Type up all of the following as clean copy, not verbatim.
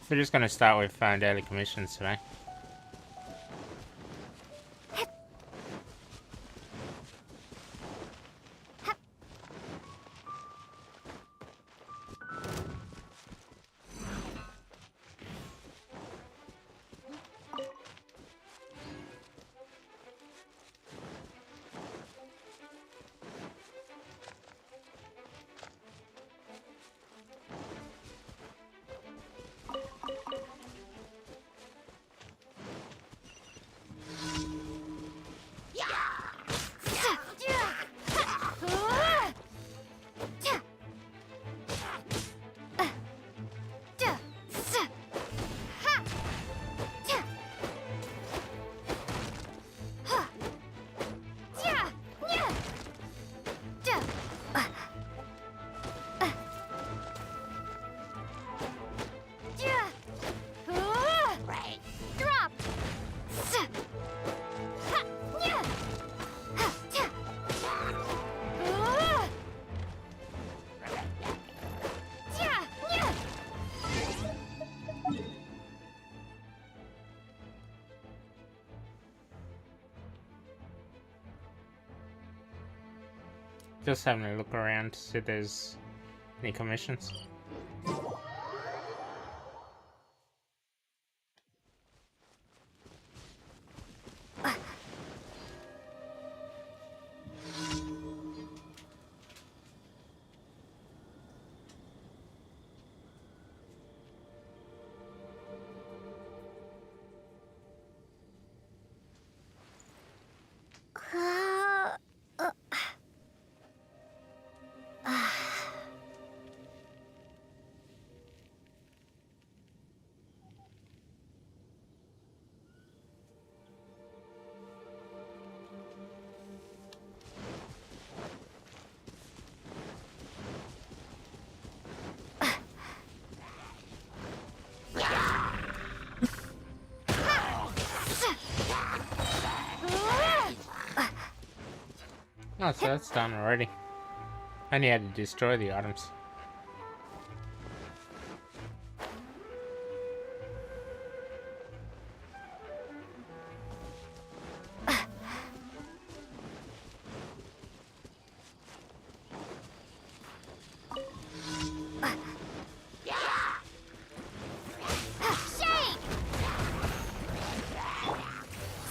We're just gonna start with daily commissions today. Just having a look around to see if there's any commissions. Oh, so that's done already. I only had to destroy the items.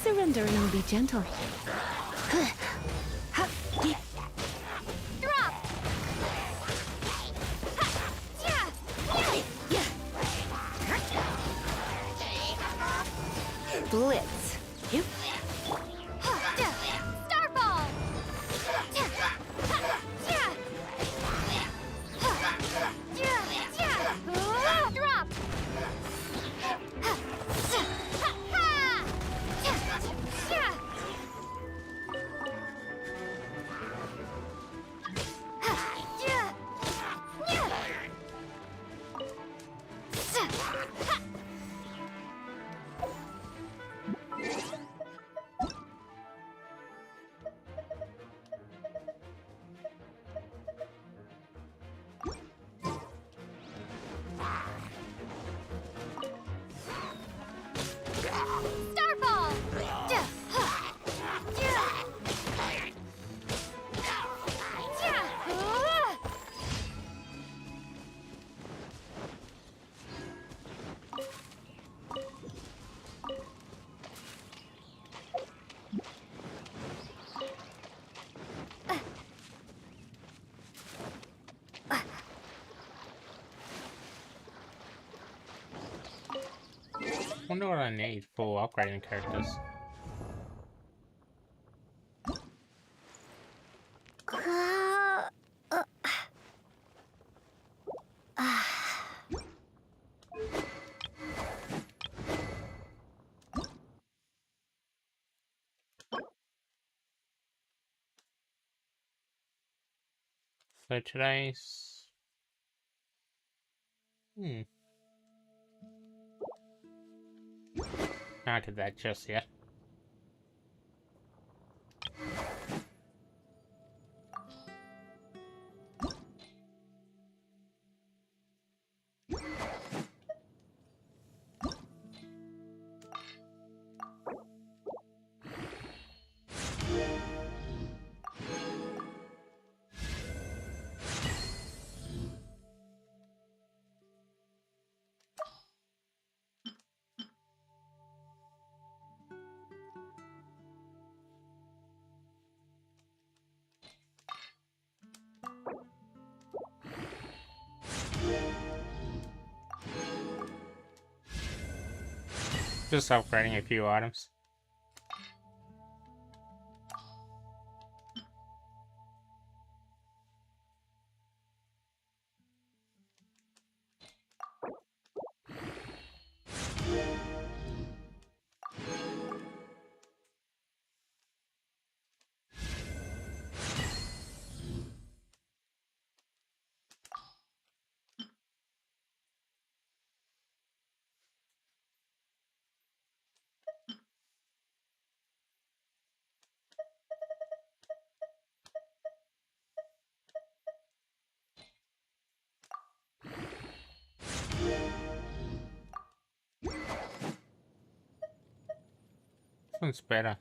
Surrendering will be gentle. Blitz. Yep. Starball! Drop! Starball! Wonder what I need for upgrading characters. So today's... Not did that just yet. Just upgrading a few items. This one's better.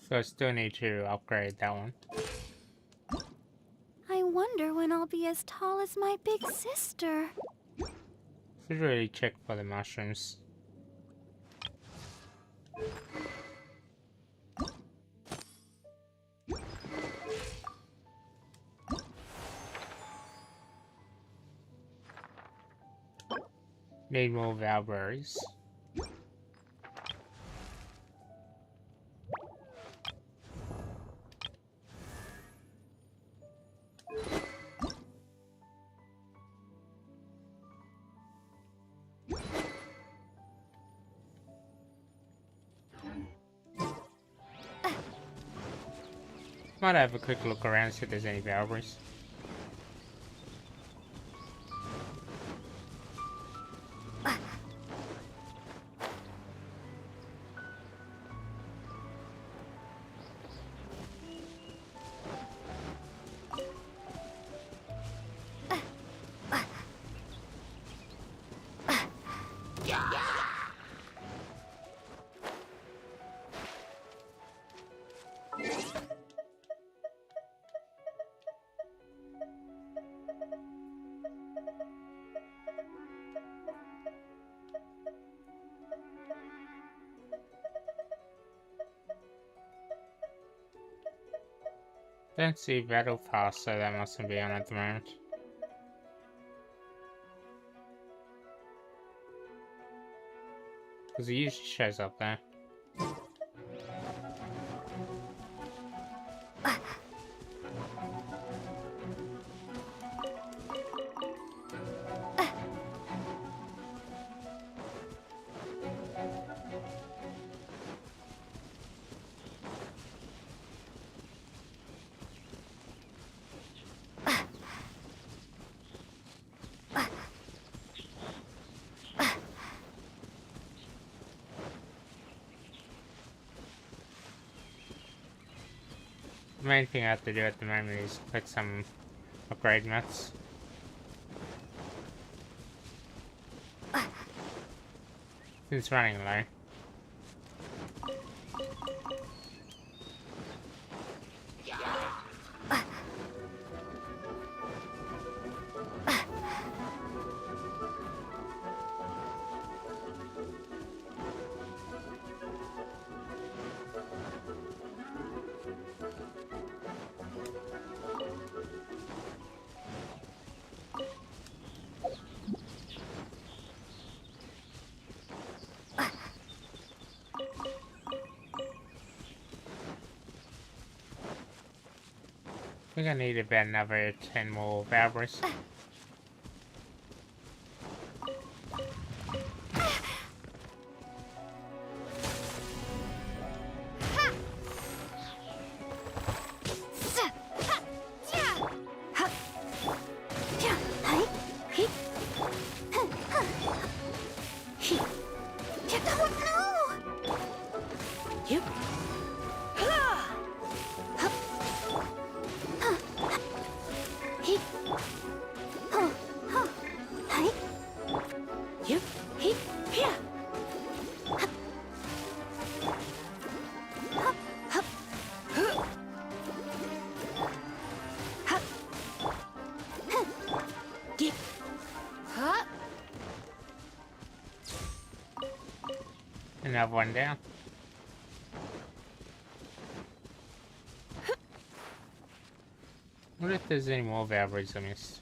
So I still need to upgrade that one. I wonder when I'll be as tall as my big sister. Should really check for the mushrooms. Need more valberries. Might have a quick look around, see if there's any valberries. Don't see battle pass, so that mustn't be on at the moment. Because it usually shows up there. The main thing I have to do at the moment is collect some upgrade mats. It's running low. I think I need about another 10 more valberries. Another one down. What if there's any more Valkyries I missed?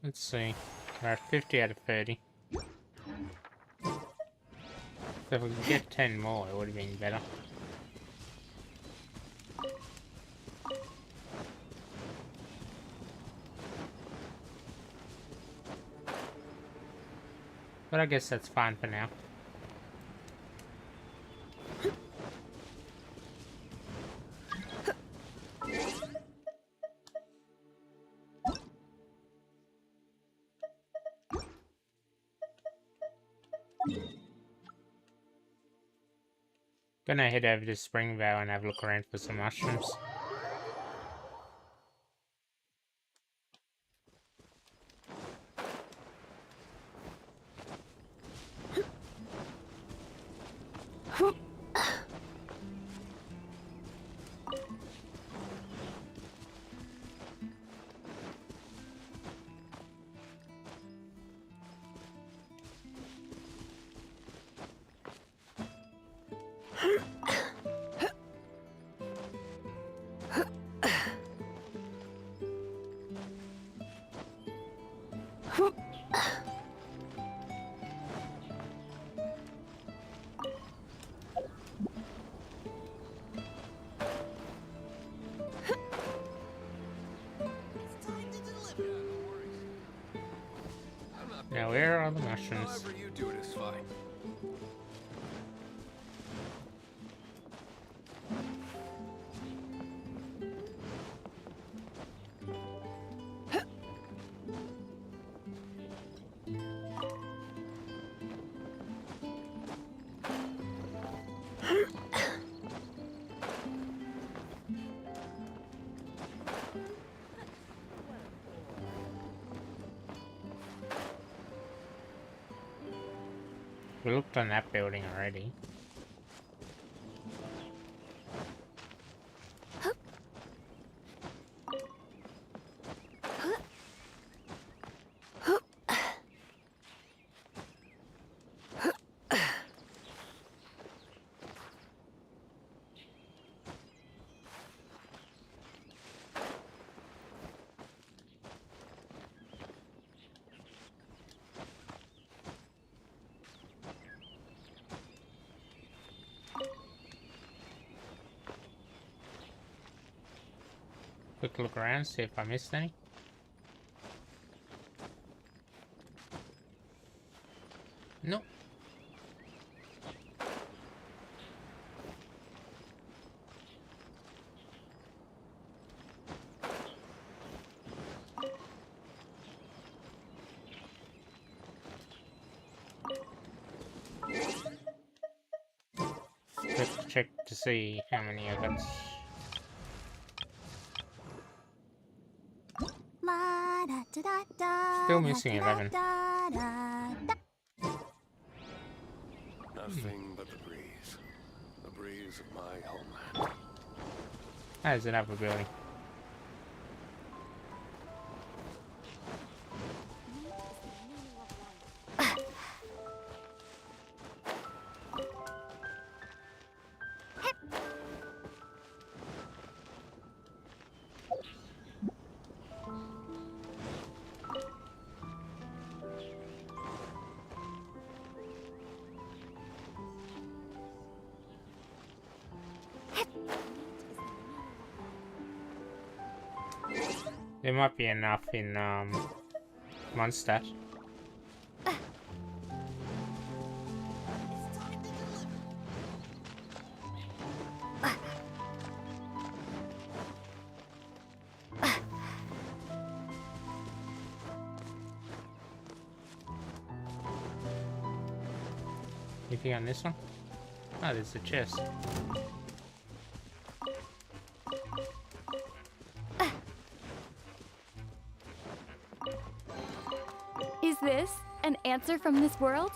Let's see. We're at 50 out of 30. So if we could get 10 more, it would have been better. But I guess that's fine for now. Gonna head over to Springvale and have a look around for some mushrooms. Now where are the mushrooms? However you do it is fine. We looked on that building already. Quick look around, see if I missed any. Nope. Quick check to see how many I got. Still missing 11. Nothing but the breeze. The breeze of my homeland. There's another building. There might be enough in Mondstadt. Anything on this one? Oh, there's a chest. this an answer from this world?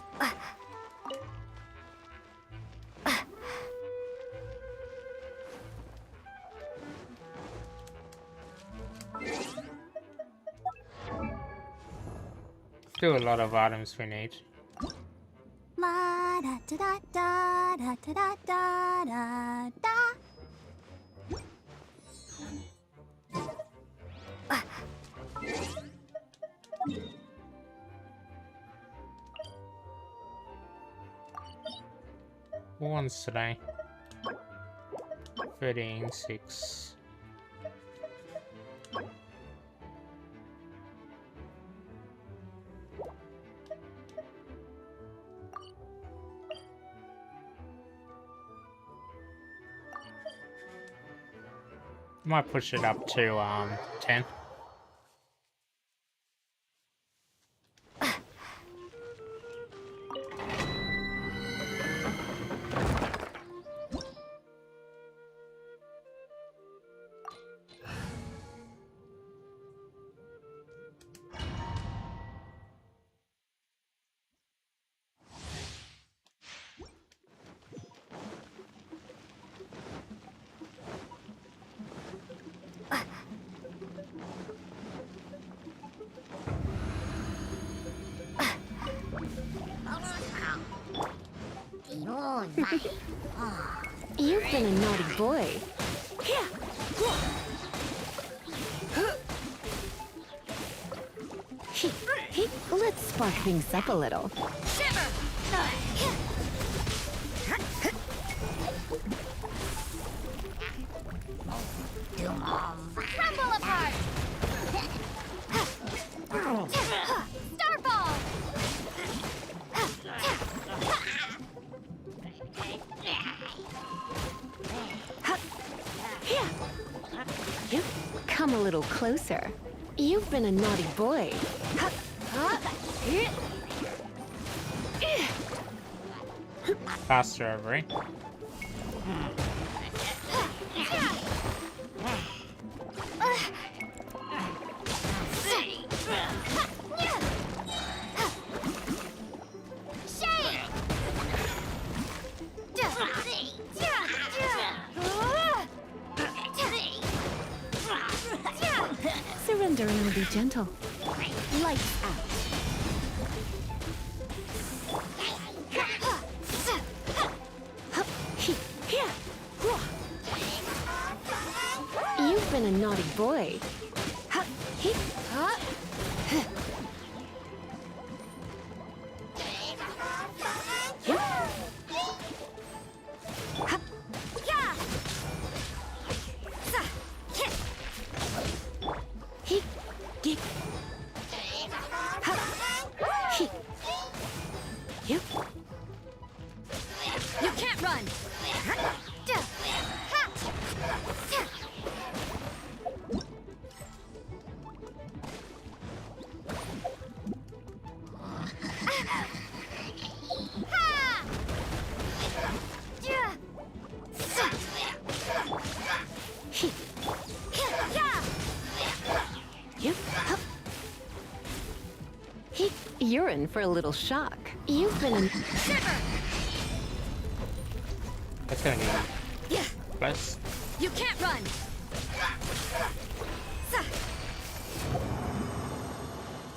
Still a lot of items we need. La da da da da da da da da da. Who wants today? 13.6. Might push it up to 10. You've been a naughty boy. Let's spark things up a little. Crumble apart! Starfall! Come a little closer. You've been a naughty boy. Faster, Avery. Surrender and be gentle. Lights out. You've been a naughty boy. You can't run! You're in for a little shock. You've been in... That's gonna be close. You can't run!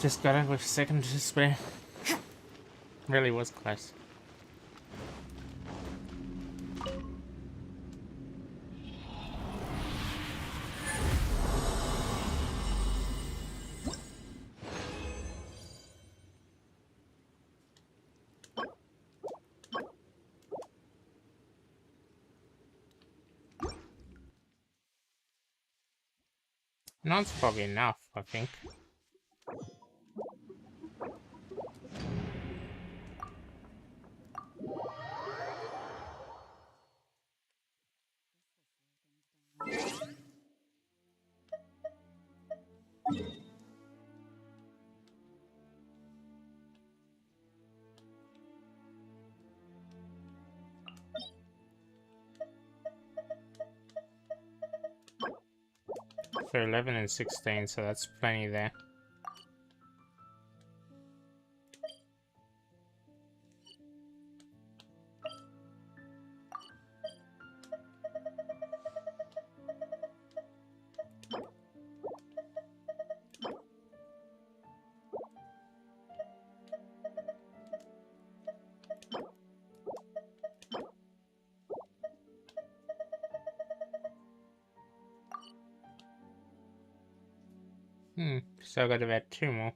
Just got it with a second to spare. Really was close. No, it's probably enough, I think. So 11 and 16, so that's plenty there. So I got about 2 more.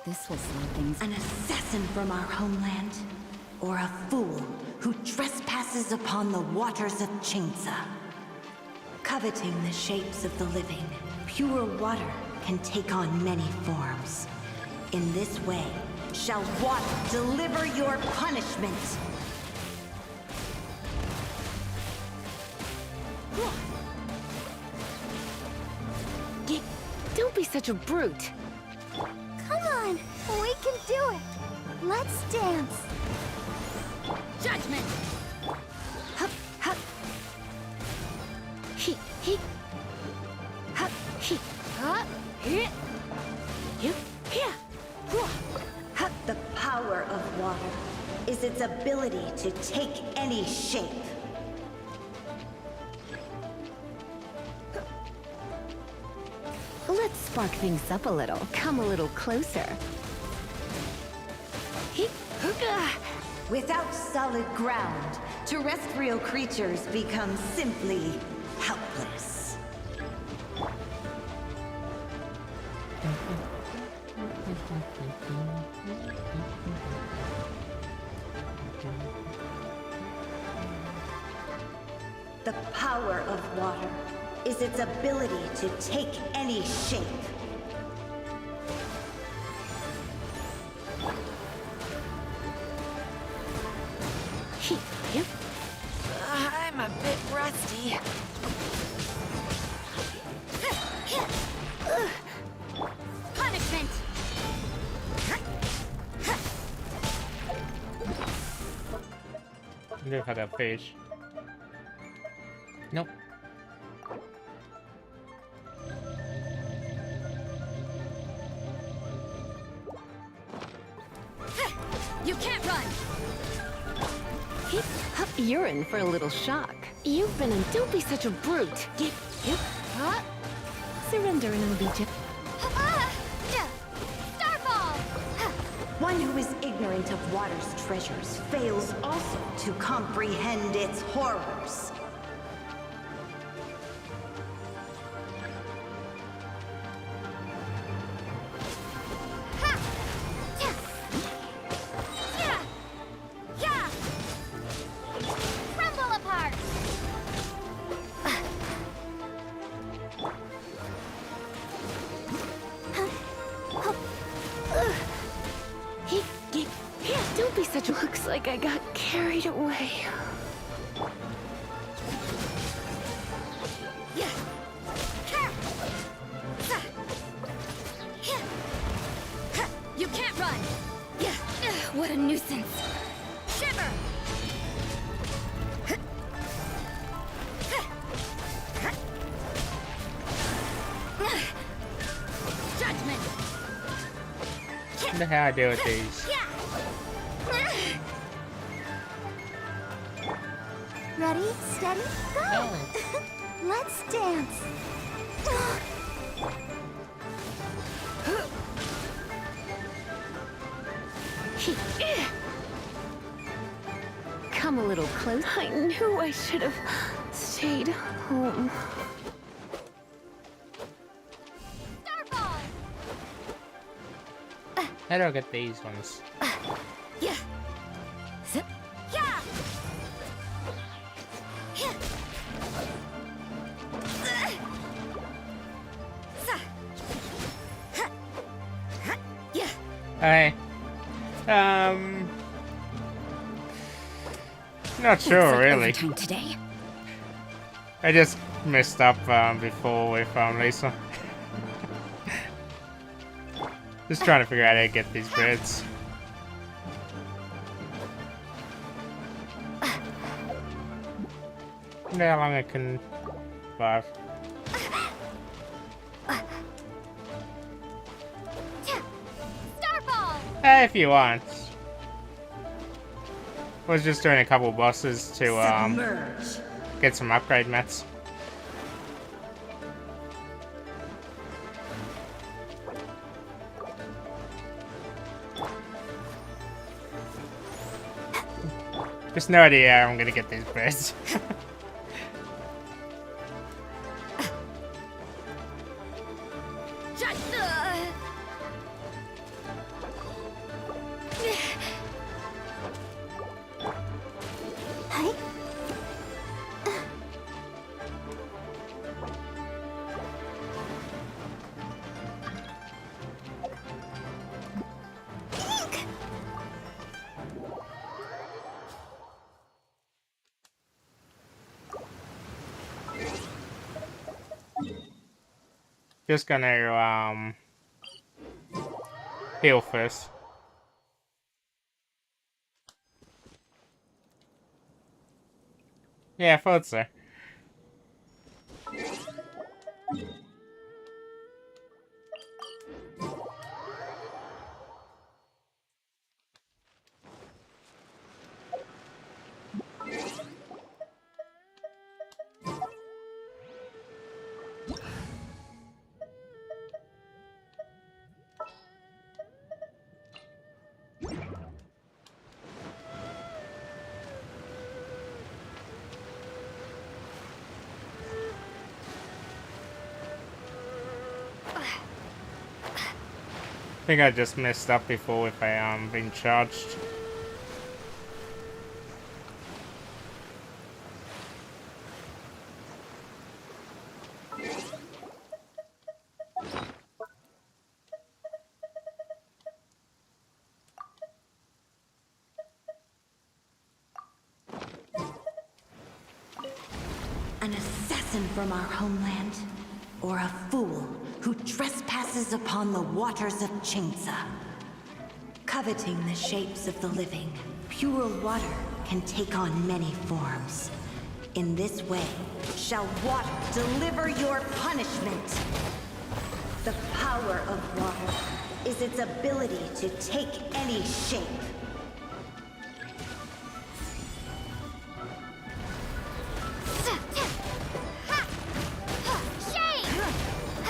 This will slow things. An assassin from our homeland, or a fool who trespasses upon the waters of Chainsa. Coveting the shapes of the living, pure water can take on many forms. In this way, shall water deliver your punishment. Don't be such a brute. Come on, we can do it. Let's dance. Judgment. Hup, hup. He. Hup, He. He. You. Here. hup. The power of water is its ability to take any shape. Let's spark things up a little. Come a little closer. Without solid ground, terrestrial creatures become simply helpless. The power of water is its ability to take any shape. I'm a bit rusty. Punishment. Look at that fish. Nope. You can't run. You're in for a little shock. You've been in. Don't be such a brute. Surrender and allegiance. Starfall. One who is ignorant of water's treasures fails also to comprehend its horrors. Crumble apart. Don't be such a. Looks like I got carried away. You can't run. What a nuisance. Shiver. Judgment. Wonder how I deal with these. Ready, steady, go! Let's dance. Come a little close. I knew I should have stayed home. Starfall! How do I get these ones? Yeah. Zip. Yeah. I not sure really. Today. I just messed up before with Lisa. Just trying to figure out how to get these breads. wonder how long I can survive. Starball! If you want. Was just doing a couple bosses to Submerge. get some upgrade mats. Just no idea how I'm gonna get these birds. Hi. Eek! Just gonna heal first. Yeah, I thought so. I think I just messed up before if I been charged. An assassin from our homeland, or a fool who trespasses upon the waters of Chainsa. Coveting the shapes of the living, pure water can take on many forms. In this way, shall water deliver your punishment. The power of water is its ability to take any shape.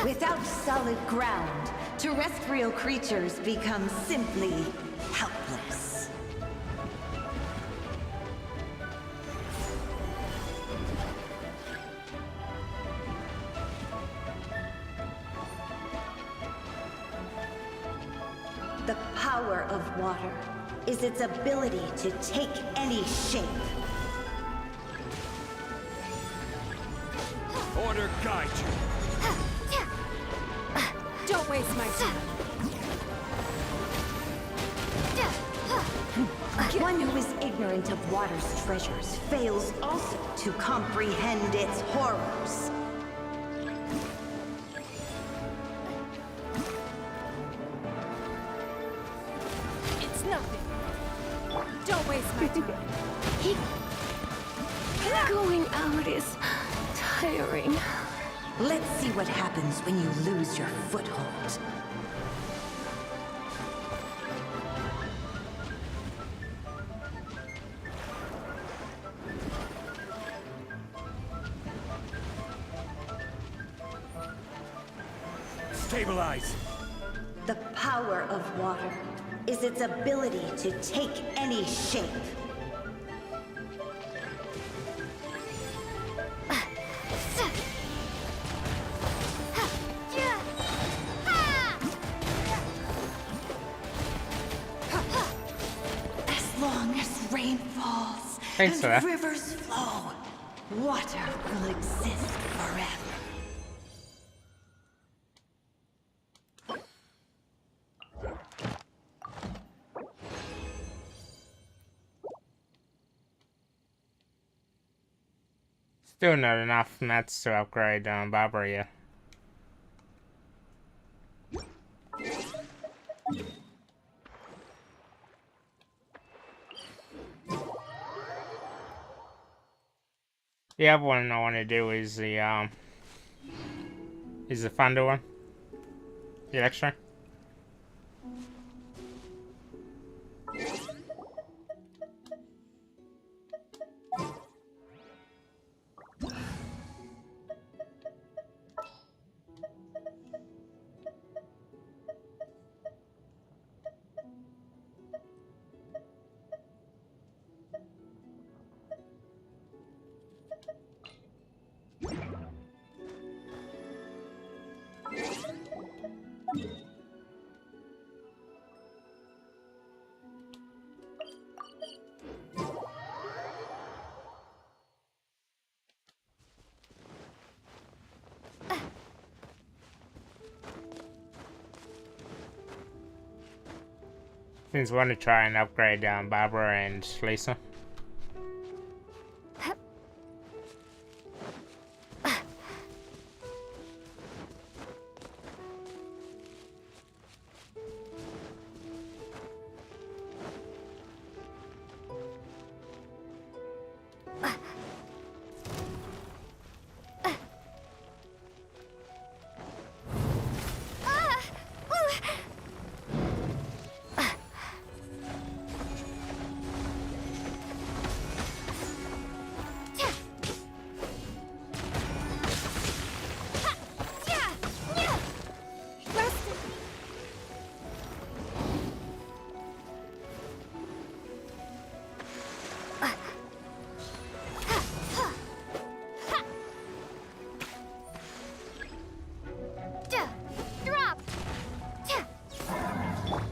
Without solid ground, terrestrial creatures become simply helpless. The power of water is its ability to take any shape. Order guide you. Don't waste my time. One who is ignorant of water's treasures fails also to comprehend its horrors. It's nothing. Don't waste my time. Going out is tiring. Let's see what happens when you lose your foothold. Stabilize. The power of water is its ability to take any shape. As long as rain falls Thanks and for that. rivers flow, water will exist forever. Still not enough mats to upgrade Barbaria. The other one I want to do is the thunder one. The extra. Since we want to try and upgrade Barbara and Lisa.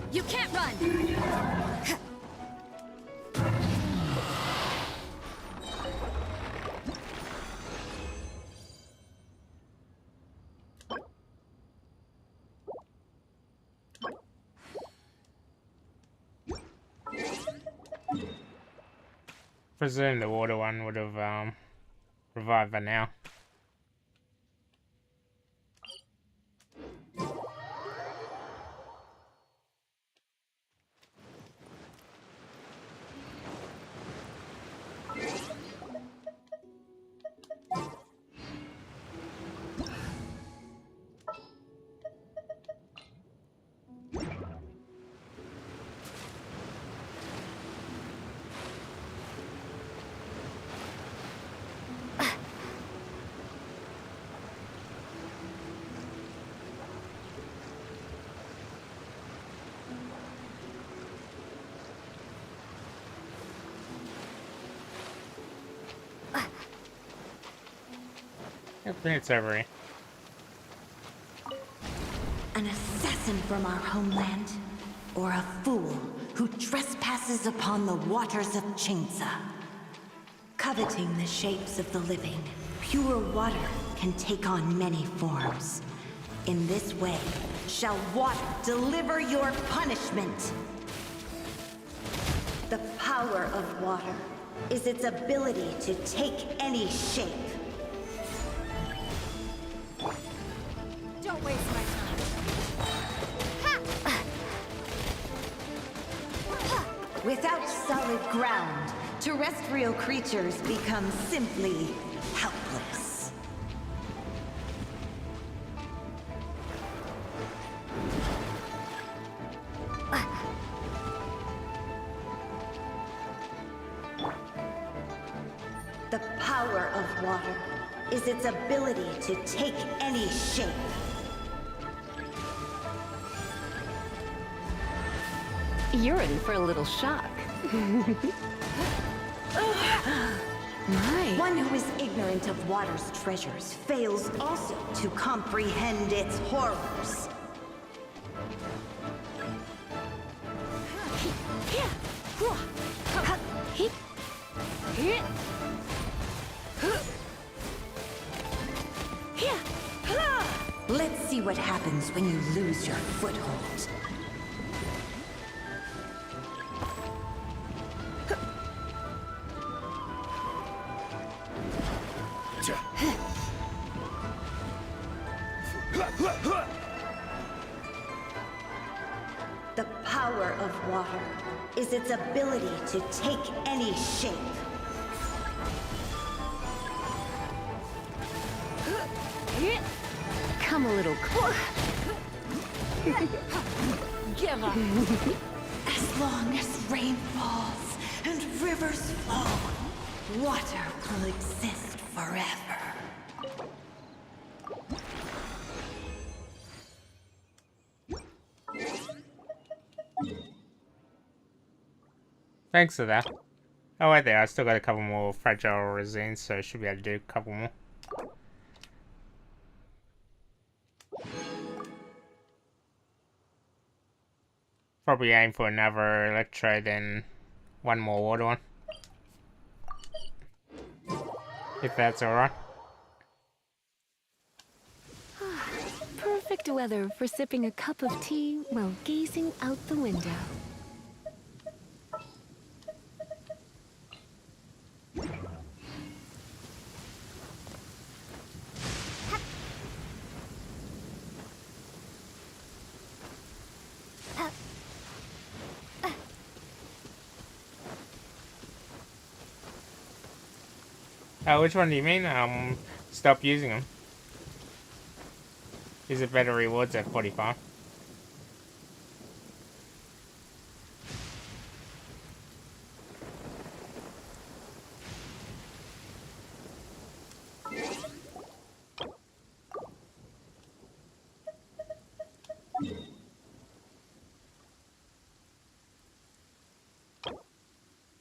You can't run! Presume the water one would have revived her now. I think it's over here. An assassin from our homeland, or a fool who trespasses upon the waters of Chainsa. Coveting the shapes of the living, pure water can take on many forms. In this way, shall water deliver your punishment. The power of water is its ability to take any shape. Don't waste my time. Without solid ground, terrestrial creatures become simply helpless. The power of water is its ability to take any shape. You're in for a little shock. My. One who is ignorant of water's treasures fails also to comprehend its horrors. Let's see what happens when you lose your foothold. The power of water is its ability to take any shape. Come a little closer. Give up. As long as rain falls and rivers flow, water will exist forever. Thanks for that. Oh wait there, I still got a couple more fragile resins, so I should be able to do a couple more. Probably aim for another electro, then one more water one. If that's alright. Perfect weather for sipping a cup of tea while gazing out the window. Which one do you mean? Stop using them. Is it better rewards at 45?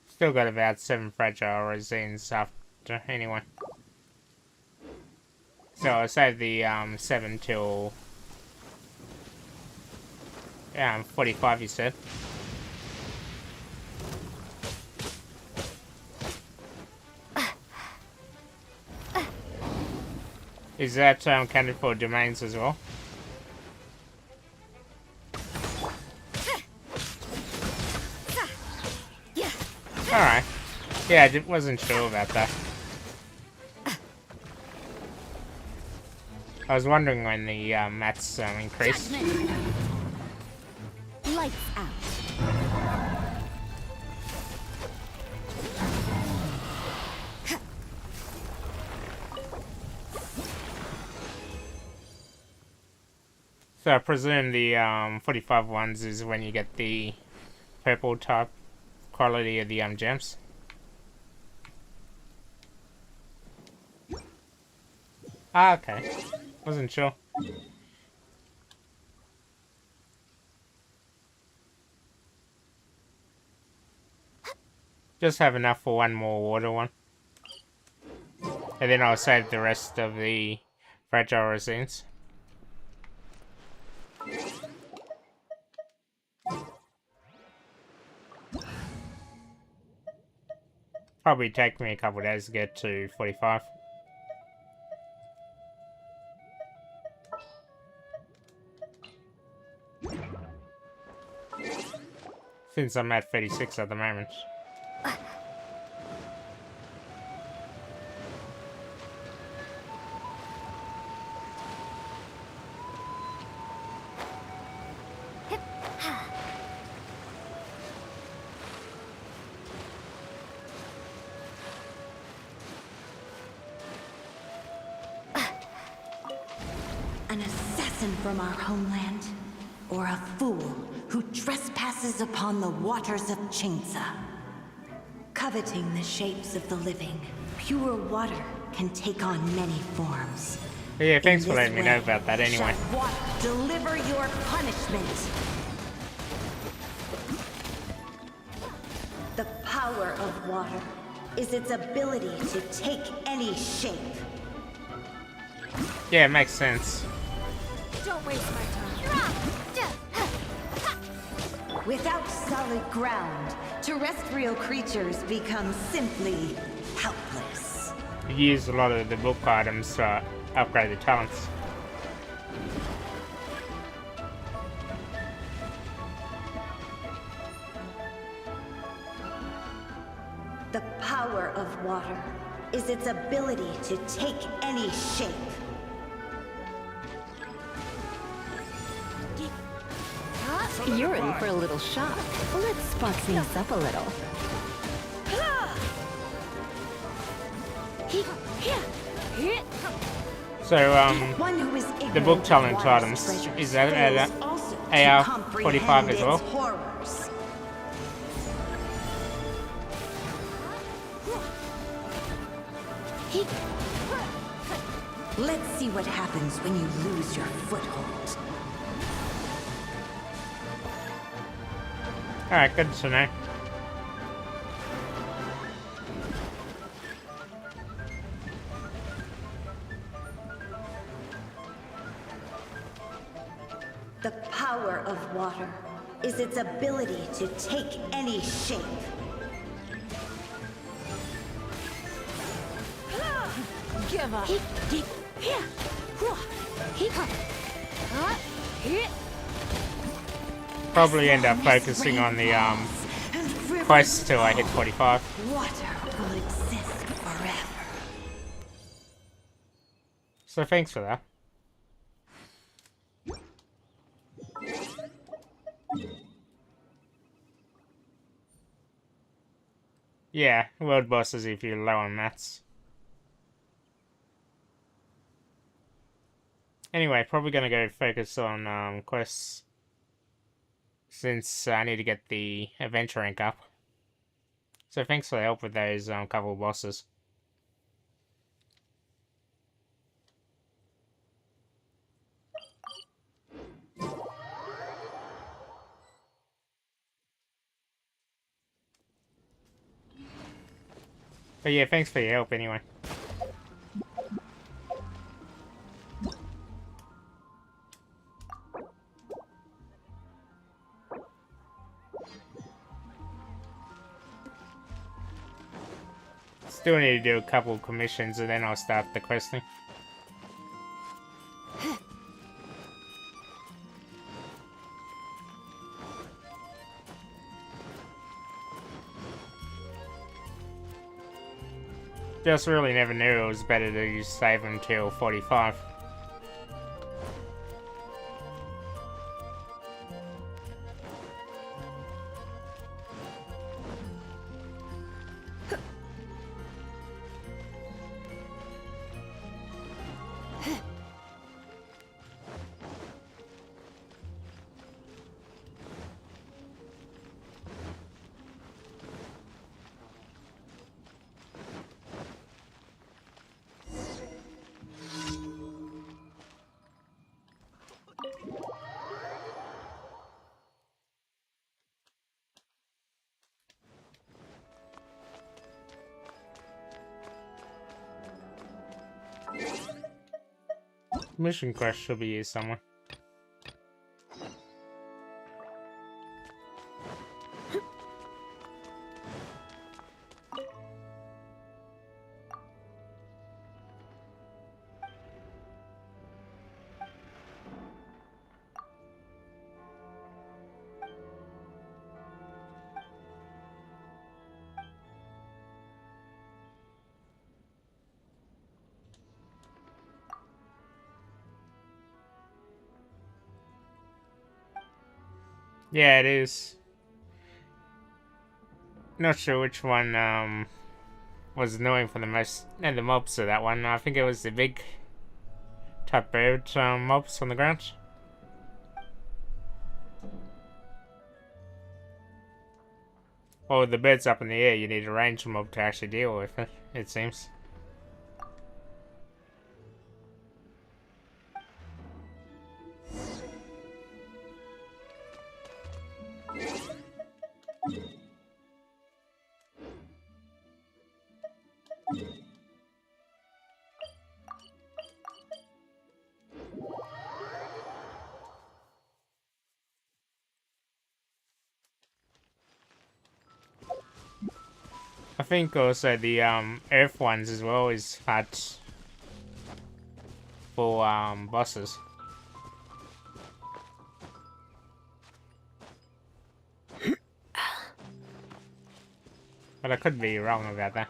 Still got about 7 fragile resins after anyway. So I'll save the 7 till 45 you said. Is that counted for domains as well? Alright. Yeah, I wasn't sure about that. I was wondering when the mats increased. Lights out. So I presume the 45 ones is when you get the purple type quality of the gems. Ah, okay. Wasn't sure. Just have enough for one more water one. And then I'll save the rest of the fragile resins. Probably take me a couple of days to get to 45. Since I'm at 36 at the moment. An assassin from our homeland, or a fool who trespasses upon the waters of Chainsa. Coveting the shapes of the living, pure water can take on many forms. Yeah, thanks In for this letting me know way, about that anyway. shall water deliver your punishment. The power of water is its ability to take any shape. Yeah, it makes sense. Don't waste my time. Without solid ground, terrestrial creatures become simply helpless. You use a lot of the book items to upgrade the talents. The power of water is its ability to take any shape. You're in for a little shock. Let's spice things up a little. So, One who is the book ignorant of challenge water's items, treasures is that fails at also to AR36 comprehend as well? its horrors. Let's see what happens when you lose your foothold. Alright, good to know. The power of water is its ability to take any shape. Give up. Probably end up focusing on the quest till I hit 45. Water will exist forever. So thanks for that. Yeah, world bosses if you're low on mats. Anyway, probably gonna go focus on quests, since I need to get the adventure rank up. So thanks for the help with those couple of bosses. But yeah, thanks for your help anyway. Still need to do a couple of commissions and then I'll start the questing. Just really never knew it was better to just save until 45. Mission quest should be here somewhere. Yeah, it is. Not sure which one was annoying for the most, and the mobs of that one. I think it was the big type bird mobs on the ground. Or the birds up in the air, you need a ranged mob to actually deal with it, it seems. I think also the earth ones as well is hard for bosses. But I could be wrong about that.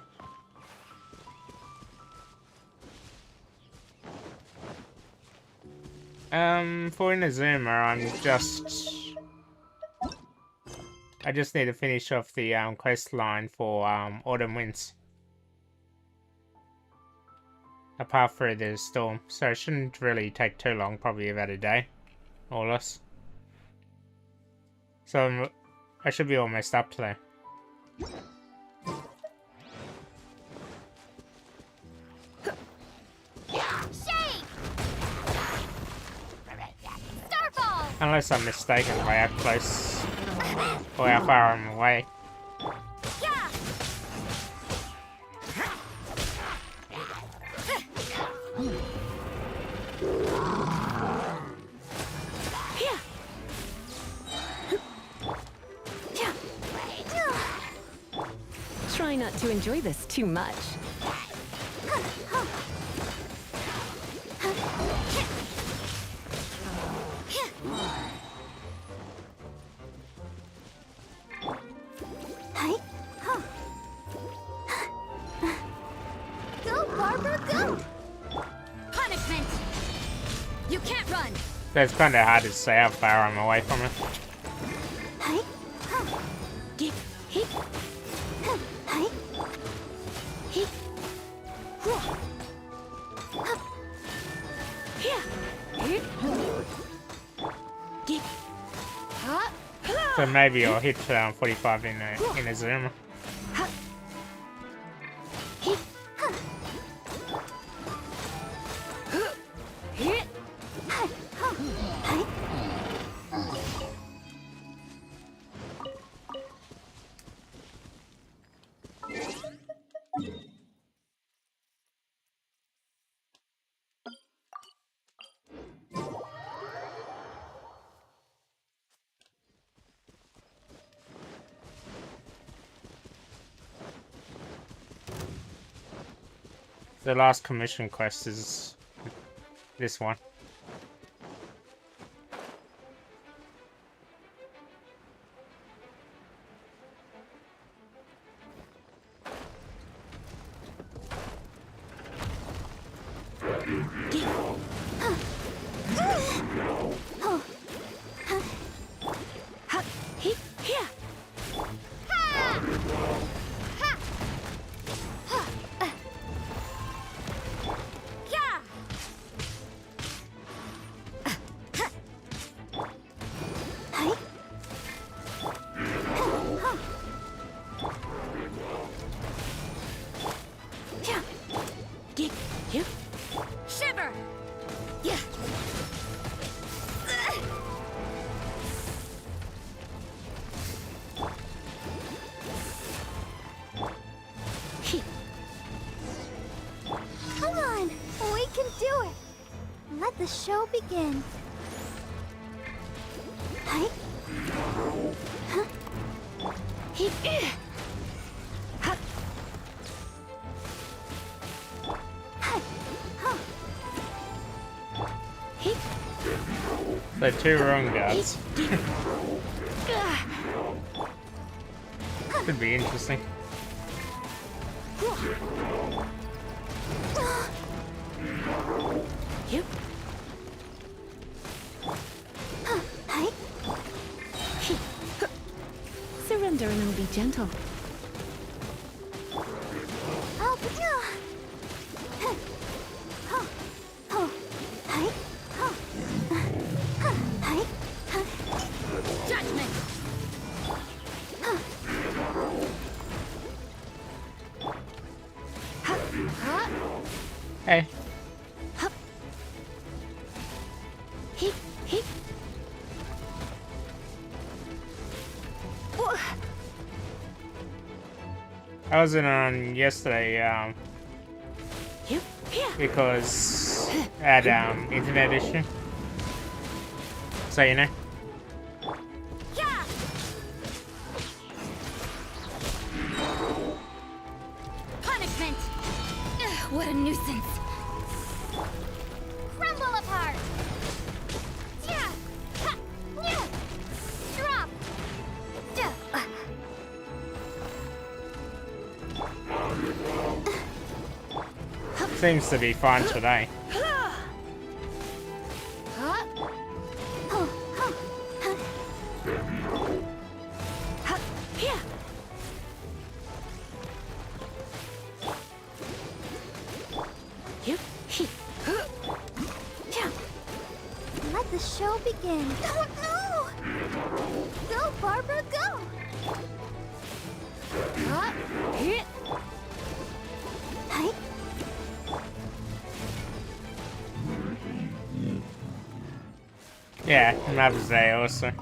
For Inazuma, I just need to finish off the quest line for Autumn Winds. a path through the storm, so it shouldn't really take too long, probably about a day or less. So I should be almost up to there. Unless I'm mistaken by how close or how far I'm away. Try not to enjoy this too much. Go, Barbara, go! Punishment! You can't run! So it's kind of hard to say how far I'm away from it. So maybe I'll hit 45 in a zoom. The last commission quest is this one. Shiver! Yeah. Come on, we can do it. Let the show begin. Hi. Huh? The two wrong guards. Could be interesting. Surrender and I'll be gentle. Judgment! Hey. I wasn't on yesterday because I had internet issue. So you know. Punishment! Ugh, what a nuisance! Crumble apart! Yeah! Ha! Yeah! Drop! Duh. Seems to be fine today. Yep. begin. Oh no! Go, Barbara, go! Hit. Hi. Yeah, Mother's Day also.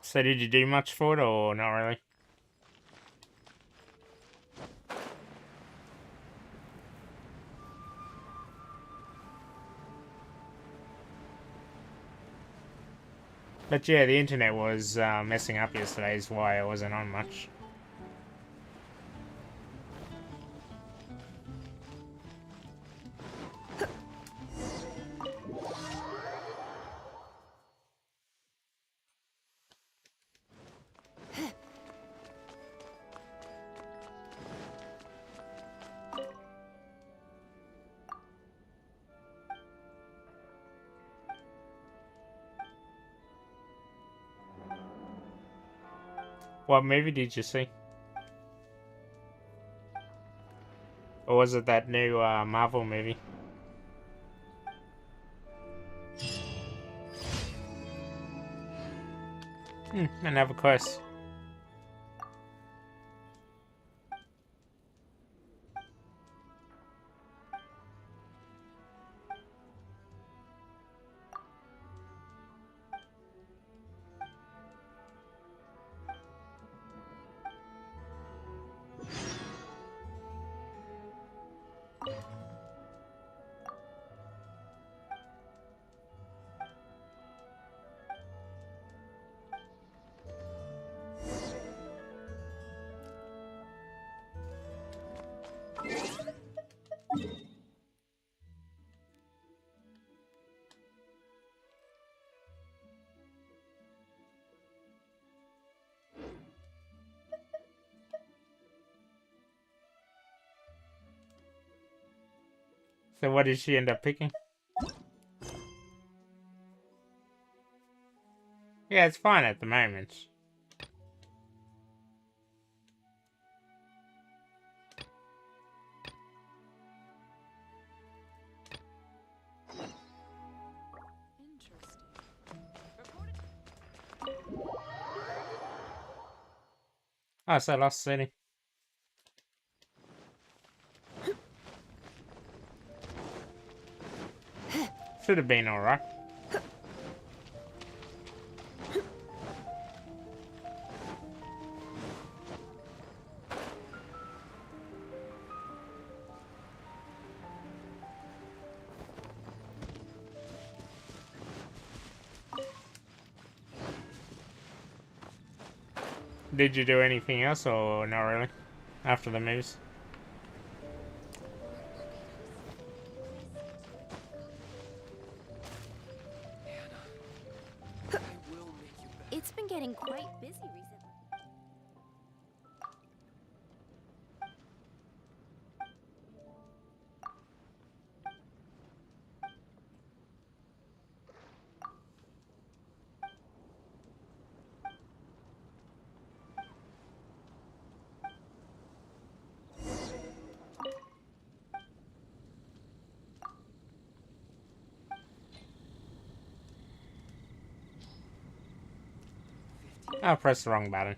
So did you do much for it or not really? But yeah, the internet was messing up yesterday is why I wasn't on much. What movie did you see? Or was it that new Marvel movie? Another quest. So what did she end up picking? Yeah, it's fine at the moment. Oh, so Lost City. Should have been alright. Did you do anything else or not really? After the movies? It's been getting quite busy recently. I pressed the wrong button.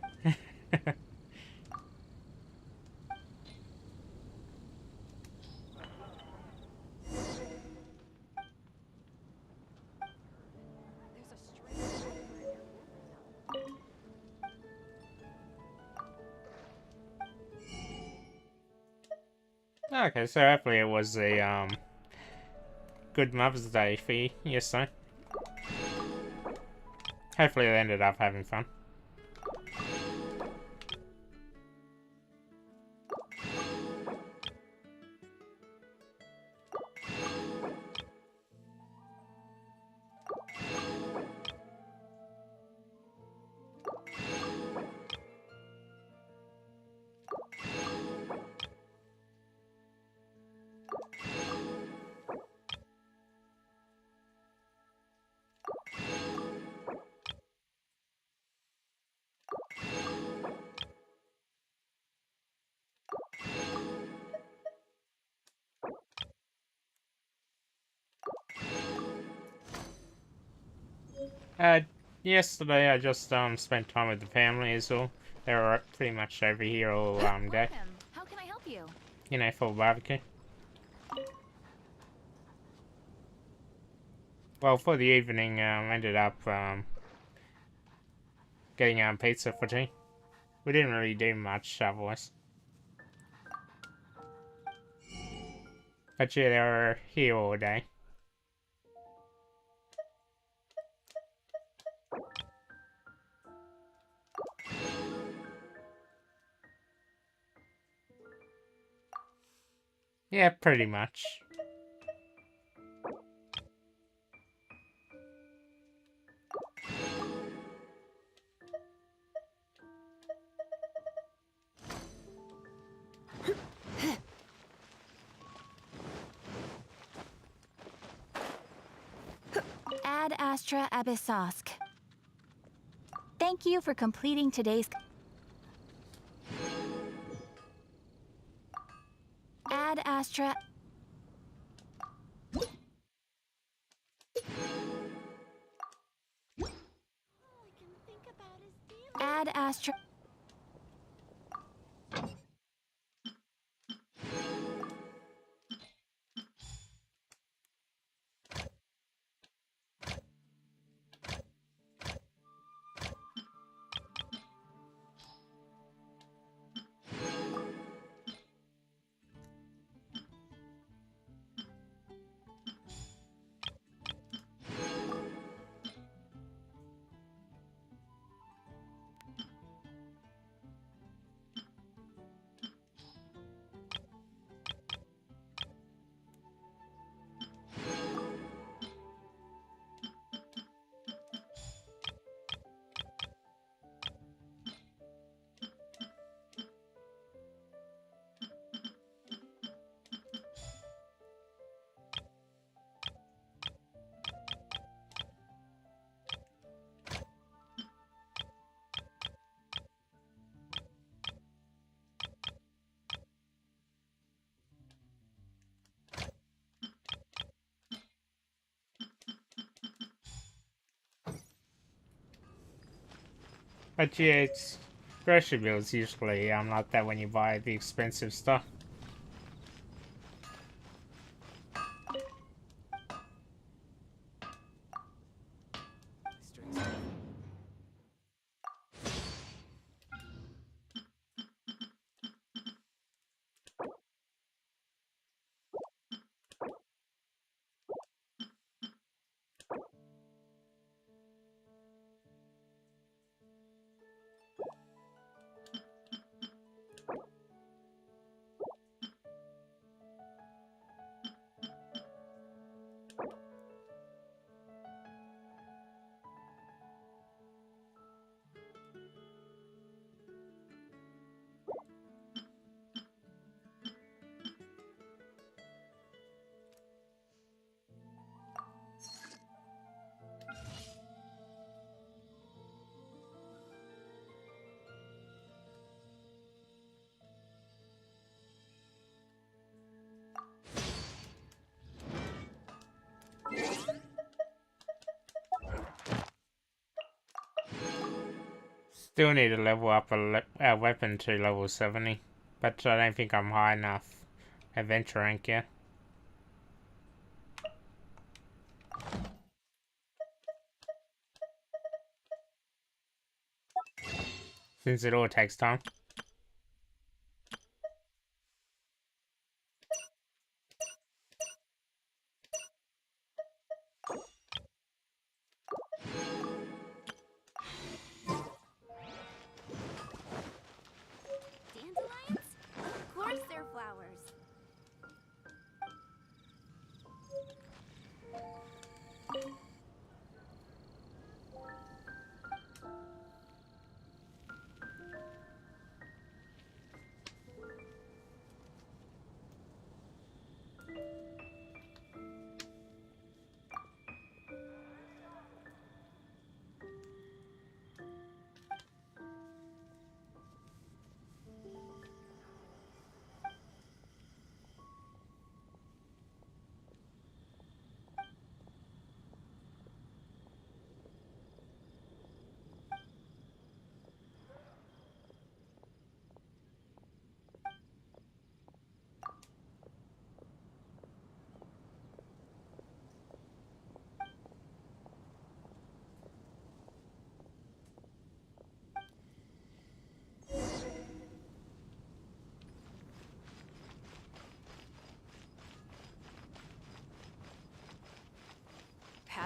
Okay, so hopefully it was a good Mother's Day for you yesterday. Hopefully they ended up having fun. Uh, yesterday I just spent time with the family as well. They were pretty much over here all day. Welcome. How can I help you? You know, for barbecue. Well, for the evening, ended up getting pizza for tea. We didn't really do much otherwise. But yeah, they were here all day. Yeah, pretty much. Ad Astra Abyssosk. Thank you for completing today's... Ad Astra... Ad Astra... But yeah, it's grocery bills usually like that when you buy the expensive stuff. Still need to level up a weapon to level 70, but I don't think I'm high enough adventure rank yet. Since it all takes time. Dandelions? Of course they're flowers.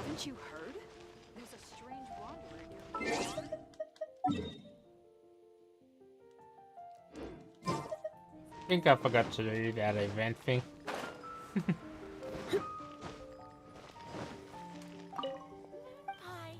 Haven't you heard? There's a strange wanderer near I think I forgot to do that event thing. Hi.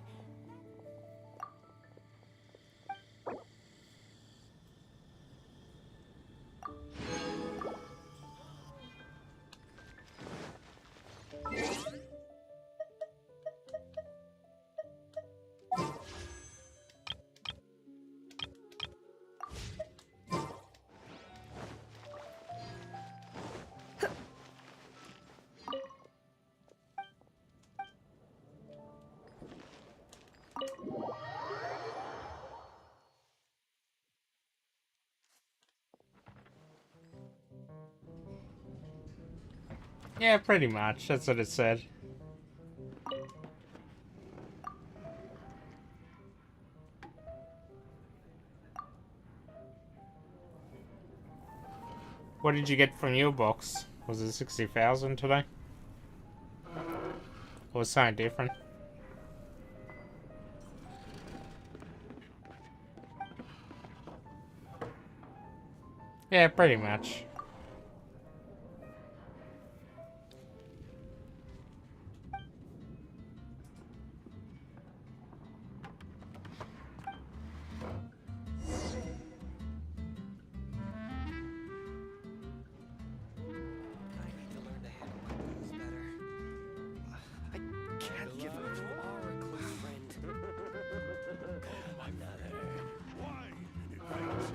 Yeah, pretty much. That's what it said. What did you get from your box? Was it 60,000 today? Or was something different? Yeah, pretty much. Can't give up. You are a close friend. Why did it rain so?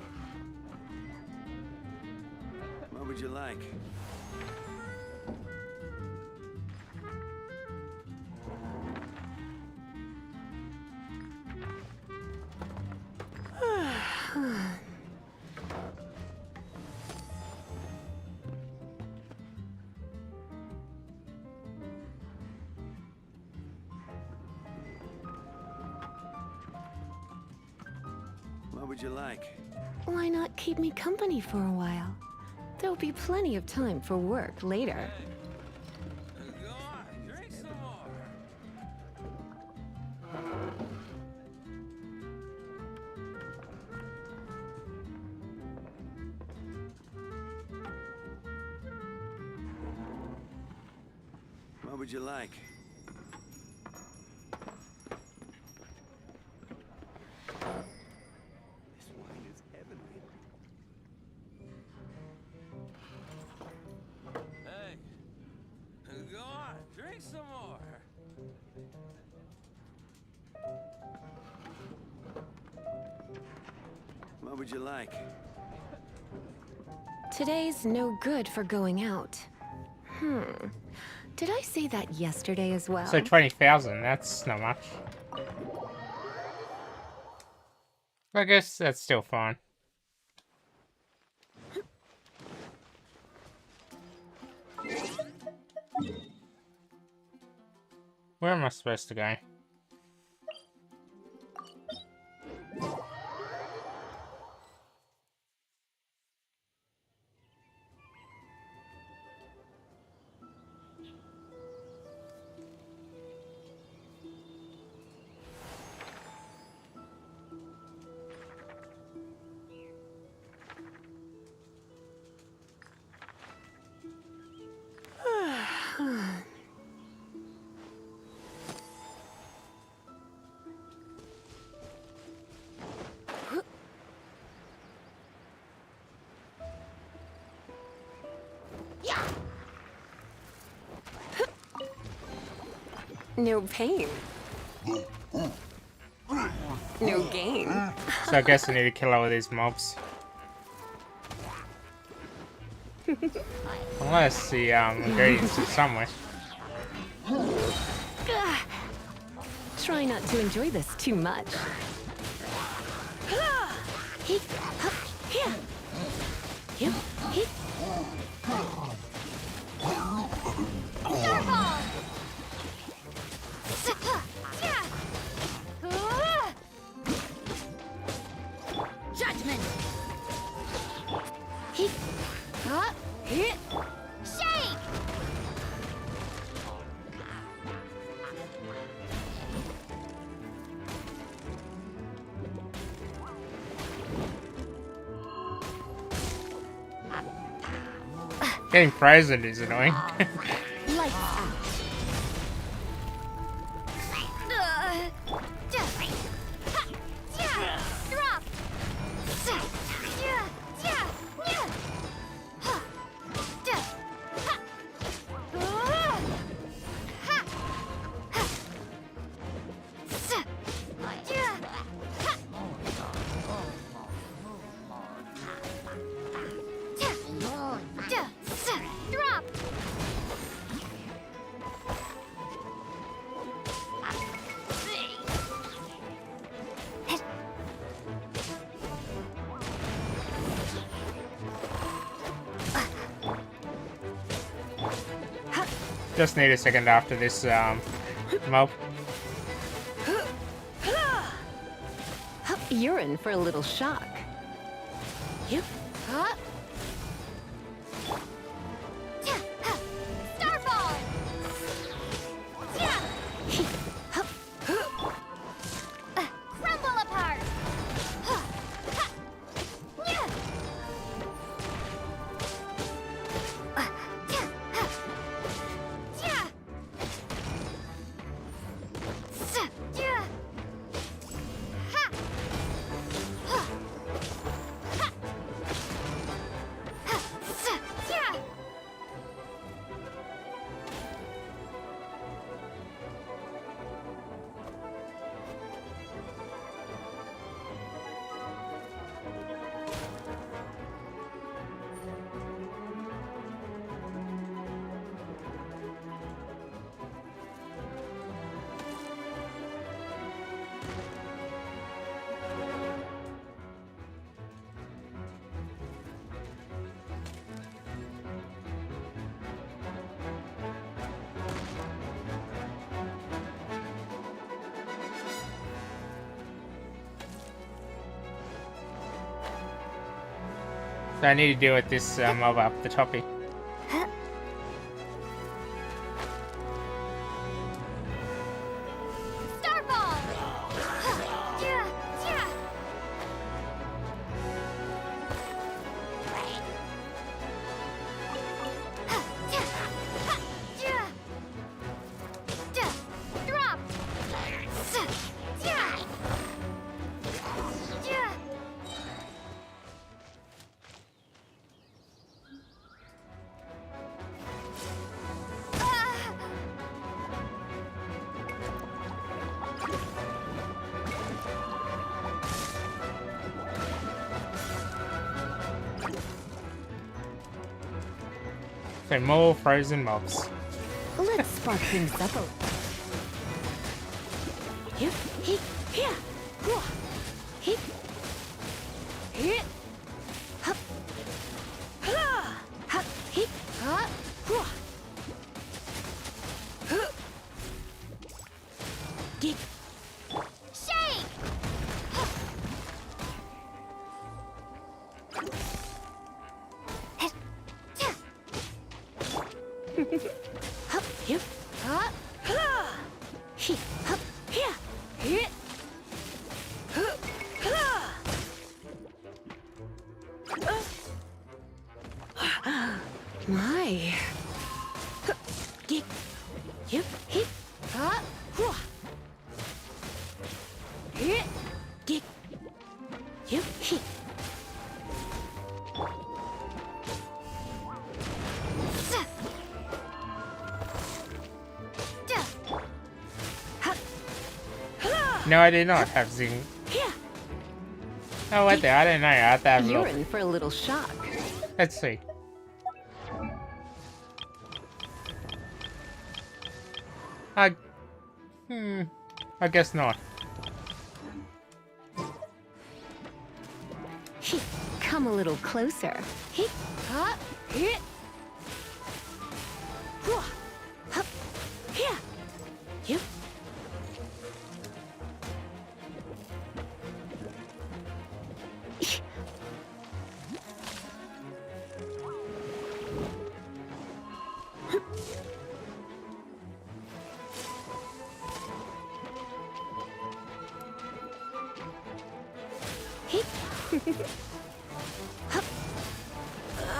What would you like? What would you like? Why not keep me company for a while? There'll be plenty of time for work later. Go on, drink some more. What would you like? This wine is heavenly. Hey, go on, drink some more. What would you like? Today's no good for going out. Did I say that yesterday as well? So 20,000, that's not much. I guess that's still fine. Where am I supposed to go? No pain. No gain. So I guess I need to kill all of these mobs. Unless the ingredients are somewhere. Try not to enjoy this too much. Judgment! Shake! Getting frozen is annoying. Lights out. Drop! Drop! Just need a second after this mob. You're in for a little shock. Yep. Starball! Crumble apart! So I need to deal with this mob up the toppy. Starball! Drop! So more frozen mobs. Let's spark things up a little. Yep. Hee. Here. Whoa. Hee. Here. Hup. Ha. Hup. Hee. Ha. Whoa. Huh. Get. Shake! Hup. Yep. Ha. Ha. Hee. Hup. Here. Here. Hup. Ha. My. Get. Yep. Hit. Ha. Whoa. Hit. Get. Yep. Hit. No, I did not have zing. Here. Oh, what the? I don't know. I have to have a You're look. in for a little shock. Let's see. I guess not. Come a little closer. Hit. Ha. Hit. Whoa. Hup. Here. Yep.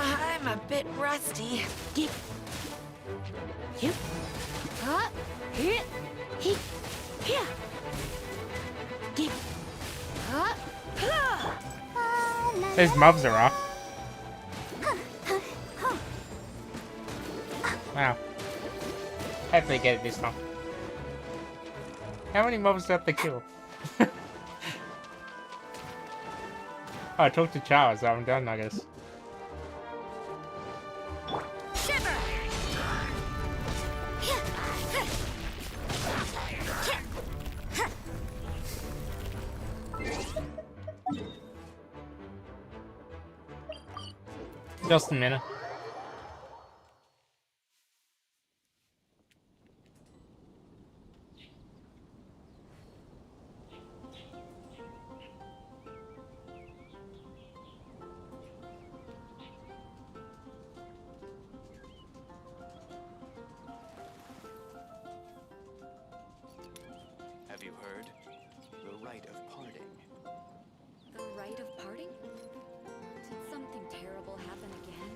I'm a bit rusty. Get. Yep. Hit. He. Here. Get. These mobs are off. Wow. Hopefully get it this time. How many mobs do I have to kill? Oh, I talked to Charles, so I'm done, I guess. Just a minute. Have you heard? The rite of parting. The rite of parting? Did something terrible happen again?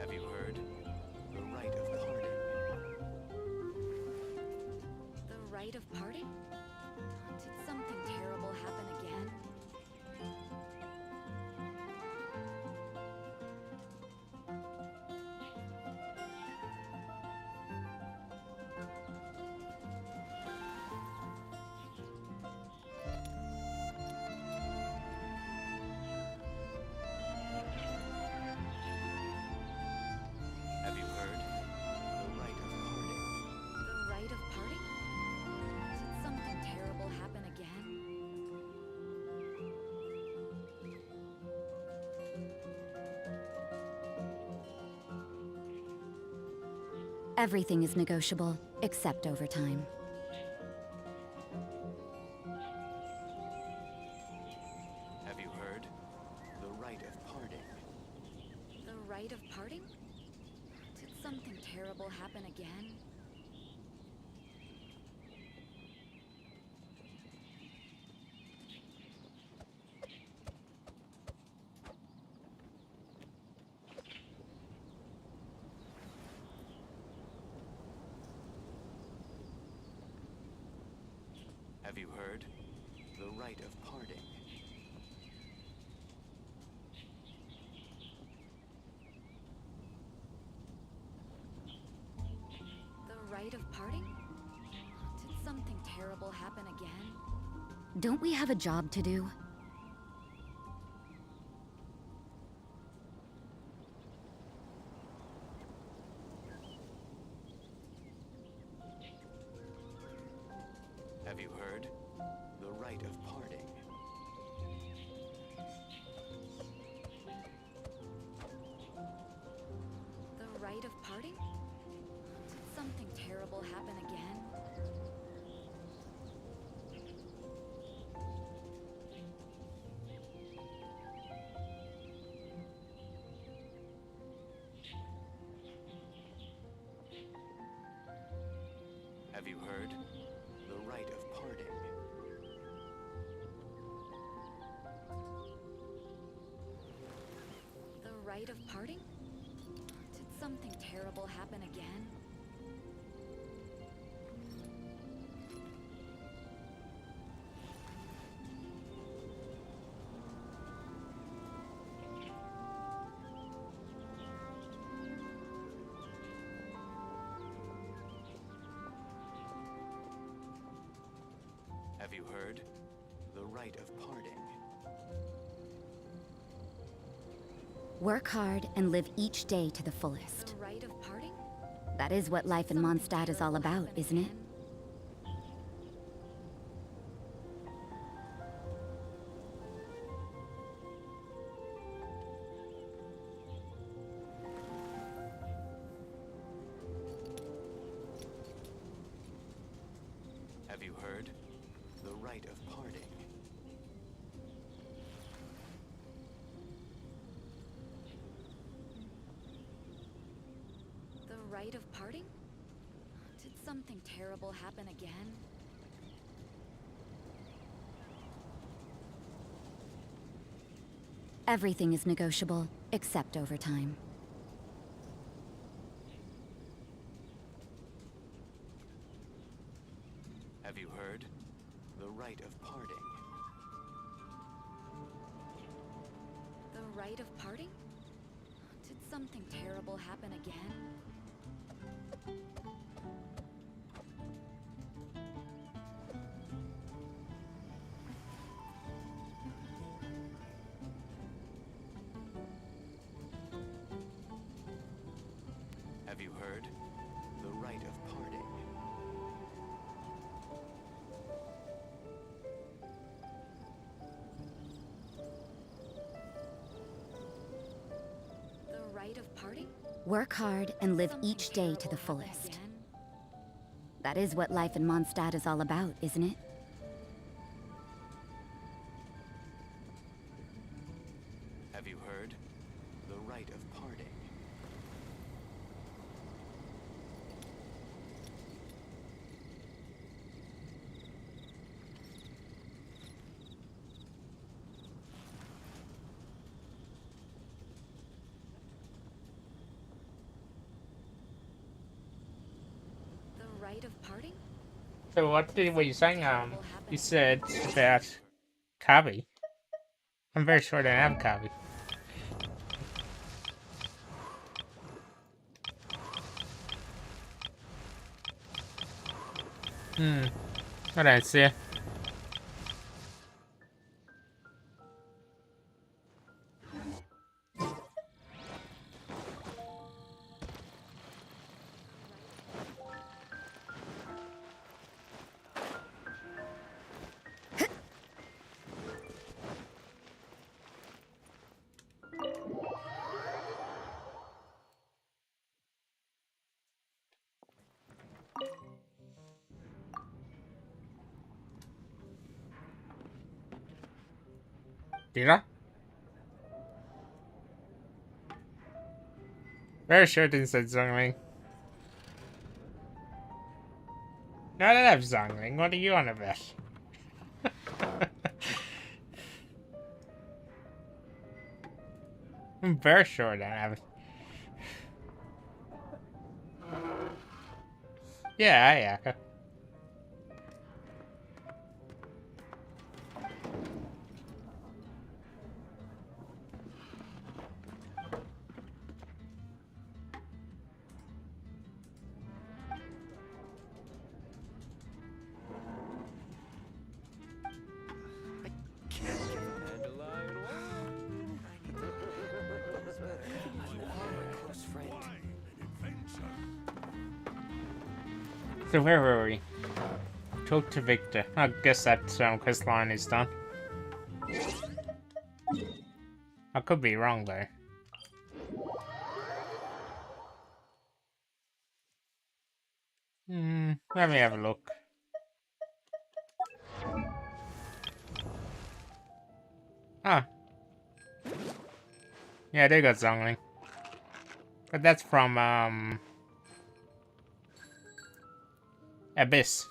Have you heard? The rite of parting. The rite of parting? Did something terrible happen again? Have you heard? The rite of parting. The rite of parting? Did something terrible happen again? Everything is negotiable, except overtime. Have you heard? The rite of parting. The rite of parting? Did something terrible happen again? Have you heard? The rite of parting. The rite of parting? Did something terrible happen again? Don't we have a job to do? Have you heard? The rite of parting. The rite of parting? Did something terrible happen again? Have you heard? The rite of parting. The rite of parting? Did something terrible happen again? Have you heard? The rite of parting. Work hard and live each day to the fullest. The rite of parting? That is what life in Something Mondstadt is all terrible about, happen isn't it? again? Have you heard? rite of parting. The rite of parting? Did something terrible happen again? Everything is negotiable, except overtime. Have you heard? The rite of parting. The rite of parting? Did something terrible happen again? Have you heard? The rite of parting. The rite of parting? Work hard and live Something each day to the terrible happen fullest. again? That is what life in Mondstadt is all about, isn't it? Have you heard? The rite of parting. The rite of parting? So what were you saying? You said that Kabi. I'm very sure they have Kabi. I don't see it. Did I? Very sure it didn't say Zhongling. No, I don't have Zhongling. What are you on about? I'm very sure I don't have it. Yeah, Ayaka. Dandelion oil. You are my close friend. So where were we? Talk to Victor. I guess that quest line is done. I could be wrong though. Let me have a look. Ah. Yeah, they got Zhongling. But that's from, Abyss.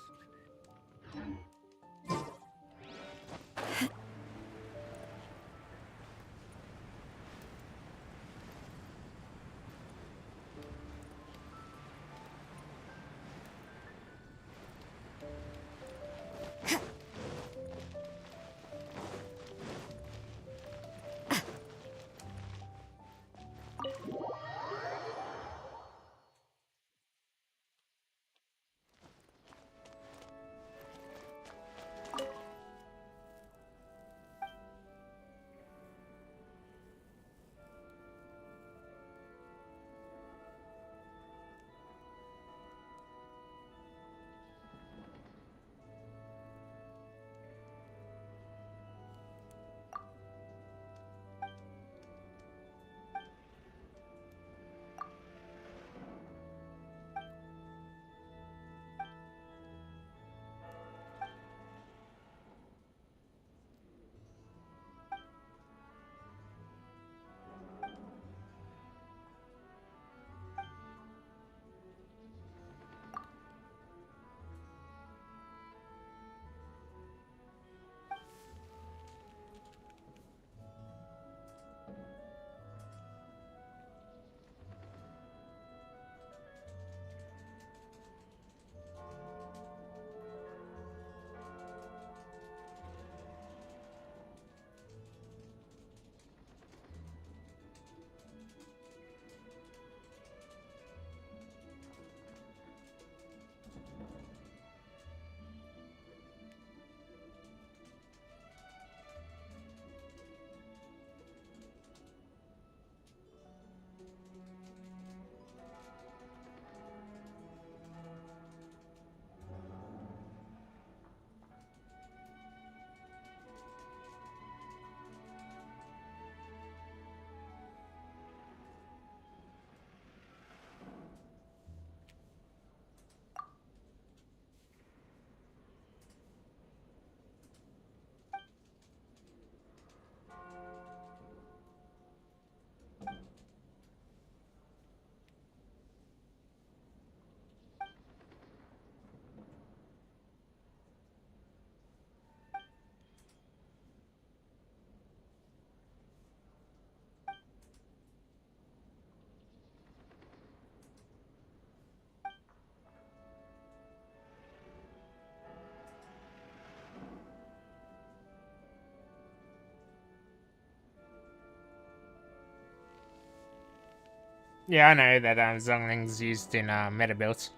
Yeah, I know that Zongling's used in meta builds.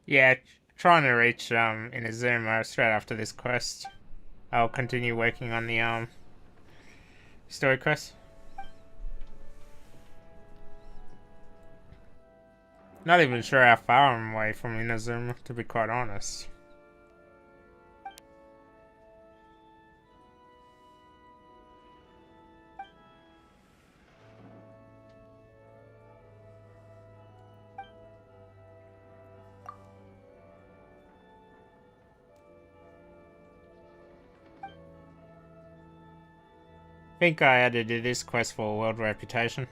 Yeah, trying to reach Inazuma straight after this quest. I'll continue working on the story quest. Not even sure how far I'm away from Inazuma, to be quite honest. I think I had to do this quest for world reputation.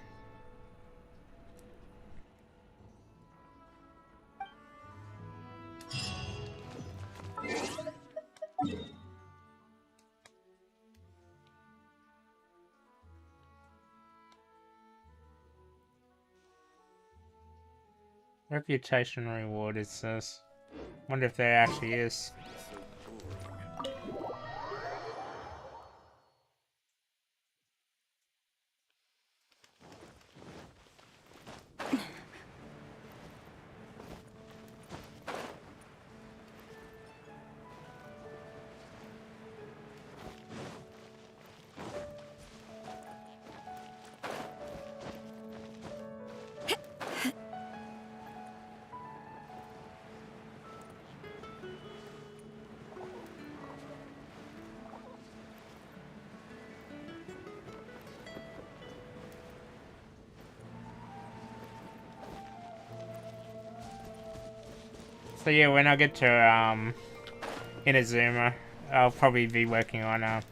Reputation reward, it says. Wonder if there actually is. So yeah, when I get to Inazuma, I'll probably be working on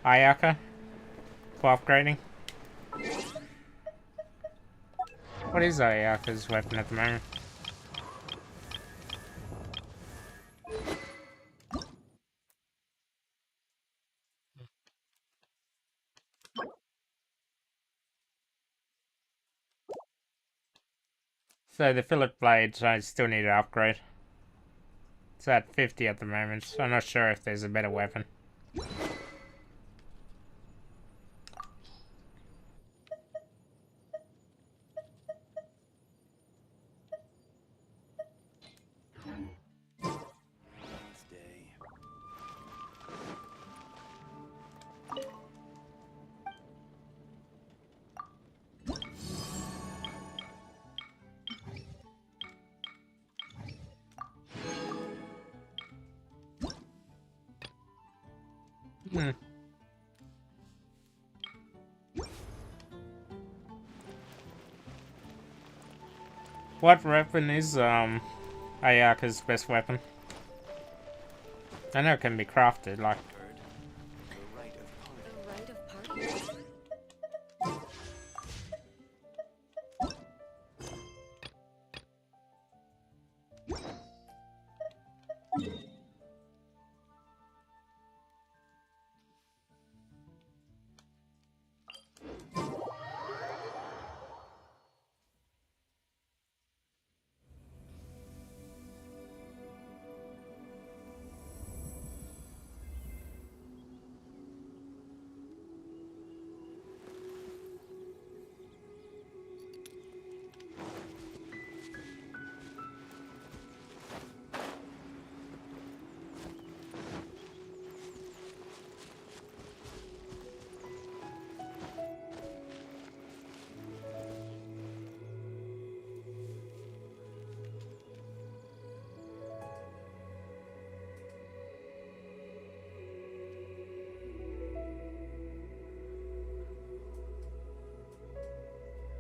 Ayaka for upgrading. What is Ayaka's weapon at the moment? So the fillet blades I still need to upgrade. It's at 50 at the moment, so I'm not sure if there's a better weapon. Stay. Hmm. What weapon is Ayaka's best weapon? I know it can be crafted, like... Heard? The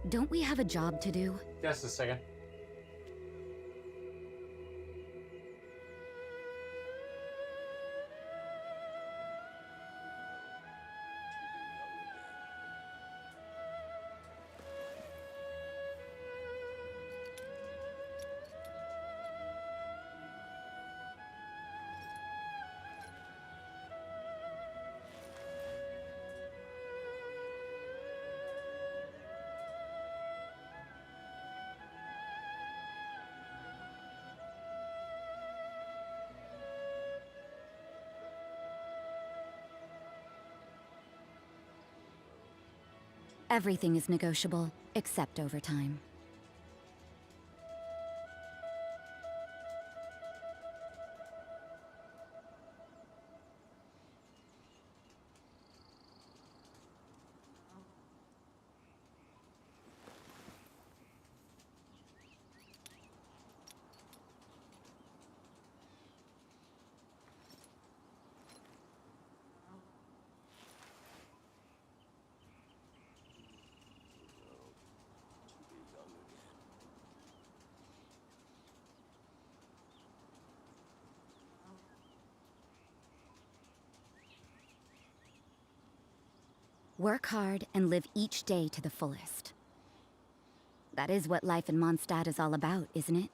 Don't we have a job to do? Just a second. Everything is negotiable, except overtime. Work hard and live each day to the fullest. That is what life in Mondstadt is all about, isn't it?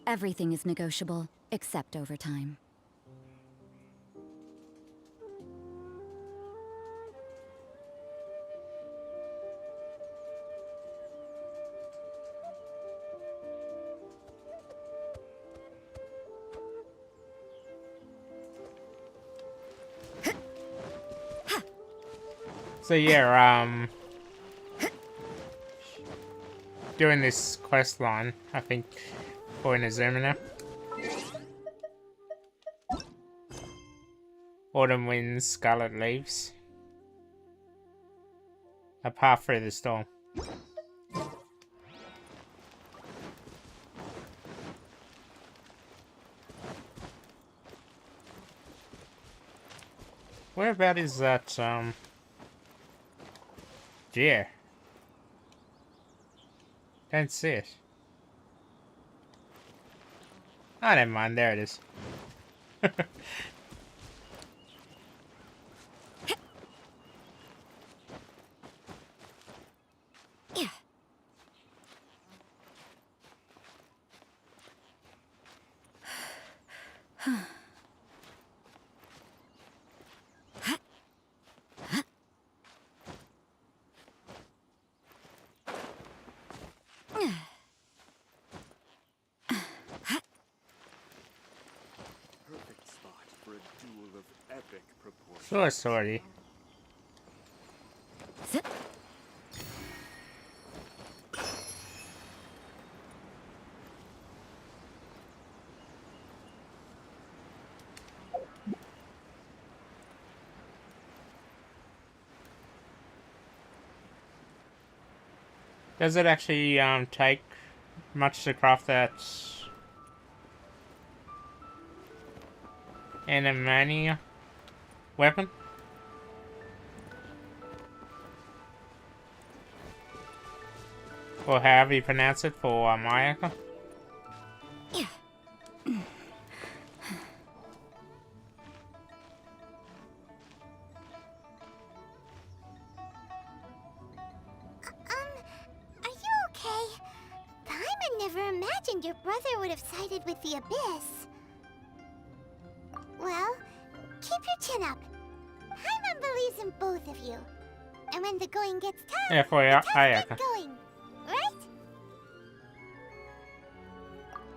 Everything is negotiable, except overtime. So yeah, doing this quest line, I think, for Inazuma. Autumn winds, scarlet leaves. A path through the storm. Whereabout is that, yeah. Don't see it. Oh, never mind, there it is. Perfect spot for a duel of epic proportions. Sure, sorry. Does it actually take much to craft that Animania weapon? Or however you pronounce it for Mayaka? Yeah. imagined your brother would have sided with the Abyss. Well, keep your chin up. Paimon believes in both of you. And when the going gets tough, Yeah, for the ya. tough Yeah. get going. Right?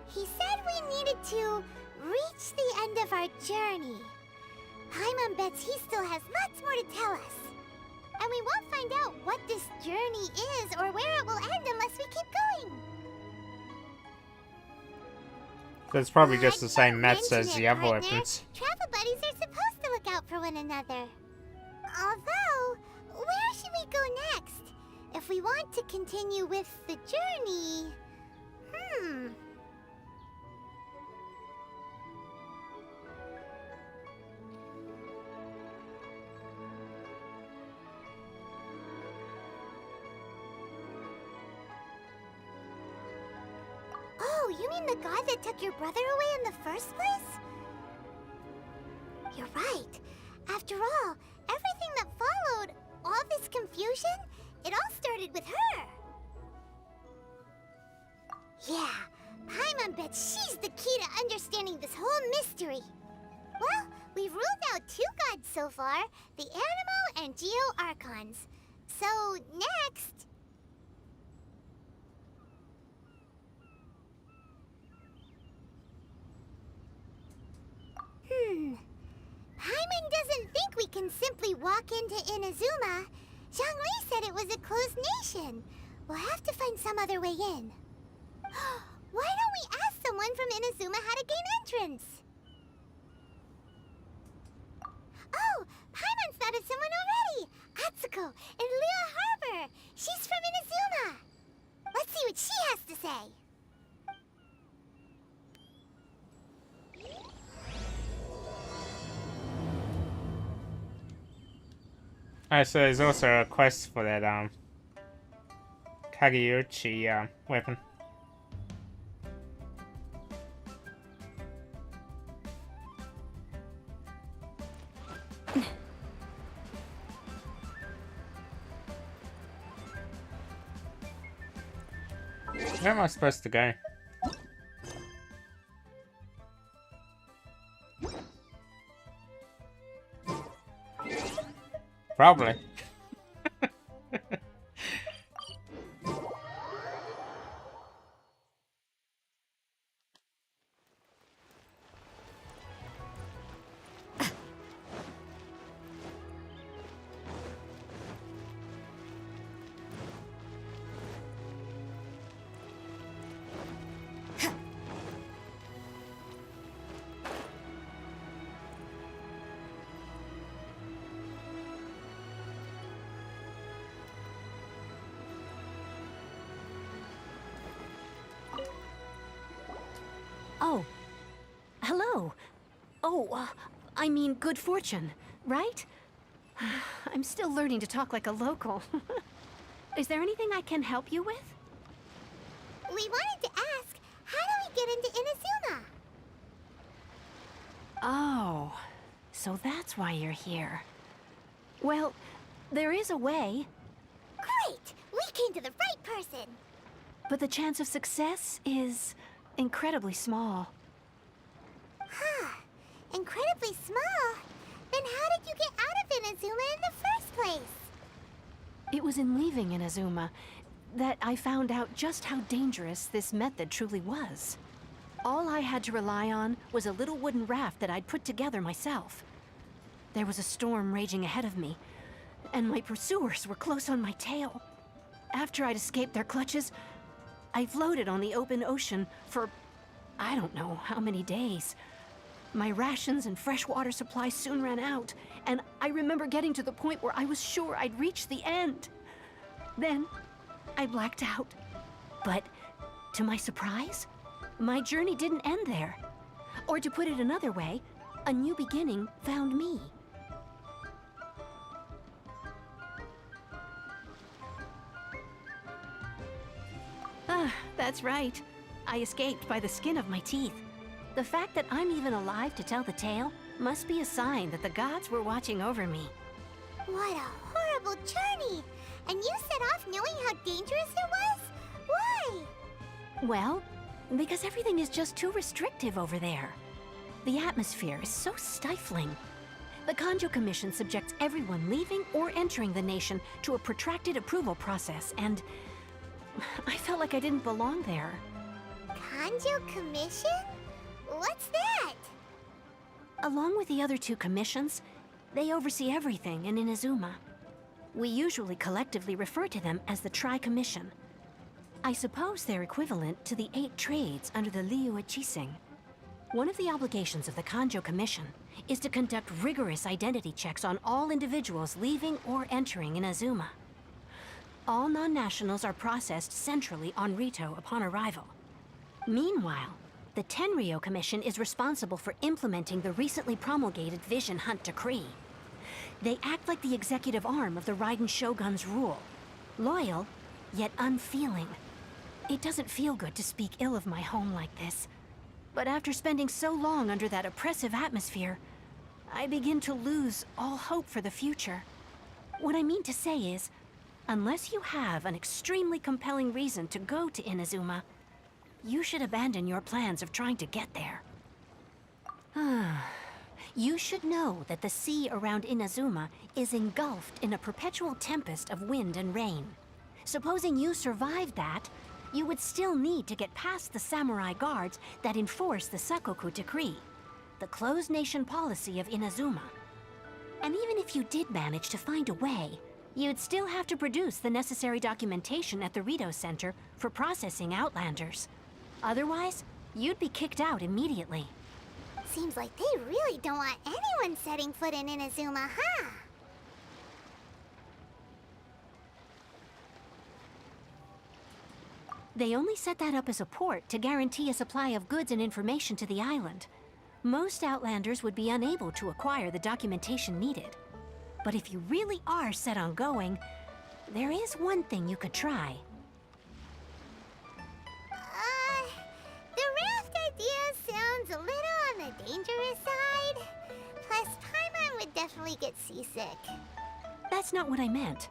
He said we needed to reach the end of our journey. Paimon bets he still has lots more to tell us. And we won't find out what this journey is or where it will end unless we keep going. So it's probably just the Let's same not mats mention as it, the other partner. weapons. Travel buddies are supposed to look out for one another. Although, where should we go next? If we want to continue with the journey... Oh, you mean the god that took your brother away in the first place? You're right. After all, everything that followed, all this confusion, it all started with her. Yeah, Paimon bets she's the key to understanding this whole mystery. Well, we've ruled out 2 gods so far, the Animo and Geo Archons. So, next... Paimon doesn't think we can simply walk into Inazuma. Zhongli said it was a closed nation. We'll have to find some other way in. Why don't we ask someone from Inazuma how to gain entrance? Oh, Paimon's thought of someone already! Atsuko in Liyue Harbor! She's from Inazuma! Let's see what she has to say. Alright, so there's also a quest for that Kageuchi weapon. Where am I supposed to go? Probably. Oh. Hello. Oh, I mean good fortune, right? I'm still learning to talk like a local. Is there anything I can help you with? We wanted to ask, how do we get into Inazuma? Oh, so that's why you're here. Well, there is a way, Great! We came to the right person! but the chance of success is incredibly small. Huh. Incredibly small? Then how did you get out of Inazuma in the first place? It was in leaving Inazuma that I found out just how dangerous this method truly was. All I had to rely on was a little wooden raft that I'd put together myself. There was a storm raging ahead of me, and my pursuers were close on my tail. After I'd escaped their clutches, I floated on the open ocean for I don't know how many days. My rations and fresh water supply soon ran out, and I remember getting to the point where I was sure I'd reached the end. Then, I blacked out. But, to my surprise, my journey didn't end there. Or to put it another way, a new beginning found me. Ah, that's right. I escaped by the skin of my teeth. The fact that I'm even alive to tell the tale must be a sign that the gods were watching over me. What a horrible journey! And you set off knowing how dangerous it was? Why? Well, Because everything is just too restrictive over there. The atmosphere is so stifling. The Kanjo Commission subjects everyone leaving or entering the nation to a protracted approval process, and I felt like I didn't belong there. Kanjo Commission? What's that? Along with the other two commissions, they oversee everything in Inazuma. We usually collectively refer to them as the Tri-Commission. I suppose they're equivalent to the 8 trades under the Liyue Quests. One of the obligations of the Kanjo Commission is to conduct rigorous identity checks on all individuals leaving or entering Inazuma. All non-nationals are processed centrally on Rito upon arrival. Meanwhile, the Tenryo Commission is responsible for implementing the recently promulgated Vision Hunt Decree. They act like the executive arm of the Raiden Shogun's rule. Loyal, yet unfeeling. It doesn't feel good to speak ill of my home like this. But after spending so long under that oppressive atmosphere, I begin to lose all hope for the future. What I mean to say is, unless you have an extremely compelling reason to go to Inazuma, you should abandon your plans of trying to get there. You should know that the sea around Inazuma is engulfed in a perpetual tempest of wind and rain. Supposing you survived that, you would still need to get past the samurai guards that enforce the Sakoku Decree, the closed nation policy of Inazuma. And even if you did manage to find a way, you'd still have to produce the necessary documentation at the Rito Center for processing Outlanders. Otherwise, you'd be kicked out immediately. Seems like they really don't want anyone setting foot in Inazuma, huh? They only set that up as a port to guarantee a supply of goods and information to the island. Most Outlanders would be unable to acquire the documentation needed. But if you really are set on going, there is one thing you could try. The raft idea sounds a little on the dangerous side. Plus, Paimon would definitely get seasick. That's not what I meant.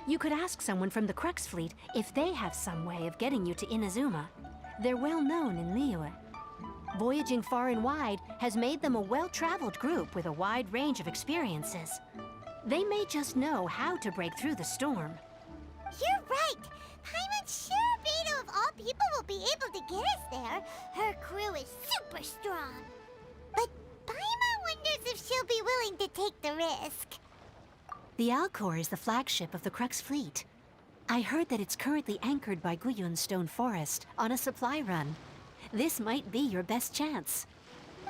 You could ask someone from the Crux Fleet if they have some way of getting you to Inazuma. They're well known in Liyue. Voyaging far and wide has made them a well-traveled group with a wide range of experiences. They may just know how to break through the storm. You're right! Paimon's sure Beto of all people will be able to get us there. Her crew is super strong. But Paimon wonders if she'll be willing to take the risk. The Alcor is the flagship of the Crux Fleet. I heard that it's currently anchored by Guyun's Stone Forest on a supply run. This might be your best chance.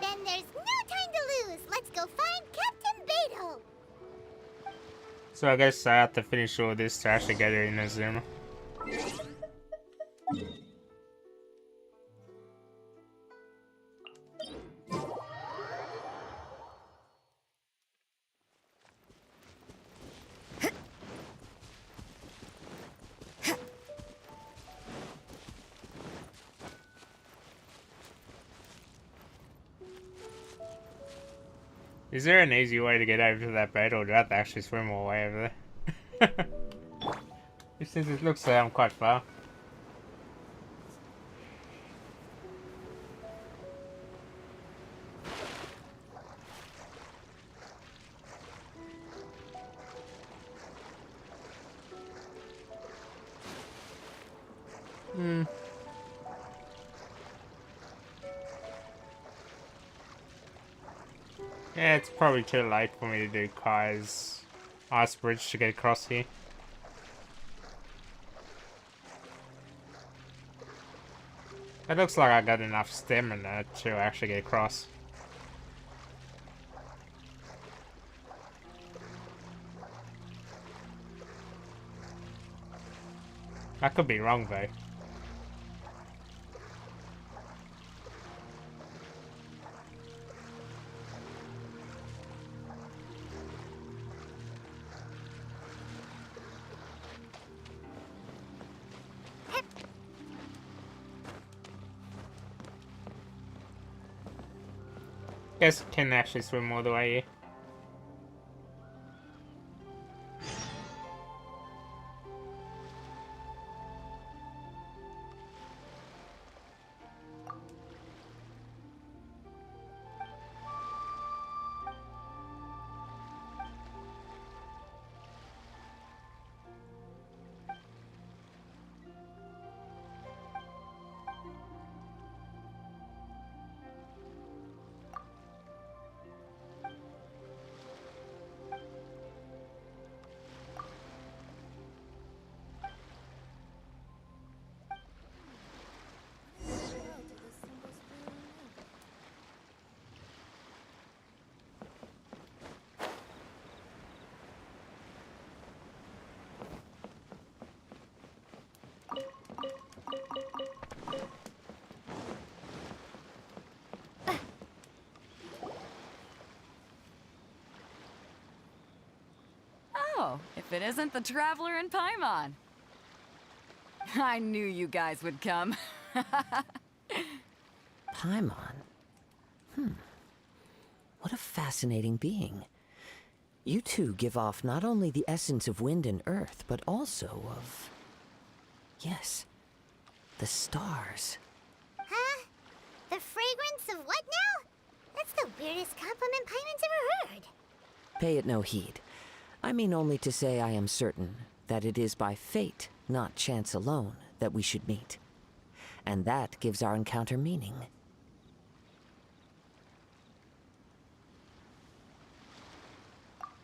Then there's no time to lose. Let's go find Captain Beto. So I guess I have to finish all this to actually get her in Inazuma. Is there an easy way to get over to that boat, or do I have to actually swim all the way over there? Since it looks like I'm quite far. Yeah, it's probably too late for me to do Kai's ice bridge to get across here. It looks like I got enough stamina to actually get across. I could be wrong though. Guess I can actually swim all the way here. So, if it isn't the Traveler and Paimon. I knew you guys would come. Paimon? What a fascinating being. You two give off not only the essence of wind and earth, but also of... yes, the stars. Huh? The fragrance of what now? That's the weirdest compliment Paimon's ever heard. Pay it no heed. I mean only to say I am certain that it is by fate, not chance alone, that we should meet. And that gives our encounter meaning.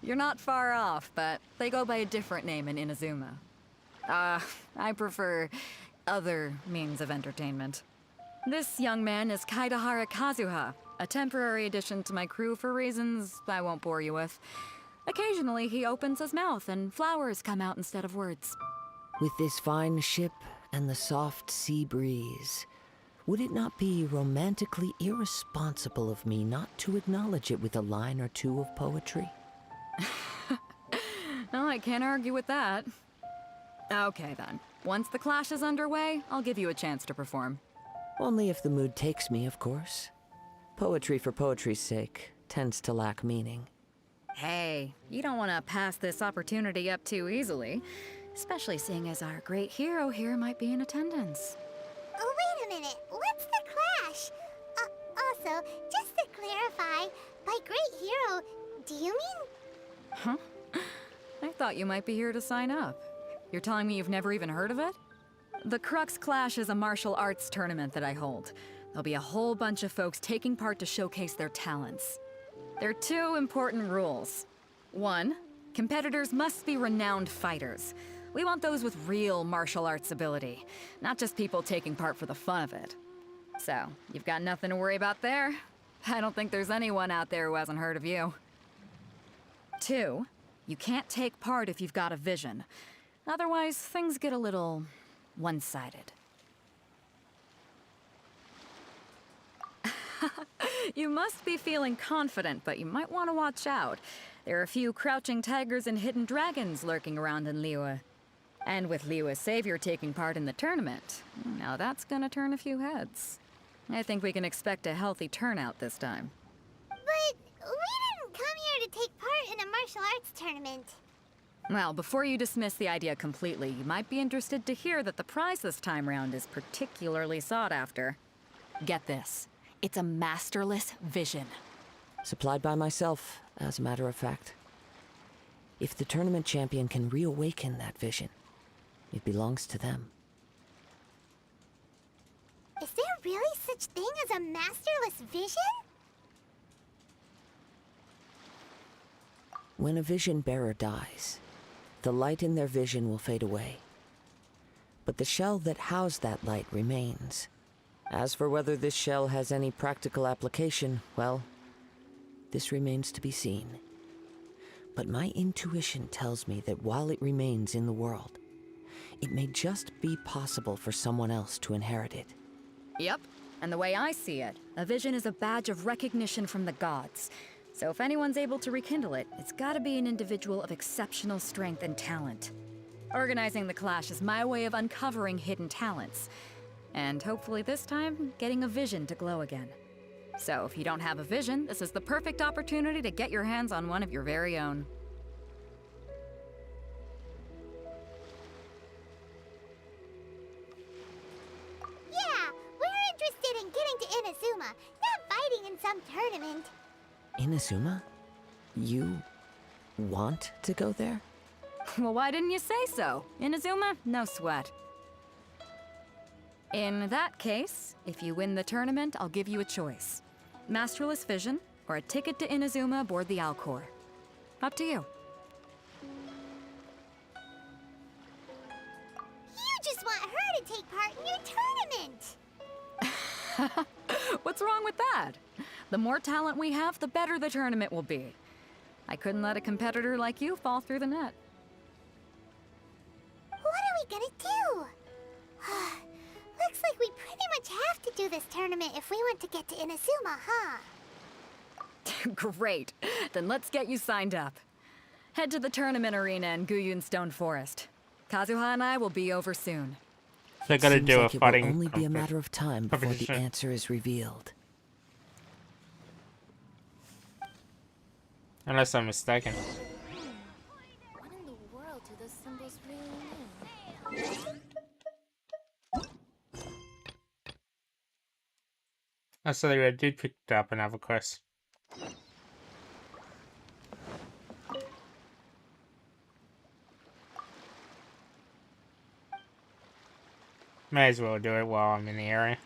You're not far off, but they go by a different name in Inazuma. I prefer other means of entertainment. This young man is Kaidahara Kazuha, a temporary addition to my crew for reasons I won't bore you with. Occasionally, he opens his mouth and flowers come out instead of words. With this fine ship and the soft sea breeze, would it not be romantically irresponsible of me not to acknowledge it with a line or two of poetry? Oh, I can't argue with that. Okay then. Once the clash is underway, I'll give you a chance to perform. Only if the mood takes me, of course. Poetry for poetry's sake tends to lack meaning. Hey, you don't want to pass this opportunity up too easily, especially seeing as our great hero here might be in attendance. Oh, wait a minute. What's the clash? Also, just to clarify, by great hero, do you mean... Huh? I thought you might be here to sign up. You're telling me you've never even heard of it? The Crux Clash is a martial arts tournament that I hold. There'll be a whole bunch of folks taking part to showcase their talents. There are two important rules. One, competitors must be renowned fighters. We want those with real martial arts ability, not just people taking part for the fun of it. So, you've got nothing to worry about there. I don't think there's anyone out there who hasn't heard of you. Two, you can't take part if you've got a vision. Otherwise, things get a little one-sided. You must be feeling confident, but you might want to watch out. There are a few crouching tigers and hidden dragons lurking around in Liyue. And with Liyue's savior taking part in the tournament, now that's gonna turn a few heads. I think we can expect a healthy turnout this time. But we didn't come here to take part in a martial arts tournament. Well, before you dismiss the idea completely, you might be interested to hear that the prize this time round is particularly sought after. Get this. It's a masterless vision. Supplied by myself, as a matter of fact. If the tournament champion can reawaken that vision, it belongs to them. Is there really such thing as a masterless vision? When a vision bearer dies, the light in their vision will fade away. But the shell that housed that light remains. As for whether this shell has any practical application, well, this remains to be seen. But my intuition tells me that while it remains in the world, it may just be possible for someone else to inherit it. Yep, and the way I see it, a vision is a badge of recognition from the gods. So if anyone's able to rekindle it, it's gotta be an individual of exceptional strength and talent. Organizing the clash is my way of uncovering hidden talents. And hopefully this time, getting a vision to glow again. So if you don't have a vision, this is the perfect opportunity to get your hands on one of your very own. Yeah, we're interested in getting to Inazuma, not fighting in some tournament. Inazuma? You want to go there? Well, why didn't you say so? Inazuma? No sweat. In that case, if you win the tournament, I'll give you a choice. Masterless Vision, or a ticket to Inazuma aboard the Alcor. Up to you. You just want her to take part in your tournament! What's wrong with that? The more talent we have, the better the tournament will be. I couldn't let a competitor like you fall through the net. What are we gonna do? Looks like we pretty much have to do this tournament if we want to get to Inazuma, huh? Great. Then let's get you signed up. Head to the tournament arena in Guyun Stone Forest. Kazuha and I will be over soon. So I gotta Seems do like a it will fighting only be a matter of time before the competition. answer is revealed. Unless I'm mistaken. What in the world do those symbols really mean? Oh, so I did pick up another quest. May as well do it while I'm in the area.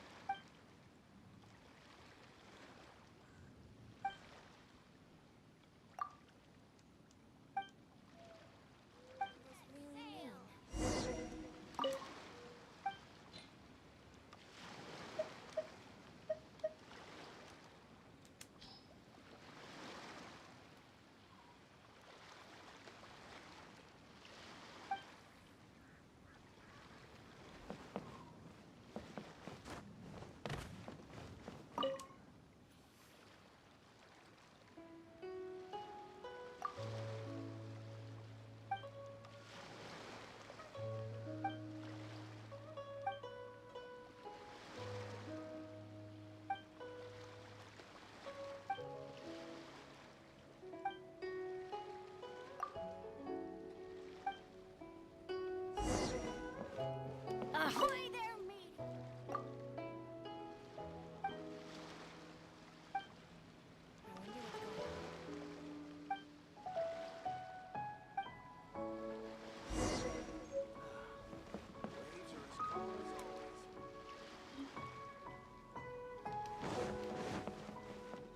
Ahoy there, mate!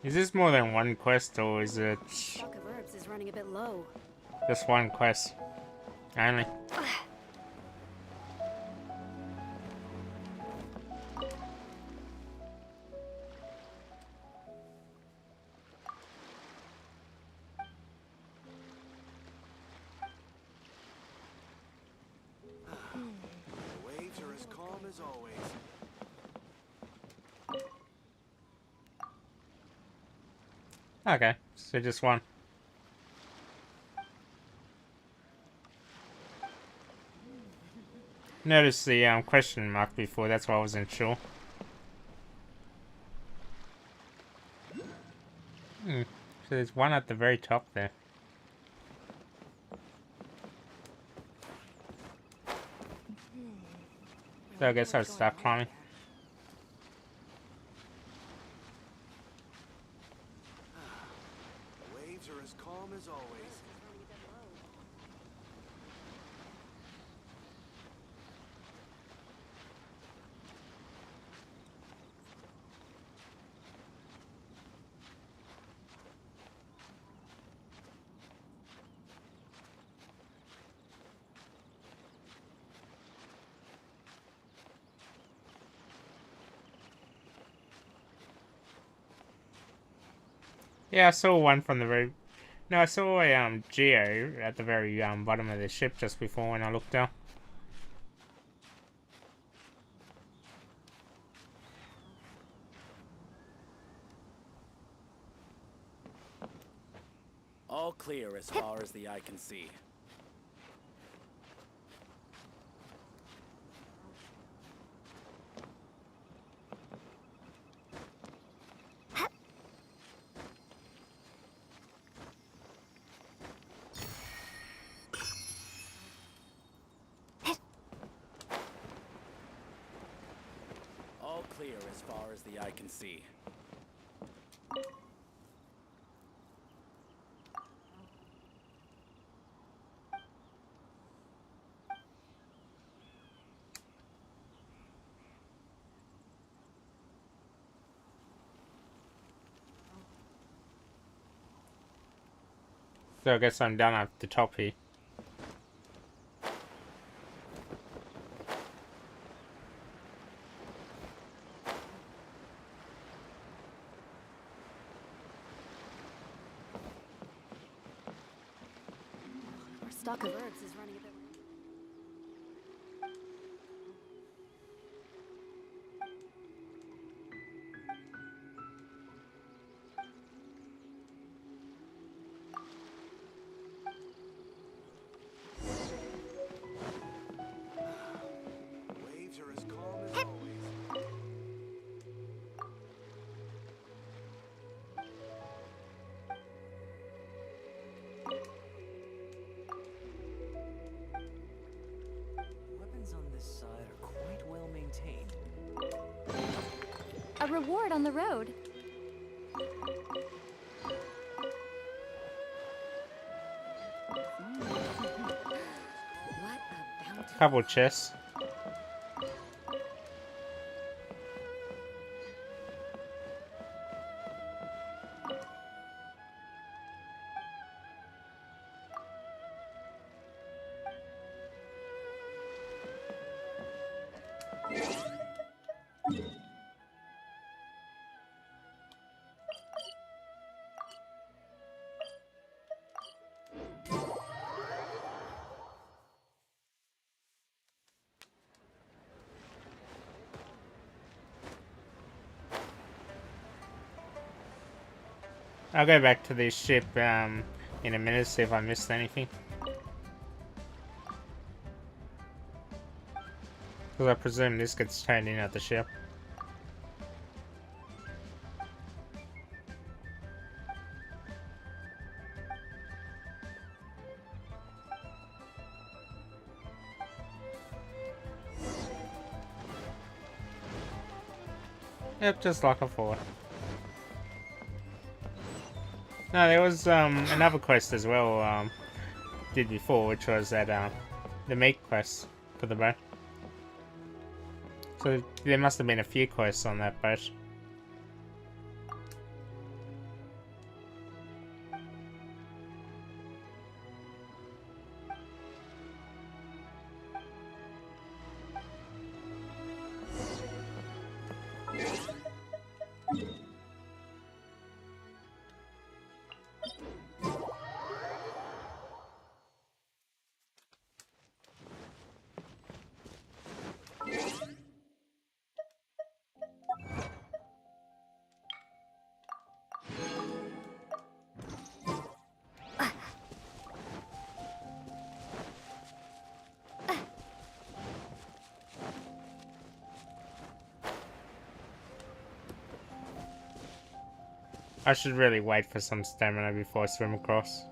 Is this more than one quest, or is it Stock of herbs is running a bit low. just one quest only? The waves are as calm as always. Okay, so just one. Notice the question mark before, that's why I wasn't sure. So there's one at the very top there. So I guess I'll start climbing. The waves are as calm as always. Yeah, I saw one from the very... No, I saw a Geo at the very bottom of the ship just before when I looked down. All clear as far as the eye can see. All clear as far as the eye can see. So I guess I'm done at the top here. Our stock of herbs is running a bit low. reward on the road. Couple chests. I'll go back to this ship in a minute, see if I missed anything. Because I presume this gets turned in at the ship. Yep, just like I thought. No, there was another quest as well did before, which was that the meat quest for the boat. So there must have been a few quests on that boat. I should really wait for some stamina before I swim across.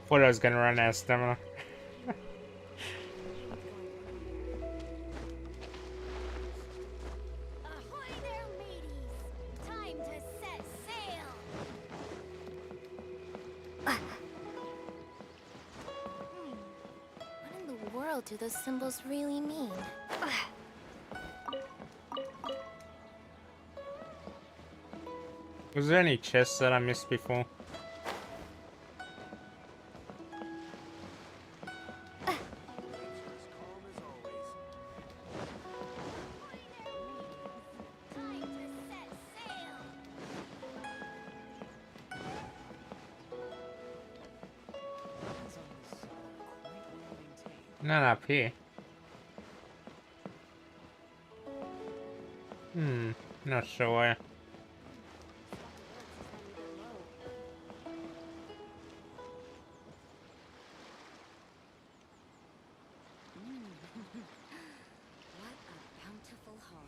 Thought I was gonna run out of stamina. Ahoy there, mateys! Time to set sail! What in the world do those symbols really mean? Was there any chests that I missed before? Not up here. Not sure where. What a bountiful haul.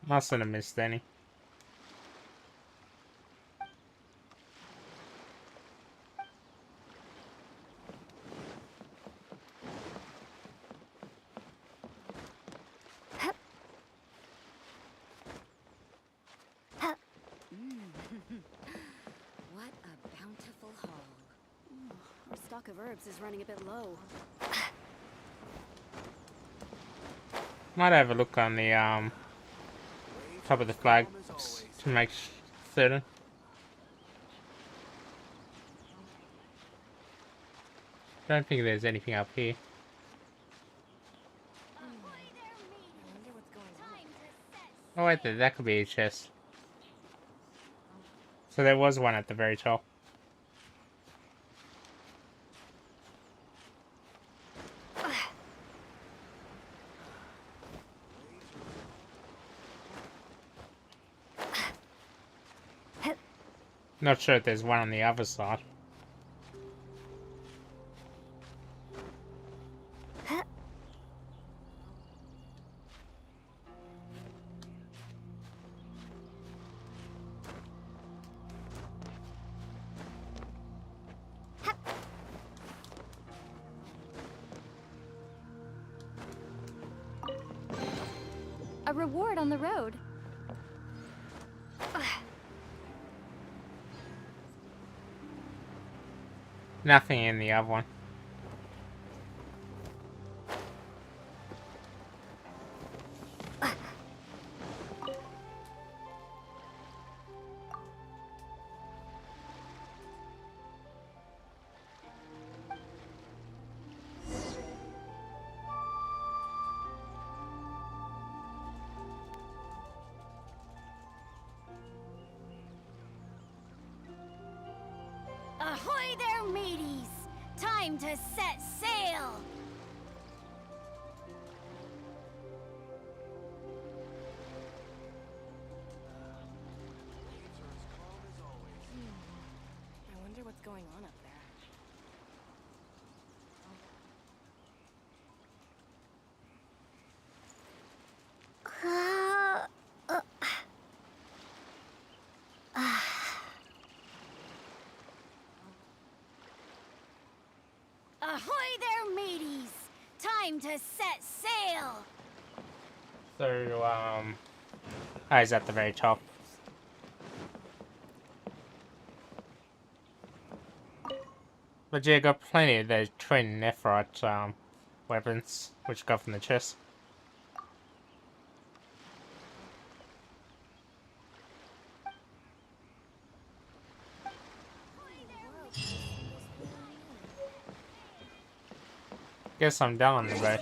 Mustn't have missed any. What a bountiful haul. Our stock of herbs is running a bit low. Might have a look on the top of the flag to make certain. Don't think there's anything up here. Oh wait, that could be a chest. So there was one at the very top. Not sure if there's one on the other side. A reward on the road. Nothing in the other one. Ahoy there, mateys! Time to set sail! I wonder what's going on up there. Ahoy there, mateys! Time to set sail! So, he's at the very top. But yeah, got plenty of the twin Nephrite, weapons, which go from the chest. Guess I'm done on the boat.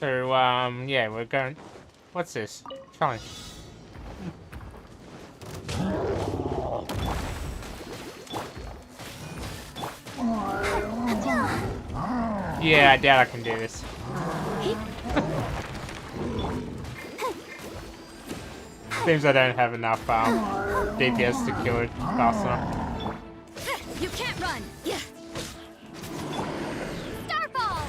So, yeah, we're going... What's this? Challenge. Yeah, I doubt I can do this. Seems I don't have enough DPS to kill it fast enough. You can't run! Yeah. Starfall!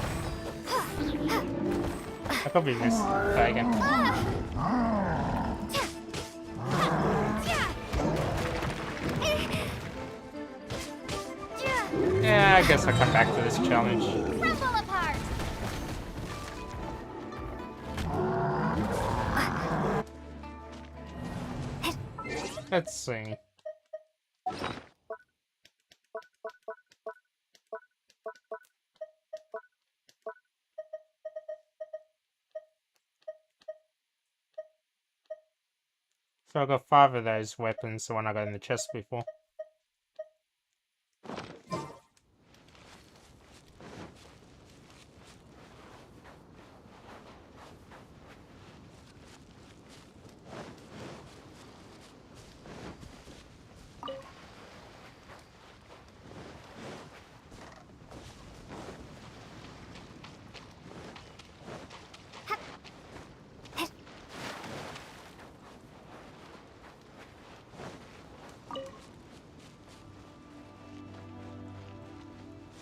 I could be missed. Try again. Yeah, I guess I'll come back to this challenge. Crumble apart! Let's see. So I got 5 of those weapons, the one I got in the chest before.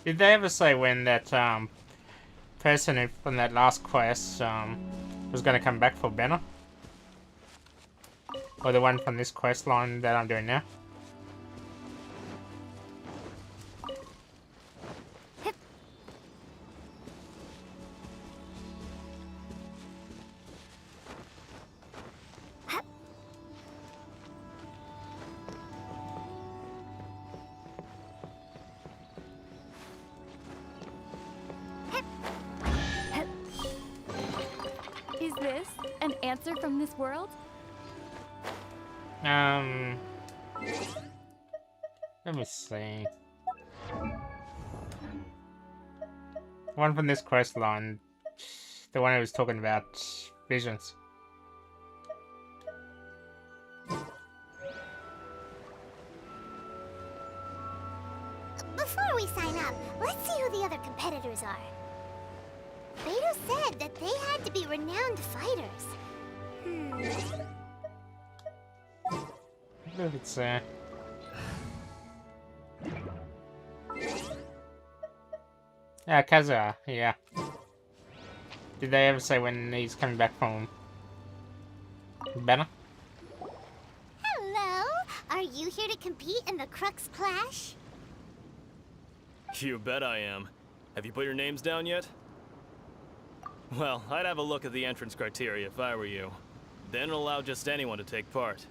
Did they ever say when that person from that last quest was going to come back for Banner? Or the one from this quest line that I'm doing now? Is this an answer from this world? Let me see. One from this quest line, the one I was talking about visions. Before we sign up, let's see who the other competitors are. Beto said that they had to be renowned fighters. It's Kazuha, yeah. Did they ever say when he's coming back from Banner? Hello! Are you here to compete in the Crux Clash? You bet I am. Have you put your names down yet? Well, I'd have a look at the entrance criteria if I were you. Then allow just anyone to take part.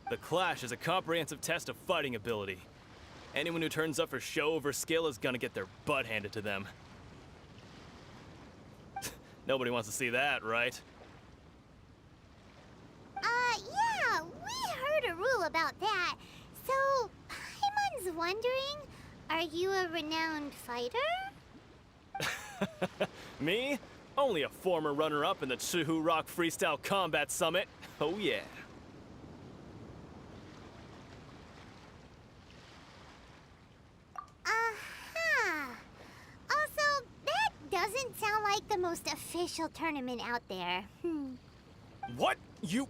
The Clash is a comprehensive test of fighting ability. Anyone who turns up for show over skill is gonna get their butt handed to them. Nobody wants to see that, right? Yeah, we heard a rule about that. So, Paimon's wondering, are you a renowned fighter? Me? Only a former runner-up in the Chihu Rock Freestyle Combat Summit. Oh yeah. Also, that doesn't sound like the most official tournament out there. What? You...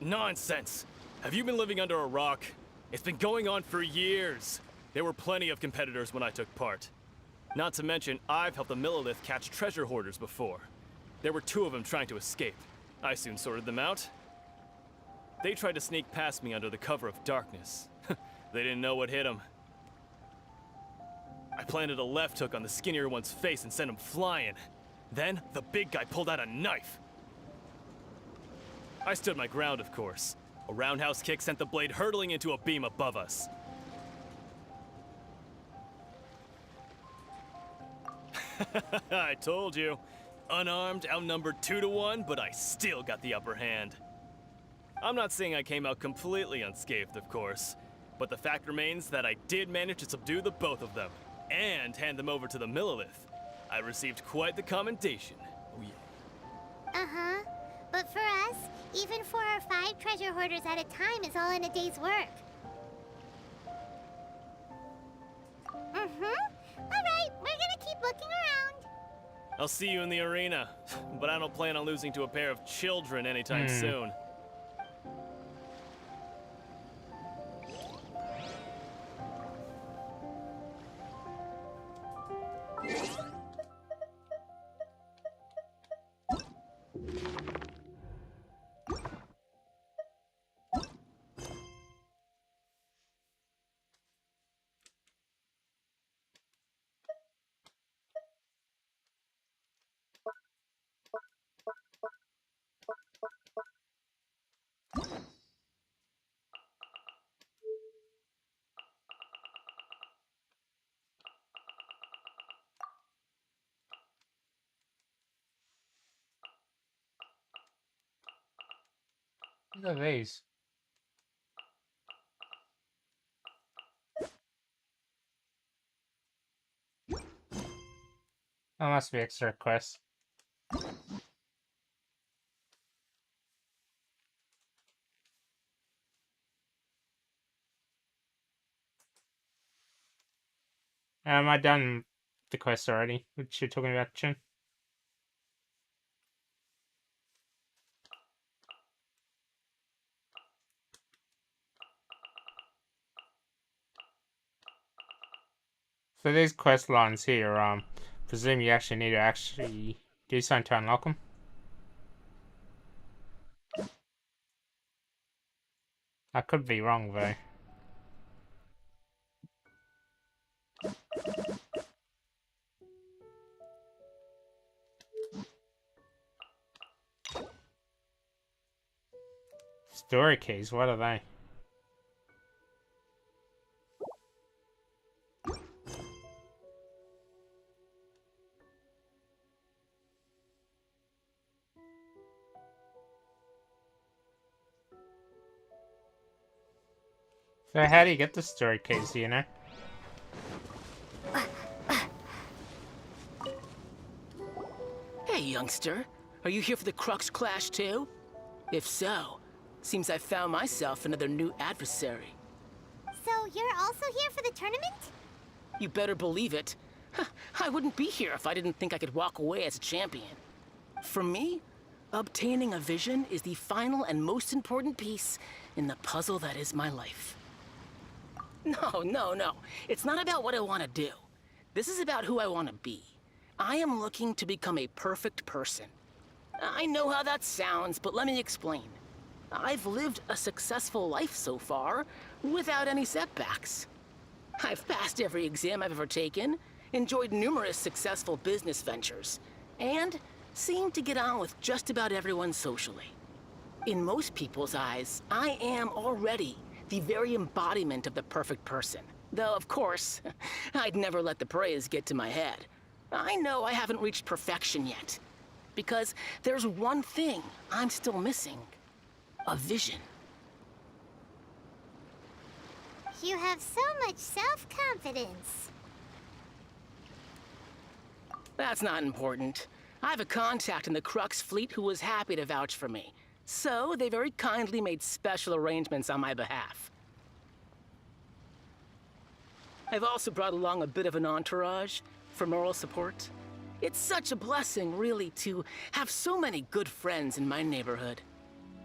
Nonsense. Have you been living under a rock? It's been going on for years. There were plenty of competitors when I took part. Not to mention, I've helped the Millilith catch treasure hoarders before. There were 2 of them trying to escape. I soon sorted them out. They tried to sneak past me under the cover of darkness. They didn't know what hit them. I planted a left hook on the skinnier one's face and sent him flying. Then, the big guy pulled out a knife. I stood my ground, of course. A roundhouse kick sent the blade hurtling into a beam above us. I told you. Unarmed, outnumbered 2 to 1, but I still got the upper hand. I'm not saying I came out completely unscathed, of course, but the fact remains that I did manage to subdue the both of them. and hand them over to the Millilith. I received quite the commendation. Oh yeah. Uh-huh. But for us, even 4 or 5 treasure hoarders at a time is all in a day's work. Alright, we're gonna keep looking around. I'll see you in the arena, but I don't plan on losing to a pair of children anytime soon. What are these? That must be extra quests. I done the quest already, which you're talking about, Chin. So these quest lines here, presume you actually need to do something to unlock them. I could be wrong though. Story keys, what are they? So how do you get the story keys, do you know? Hey, youngster. Are you here for the Crux Clash too? If so, seems I found myself another new adversary. So you're also here for the tournament? You better believe it. I wouldn't be here if I didn't think I could walk away as a champion. For me, obtaining a vision is the final and most important piece in the puzzle that is my life. No. It's not about what I want to do. This is about who I want to be. I am looking to become a perfect person. I know how that sounds, but let me explain. I've lived a successful life so far, without any setbacks. I've passed every exam I've ever taken, enjoyed numerous successful business ventures, and seem to get on with just about everyone socially. In most people's eyes, I am already the very embodiment of the perfect person. Though, of course, I'd never let the praise get to my head. I know I haven't reached perfection yet, because there's one thing I'm still missing. A vision. You have so much self-confidence. That's not important. I have a contact in the Crux fleet who was happy to vouch for me. So they very kindly made special arrangements on my behalf. I've also brought along a bit of an entourage for moral support. It's such a blessing, really, to have so many good friends in my neighborhood.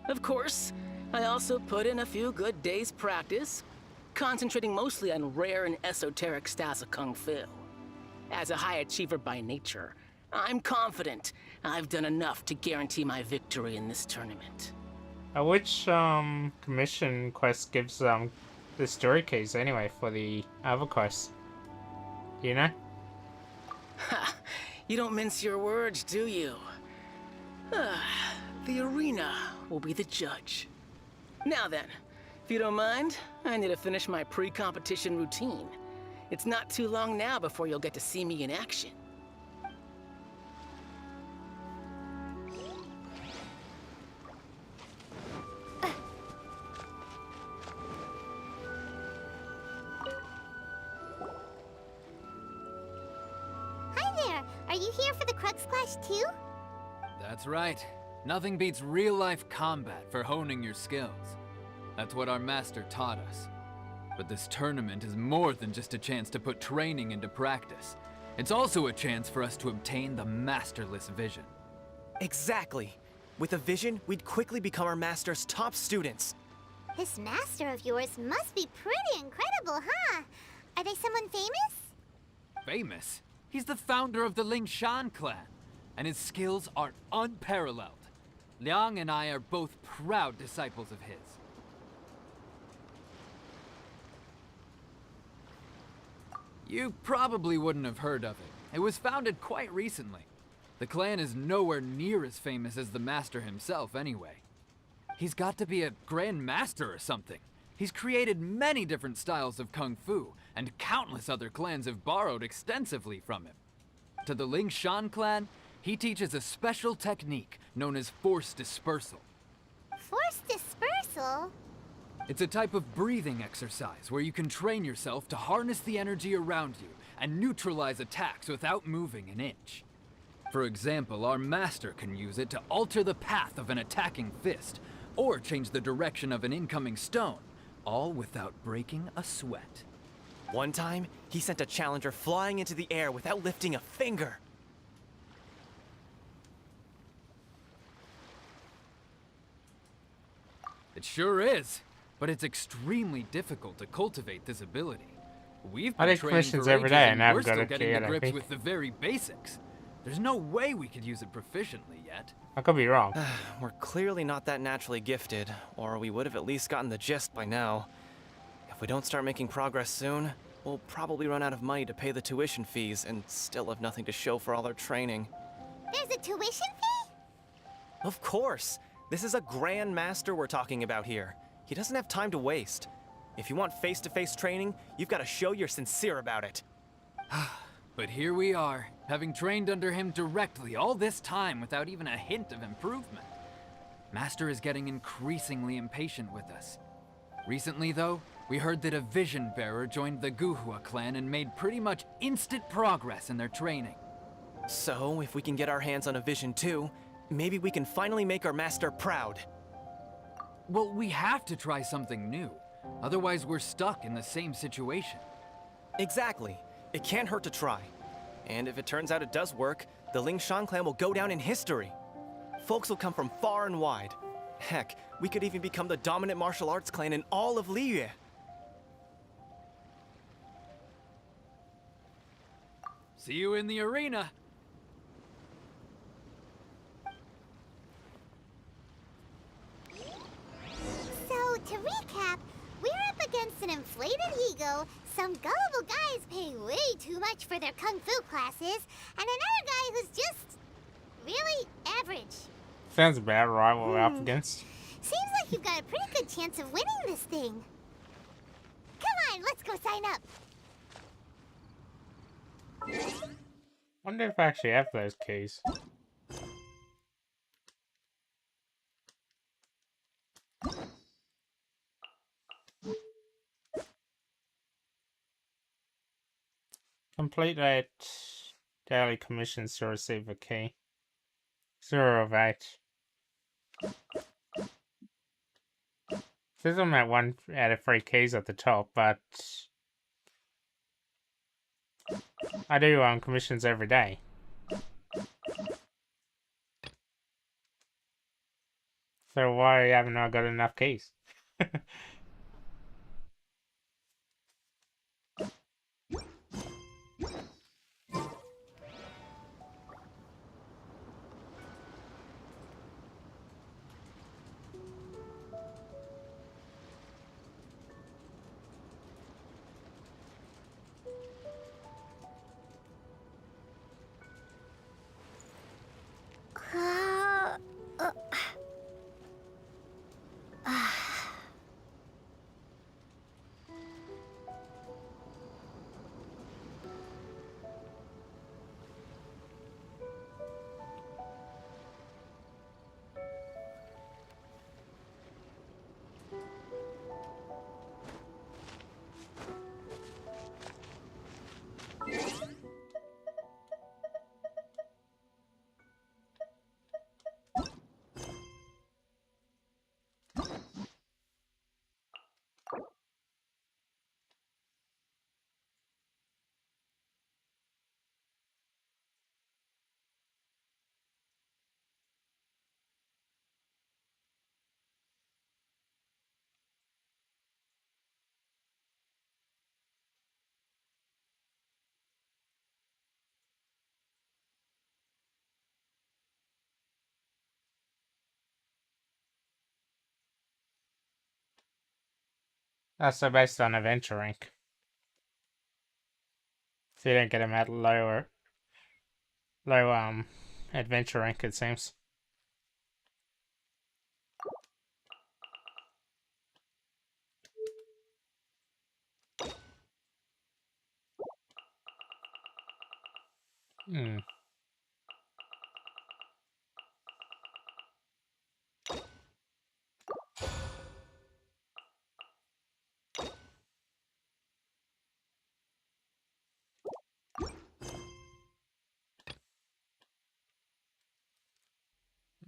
Of course, I also put in a few good days' practice, concentrating mostly on rare and esoteric styles of Kung Fu. As a high achiever by nature, I'm confident I've done enough to guarantee my victory in this tournament. Which commission quest gives the story keys anyway for the other quests? Do you know? Ha! You don't mince your words, do you? The arena will be the judge. Now then, if you don't mind, I need to finish my pre-competition routine. It's not too long now before you'll get to see me in action. Are you here for the Crux Clash too? That's right. Nothing beats real-life combat for honing your skills. That's what our master taught us. But this tournament is more than just a chance to put training into practice. It's also a chance for us to obtain the masterless vision. Exactly. With a vision, we'd quickly become our master's top students. This master of yours must be pretty incredible, huh? Are they someone famous? Famous? He's the founder of the Lingshan clan, and his skills are unparalleled. Liang and I are both proud disciples of his. You probably wouldn't have heard of it. It was founded quite recently. The clan is nowhere near as famous as the master himself anyway. He's got to be a grand master or something. He's created many different styles of kung fu, and countless other clans have borrowed extensively from him. To the Lingshan clan, he teaches a special technique known as force dispersal. Force dispersal? It's a type of breathing exercise where you can train yourself to harness the energy around you and neutralize attacks without moving an inch. For example, our master can use it to alter the path of an attacking fist, or change the direction of an incoming stone, all without breaking a sweat. One time, he sent a challenger flying into the air without lifting a finger. It sure is, but it's extremely difficult to cultivate this ability. We've I been did training commissions for every ages day and and I we're haven't got still a getting key to yet, I grips think. with the very basics. There's no way we could use it proficiently yet. I could be wrong. We're clearly not that naturally gifted, or we would have at least gotten the gist by now. If we don't start making progress soon, we'll probably run out of money to pay the tuition fees and still have nothing to show for all our training. There's a tuition fee? Of course! This is a grand master we're talking about here. He doesn't have time to waste. If you want face-to-face training, you've got to show you're sincere about it. But here we are, having trained under him directly all this time without even a hint of improvement. Master is getting increasingly impatient with us. Recently, though, we heard that a vision bearer joined the Guhua clan and made pretty much instant progress in their training. So, if we can get our hands on a vision too, maybe we can finally make our master proud. Well, we have to try something new. Otherwise, we're stuck in the same situation. Exactly. It can't hurt to try. And if it turns out it does work, the Lingshan clan will go down in history. Folks will come from far and wide. Heck, we could even become the dominant martial arts clan in all of Liyue. See you in the arena. So, to recap, we're up against an inflated ego, some gullible guys paying way too much for their kung fu classes, and another guy who's just really average. Sounds about right what we're up against. Seems like you've got a pretty good chance of winning this thing. Come on, let's go sign up. Wonder if I actually have those keys. Complete 8 daily commissions to receive a key. 0 of 8. Says I'm at 1 out of 3 keys at the top, but I do commissions every day. So why haven't I got enough keys? Also based on adventure rank. So you don't get them at low adventure rank, it seems. Hmm.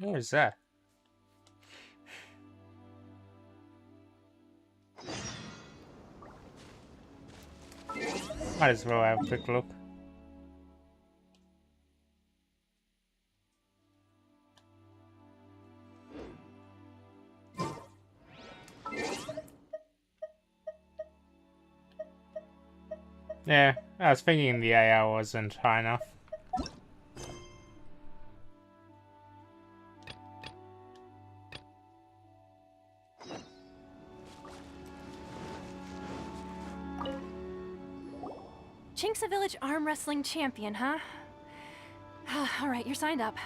What is that? Might as well have a quick look. Yeah, I was thinking the AR wasn't high enough. Chinxa Village arm wrestling champion, huh? All right, you're signed up.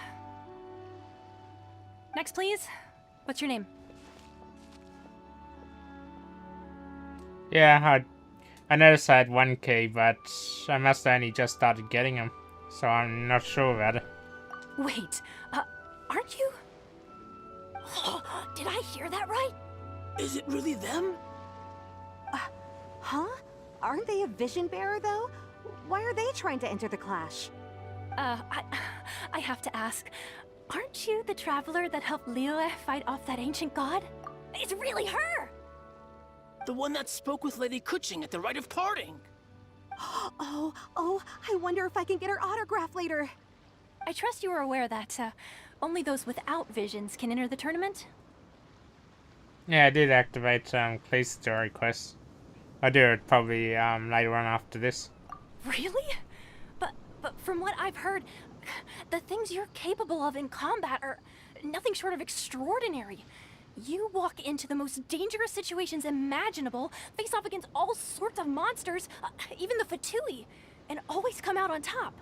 Next, please. What's your name? Yeah, I noticed I had one key, but I must have only just started getting them, so I'm not sure about it. Wait, aren't you? Did I hear that right? Is it really them? Huh? Aren't they a vision bearer, though? Why are they trying to enter the clash? I have to ask, aren't you the traveler that helped Liyue fight off that ancient god? It's really her! The one that spoke with Lady Kuching at the Rite of Parting. Oh, I wonder if I can get her autograph later. I trust you are aware that, only those without visions can enter the tournament? Yeah, I did activate Clay's story quest. I'll do it probably later on after this. Really? But from what I've heard, the things you're capable of in combat are nothing short of extraordinary. You walk into the most dangerous situations imaginable, face off against all sorts of monsters, even the Fatui, and always come out on top.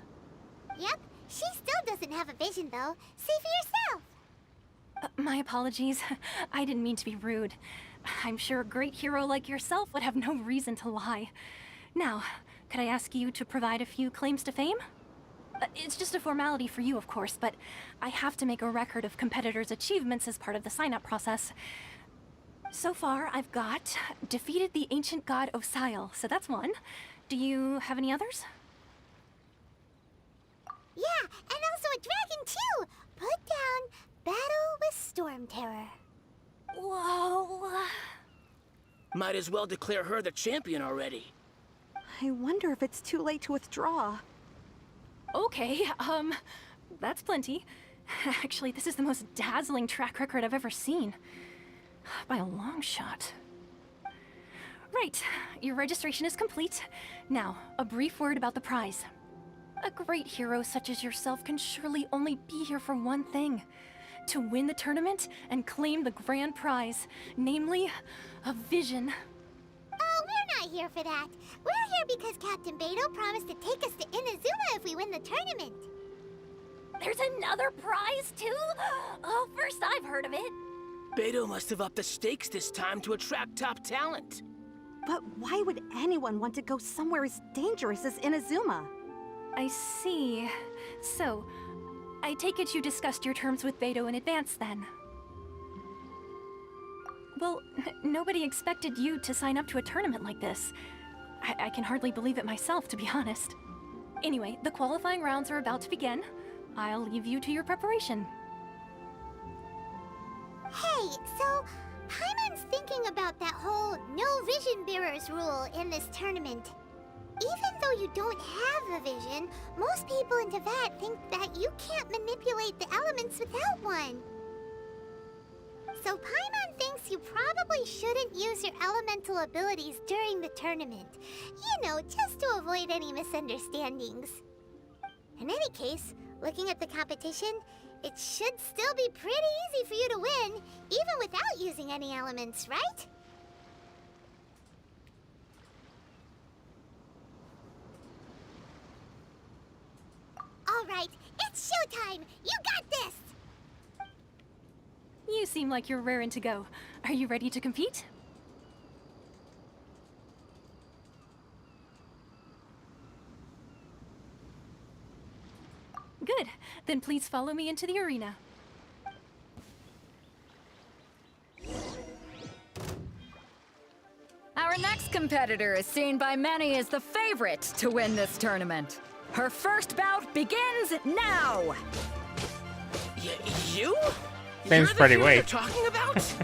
Yep, she still doesn't have a vision though. See for yourself. My apologies. I didn't mean to be rude. I'm sure a great hero like yourself would have no reason to lie. Now, could I ask you to provide a few claims to fame? It's just a formality for you, of course, but I have to make a record of competitors' achievements as part of the sign-up process. So far, I've got defeated the ancient god Osile, so that's one. Do you have any others? Yeah, and also a dragon too! Put down Battle with Storm Terror. Whoa. Might as well declare her the champion already. I wonder if it's too late to withdraw. Okay, that's plenty. Actually, this is the most dazzling track record I've ever seen. By a long shot. Right, your registration is complete. Now, a brief word about the prize. A great hero such as yourself can surely only be here for one thing. To win the tournament and claim the grand prize, namely, a vision. Oh, we're not here for that. We're here because Captain Beidou promised to take us to Inazuma if we win the tournament. There's another prize, too? Oh, first I've heard of it. Beidou must have upped the stakes this time to attract top talent. But why would anyone want to go somewhere as dangerous as Inazuma? I see. So, I take it you discussed your terms with Beidou in advance, then? Well, nobody expected you to sign up to a tournament like this. I can hardly believe it myself, to be honest. Anyway, the qualifying rounds are about to begin. I'll leave you to your preparation. Hey, so Paimon's thinking about that whole no vision bearers rule in this tournament. Even though you don't have a vision, most people in Teyvat think that you can't manipulate the elements without one. So Paimon thinks you probably shouldn't use your elemental abilities during the tournament. You know, just to avoid any misunderstandings. In any case, looking at the competition, it should still be pretty easy for you to win, even without using any elements, right? showtime! You got this! You seem like you're raring to go. Are you ready to compete? Good. Then please follow me into the arena. Our next competitor is seen by many as the favorite to win this tournament. Her first bout begins now! You? Seems pretty You're weak. talking about?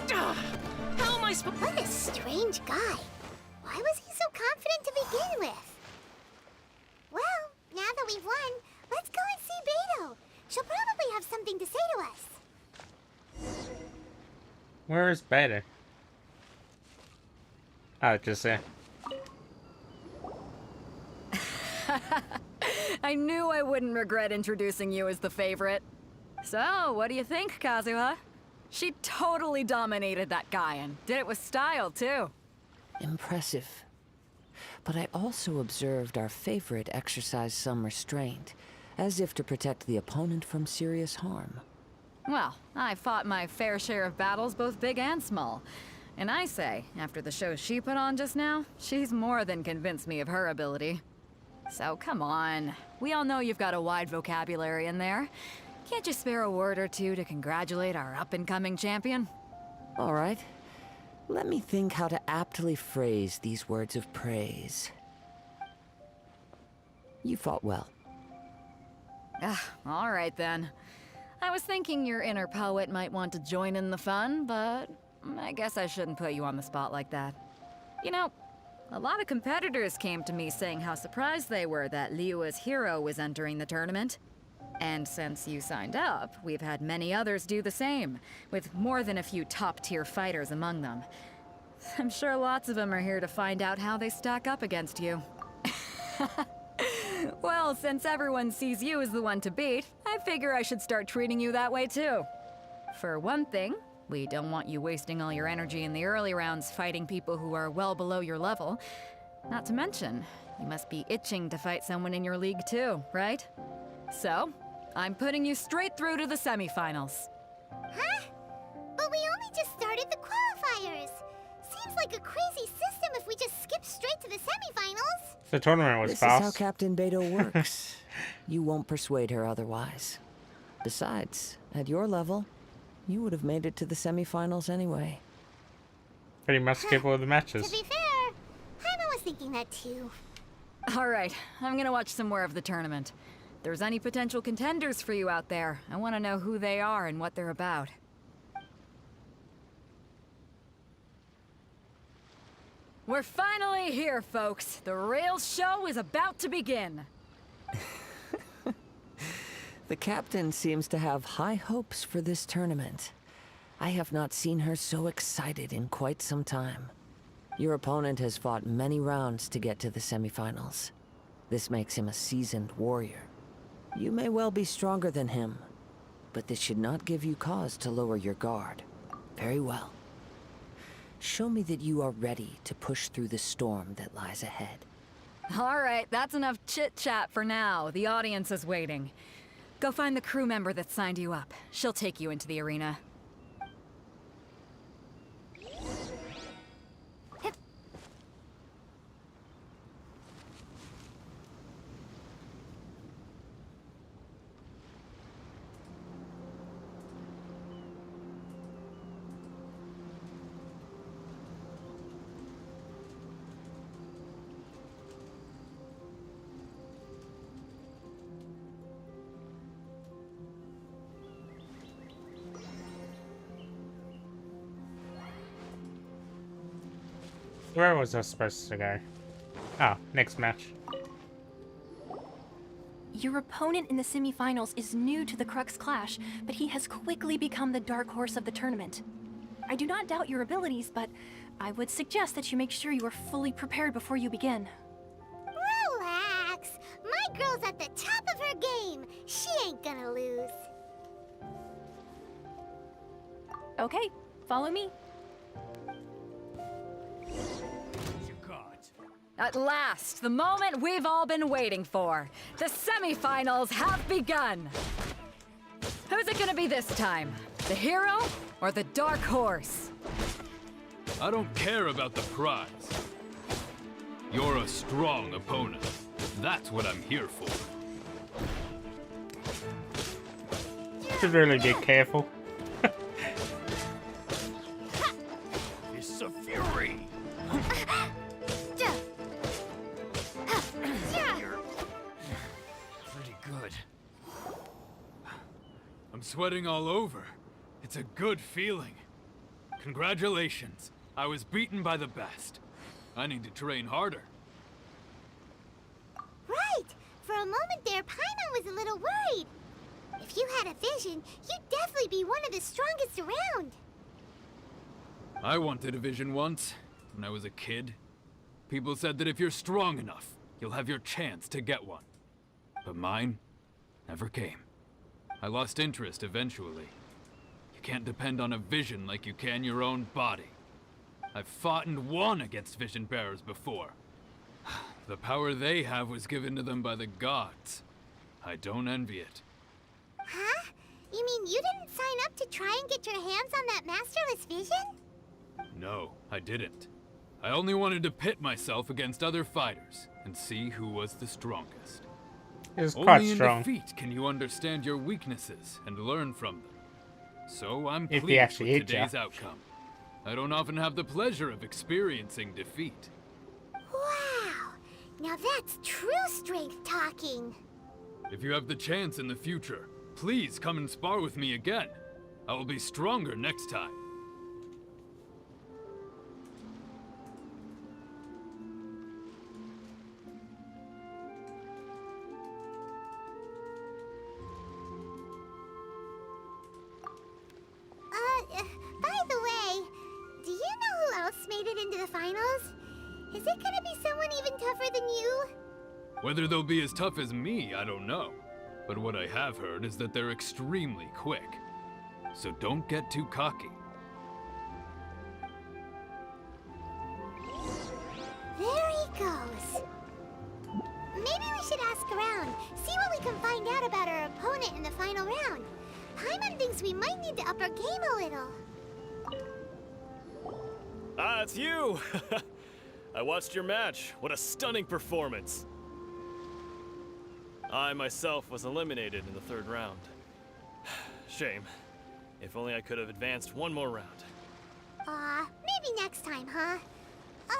How am I supposed? What a strange guy. Why was he so confident to begin with? Well, now that we've won, let's go and see Beto. She'll probably have something to say to us. Where is Beta? Oh, just there. I knew I wouldn't regret introducing you as the favorite. So, what do you think, Kazuha? She totally dominated that guy and did it with style, too. Impressive. But I also observed our favorite exercise some restraint, as if to protect the opponent from serious harm. Well, I fought my fair share of battles, both big and small. And I say, after the show she put on just now, she's more than convinced me of her ability. So come on. We all know you've got a wide vocabulary in there. Can't you spare a word or two to congratulate our up-and-coming champion? All right. Let me think how to aptly phrase these words of praise. You fought well. All right then. I was thinking your inner poet might want to join in the fun, but I guess I shouldn't put you on the spot like that. You know, a lot of competitors came to me saying how surprised they were that Liyue's hero was entering the tournament. And since you signed up, we've had many others do the same, with more than a few top-tier fighters among them. I'm sure lots of them are here to find out how they stack up against you. Well, since everyone sees you as the one to beat, I figure I should start treating you that way too. For one thing, we don't want you wasting all your energy in the early rounds fighting people who are well below your level. Not to mention, you must be itching to fight someone in your league too, right? So, I'm putting you straight through to the semifinals. Huh? But we only just started the qualifiers. Seems like a crazy system if we just skip straight to the semifinals. The tournament was This fast. is how Captain Beto works. You won't persuade her otherwise. Besides, at your level, you would have made it to the semifinals anyway. Pretty much skip all the To matches. be fair, Paimon was thinking that too. Alright, I'm gonna watch some more of the tournament. If there's any potential contenders for you out there, I want to know who they are and what they're about. We're finally here, folks. The real show is about to begin. The captain seems to have high hopes for this tournament. I have not seen her so excited in quite some time. Your opponent has fought many rounds to get to the semifinals. This makes him a seasoned warrior. You may well be stronger than him, but this should not give you cause to lower your guard. Very well. Show me that you are ready to push through the storm that lies ahead. Alright, that's enough chit-chat for now. The audience is waiting. Go find the crew member that signed you up. She'll take you into the arena. Where was I supposed to go? Oh, next match. Your opponent in the semifinals is new to the Crux Clash, but he has quickly become the dark horse of the tournament. I do not doubt your abilities, but I would suggest that you make sure you are fully prepared before you begin. Relax. My girl's at the top of her game. She ain't gonna lose. Okay, follow me. You got. At last, the moment we've all been waiting for. The semifinals have begun. Who's it gonna be this time? The hero or the dark horse? I don't care about the prize. You're a strong opponent. That's what I'm here for. Should really be careful. It's a fury. Pretty good. I'm sweating all over. It's a good feeling. Congratulations. I was beaten by the best. I need to train harder. Right! For a moment there, Paimon was a little worried. If you had a vision, you'd definitely be one of the strongest around. I wanted a vision once, when I was a kid. People said that if you're strong enough, you'll have your chance to get one. But mine never came. I lost interest eventually. You can't depend on a vision like you can your own body. I've fought and won against vision bearers before. The power they have was given to them by the gods. I don't envy it. Huh? You mean you didn't sign up to try and get your hands on that masterless vision? No, I didn't. I only wanted to pit myself against other fighters and see who was the strongest. It was quite Only strong. in defeat can you understand your weaknesses and learn from them. So I'm If he pleased actually with hit ya. today's outcome. I don't often have the pleasure of experiencing defeat. Wow! Now that's true strength talking. If you have the chance in the future, please come and spar with me again. I will be stronger next time. By the way, do you know who else made it into the finals? Is it gonna be someone even tougher than you? Whether they'll be as tough as me, I don't know. But what I have heard is that they're extremely quick. So don't get too cocky. There he goes. Maybe we should ask around, see what we can find out about our opponent in the final round. Paimon thinks we might need to up our game a little. Ah, it's you! I watched your match. What a stunning performance. I myself was eliminated in the third round. Shame. If only I could have advanced one more round. Maybe next time, huh? By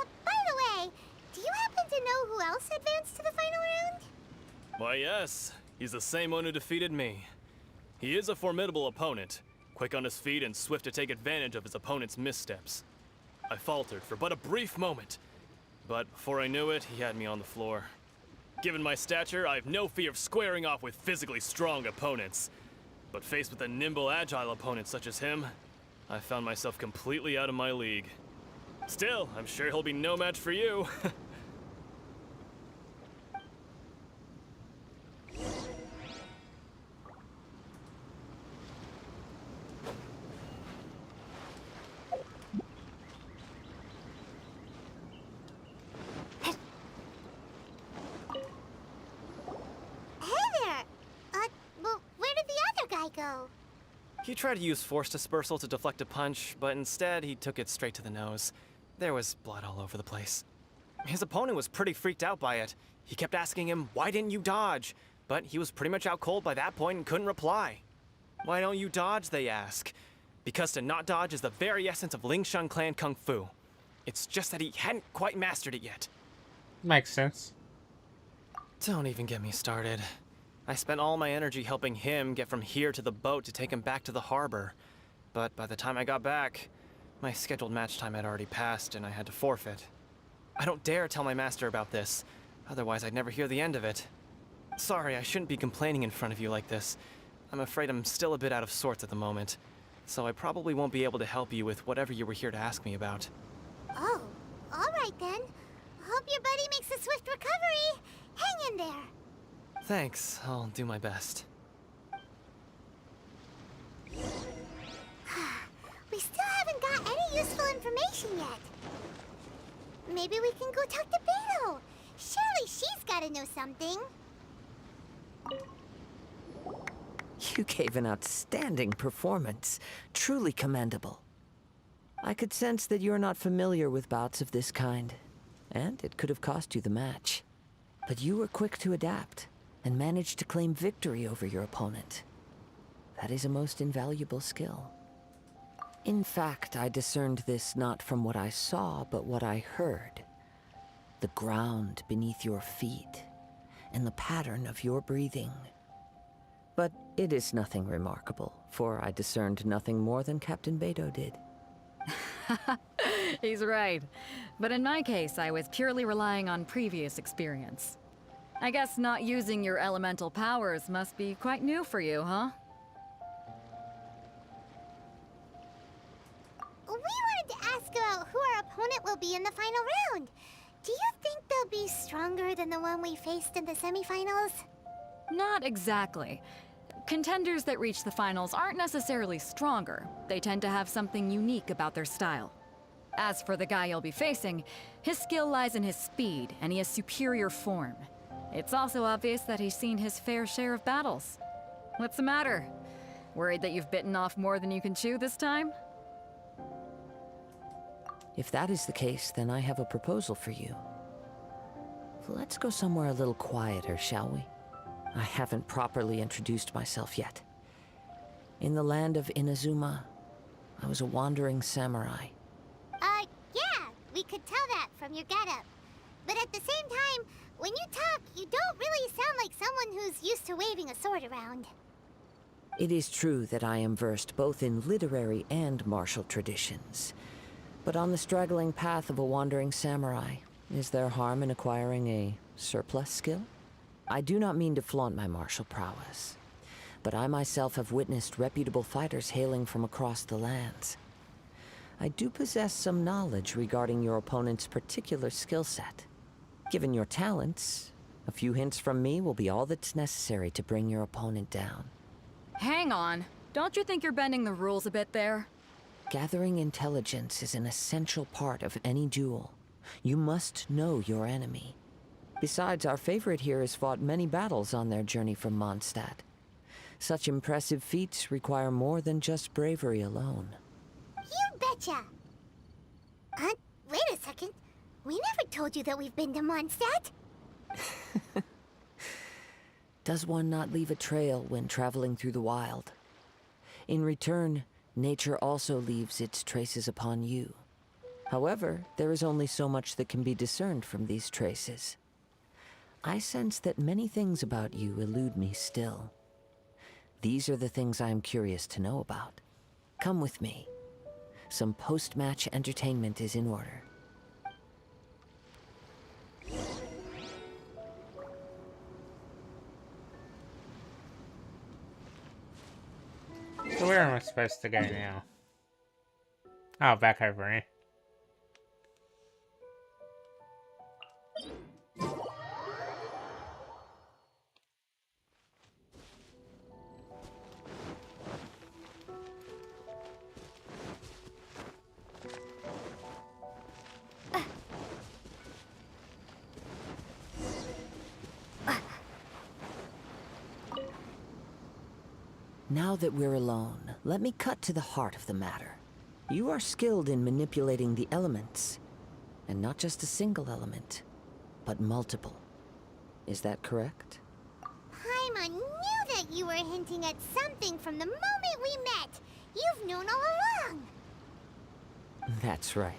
the way, do you happen to know who else advanced to the final round? Why, yes. He's the same one who defeated me. He is a formidable opponent, quick on his feet and swift to take advantage of his opponent's missteps. I faltered for but a brief moment, but before I knew it, he had me on the floor. Given my stature, I have no fear of squaring off with physically strong opponents. But faced with a nimble, agile opponent such as him, I found myself completely out of my league. Still, I'm sure he'll be no match for you. Go. He tried to use force dispersal to deflect a punch, but instead he took it straight to the nose. There was blood all over the place. His opponent was pretty freaked out by it. He kept asking him, "Why didn't you dodge?" But he was pretty much out cold by that point and couldn't reply. "Why don't you dodge?" they ask. Because to not dodge is the very essence of Lingshan clan kung fu. It's just that he hadn't quite mastered it yet. Makes sense. Don't even get me started. I spent all my energy helping him get from here to the boat to take him back to the harbor. But by the time I got back, my scheduled match time had already passed and I had to forfeit. I don't dare tell my master about this, otherwise I'd never hear the end of it. Sorry, I shouldn't be complaining in front of you like this. I'm afraid I'm still a bit out of sorts at the moment, so I probably won't be able to help you with whatever you were here to ask me about. Oh, alright then. Hope your buddy makes a swift recovery. Hang in there. Thanks, I'll do my best. We still haven't got any useful information yet. Maybe we can go talk to Beto. Surely she's gotta know something. You gave an outstanding performance. Truly commendable. I could sense that you're not familiar with bouts of this kind, and it could have cost you the match. But you were quick to adapt, and managed to claim victory over your opponent. That is a most invaluable skill. In fact, I discerned this not from what I saw, but what I heard. The ground beneath your feet, and the pattern of your breathing. But it is nothing remarkable, for I discerned nothing more than Captain Beto did. He's right. But in my case, I was purely relying on previous experience. I guess not using your elemental powers must be quite new for you, huh? We wanted to ask about who our opponent will be in the final round. Do you think they'll be stronger than the one we faced in the semifinals? Not exactly. Contenders that reach the finals aren't necessarily stronger. They tend to have something unique about their style. As for the guy you'll be facing, his skill lies in his speed, and he has superior form. It's also obvious that he's seen his fair share of battles. What's the matter? Worried that you've bitten off more than you can chew this time? If that is the case, then I have a proposal for you. Let's go somewhere a little quieter, shall we? I haven't properly introduced myself yet. In the land of Inazuma, I was a wandering samurai. Yeah, we could tell that from your getup. But at the same time, when you talk, you don't really sound like someone who's used to waving a sword around. It is true that I am versed both in literary and martial traditions. But on the straggling path of a wandering samurai, is there harm in acquiring a surplus skill? I do not mean to flaunt my martial prowess, but I myself have witnessed reputable fighters hailing from across the lands. I do possess some knowledge regarding your opponent's particular skill set. Given your talents, a few hints from me will be all that's necessary to bring your opponent down. Hang on. Don't you think you're bending the rules a bit there? Gathering intelligence is an essential part of any duel. You must know your enemy. Besides, our favorite here has fought many battles on their journey from Mondstadt. Such impressive feats require more than just bravery alone. You betcha! Wait a second. We never told you that we've been to Mondstadt. Does one not leave a trail when traveling through the wild? In return, nature also leaves its traces upon you. However, there is only so much that can be discerned from these traces. I sense that many things about you elude me still. These are the things I am curious to know about. Come with me. Some post-match entertainment is in order. So where am I supposed to go now? Oh, back over here. Now that we're alone, let me cut to the heart of the matter. You are skilled in manipulating the elements, and not just a single element, but multiple. Is that correct? Paimon knew that you were hinting at something from the moment we met. You've known all along. That's right.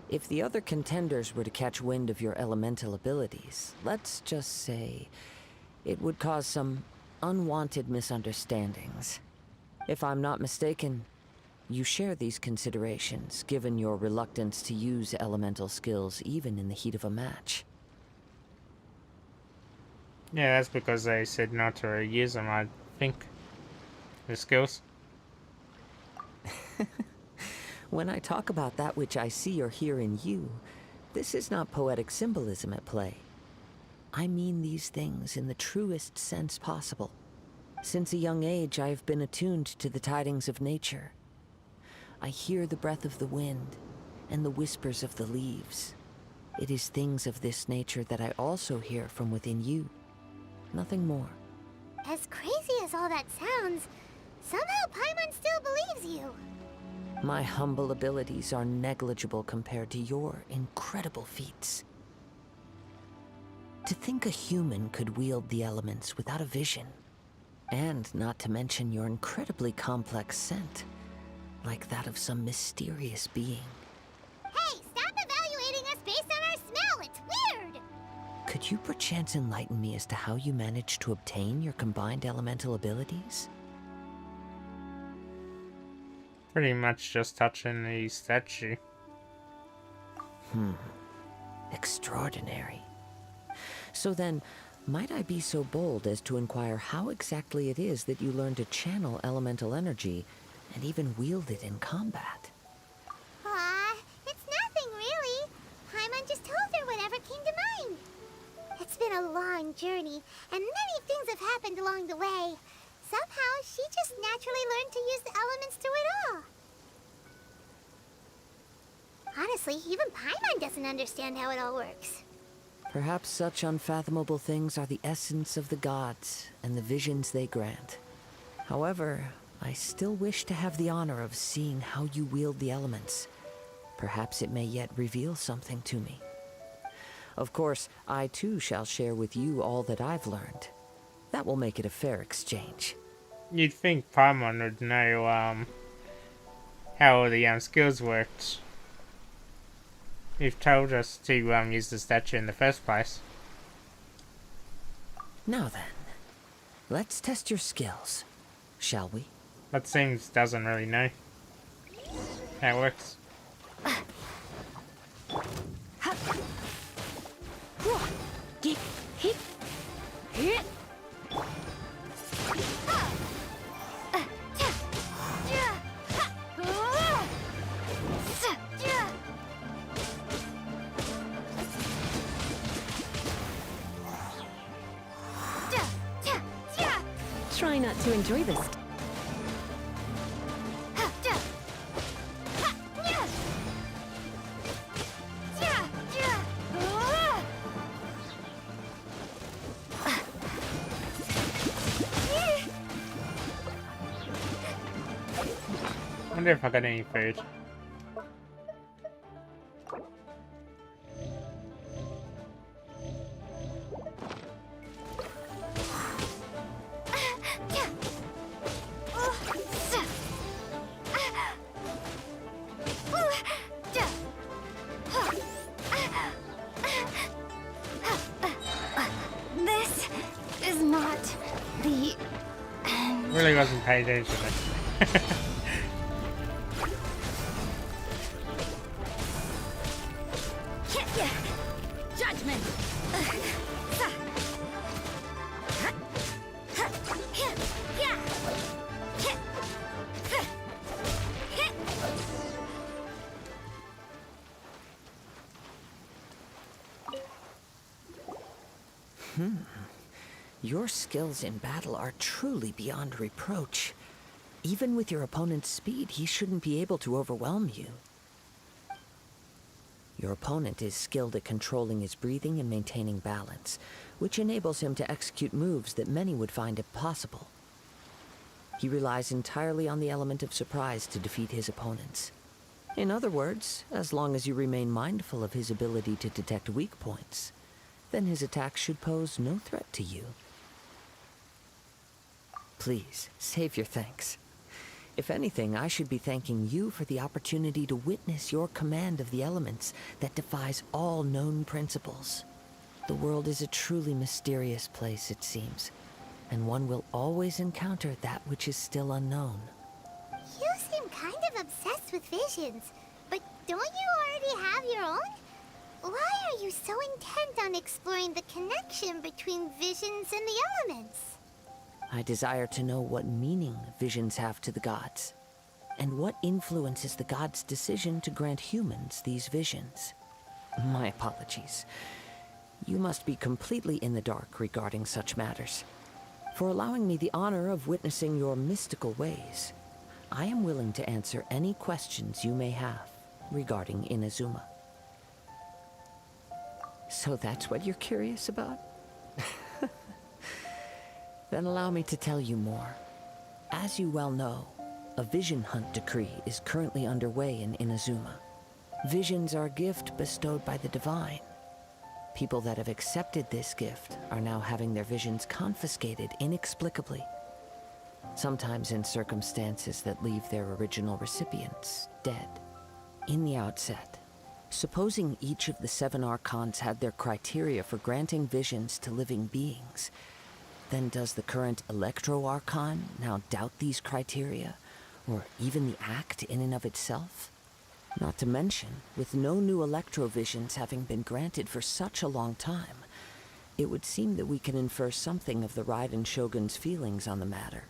If the other contenders were to catch wind of your elemental abilities, let's just say it would cause some unwanted misunderstandings. If I'm not mistaken, you share these considerations, given your reluctance to use elemental skills even in the heat of a match. Yeah, that's because I said not to use them, I think. The skills. When I talk about that which I see or hear in you, this is not poetic symbolism at play. I mean these things in the truest sense possible. Since a young age, I have been attuned to the tidings of nature. I hear the breath of the wind, and the whispers of the leaves. It is things of this nature that I also hear from within you. Nothing more. As crazy as all that sounds, somehow Paimon still believes you. My humble abilities are negligible compared to your incredible feats. To think a human could wield the elements without a vision, and not to mention your incredibly complex scent, like that of some mysterious being. Hey, stop evaluating us based on our smell! It's weird! Could you perchance enlighten me as to how you managed to obtain your combined elemental abilities? Pretty much just touching the statue. Extraordinary. So then, might I be so bold as to inquire how exactly it is that you learn to channel elemental energy and even wield it in combat? It's nothing really. Paimon just told her whatever came to mind. It's been a long journey, and many things have happened along the way. Somehow, she just naturally learned to use the elements through it all. Honestly, even Paimon doesn't understand how it all works. Perhaps such unfathomable things are the essence of the gods and the visions they grant. However, I still wish to have the honor of seeing how you wield the elements. Perhaps it may yet reveal something to me. Of course, I too shall share with you all that I've learned. That will make it a fair exchange. You'd think Paimon would know how the skills worked. You've told us to use the statue in the first place. Now then, let's test your skills, shall we? That seems doesn't really know how it works. Try not to enjoy this. I wonder if I got any food. This is not the Really wasn't paying attention. Judgment. Your skills in battle are truly beyond reproach. Even with your opponent's speed, he shouldn't be able to overwhelm you. Your opponent is skilled at controlling his breathing and maintaining balance, which enables him to execute moves that many would find impossible. He relies entirely on the element of surprise to defeat his opponents. In other words, as long as you remain mindful of his ability to detect weak points, then his attacks should pose no threat to you. Please, save your thanks. If anything, I should be thanking you for the opportunity to witness your command of the elements that defies all known principles. The world is a truly mysterious place, it seems, and one will always encounter that which is still unknown. You seem kind of obsessed with visions, but don't you already have your own? Why are you so intent on exploring the connection between visions and the elements? I desire to know what meaning visions have to the gods, and what influences the gods' decision to grant humans these visions. My apologies. You must be completely in the dark regarding such matters. For allowing me the honor of witnessing your mystical ways, I am willing to answer any questions you may have. regarding Inazuma. So that's what you're curious about? Then allow me to tell you more. As you well know, a vision hunt decree is currently underway in Inazuma. Visions are a gift bestowed by the divine. People that have accepted this gift are now having their visions confiscated inexplicably. Sometimes in circumstances that leave their original recipients dead. In the outset, supposing each of the 7 Archons had their criteria for granting visions to living beings, then does the current Electro Archon now doubt these criteria, or even the act in and of itself? Not to mention, with no new Electro visions having been granted for such a long time, it would seem that we can infer something of the Raiden Shogun's feelings on the matter.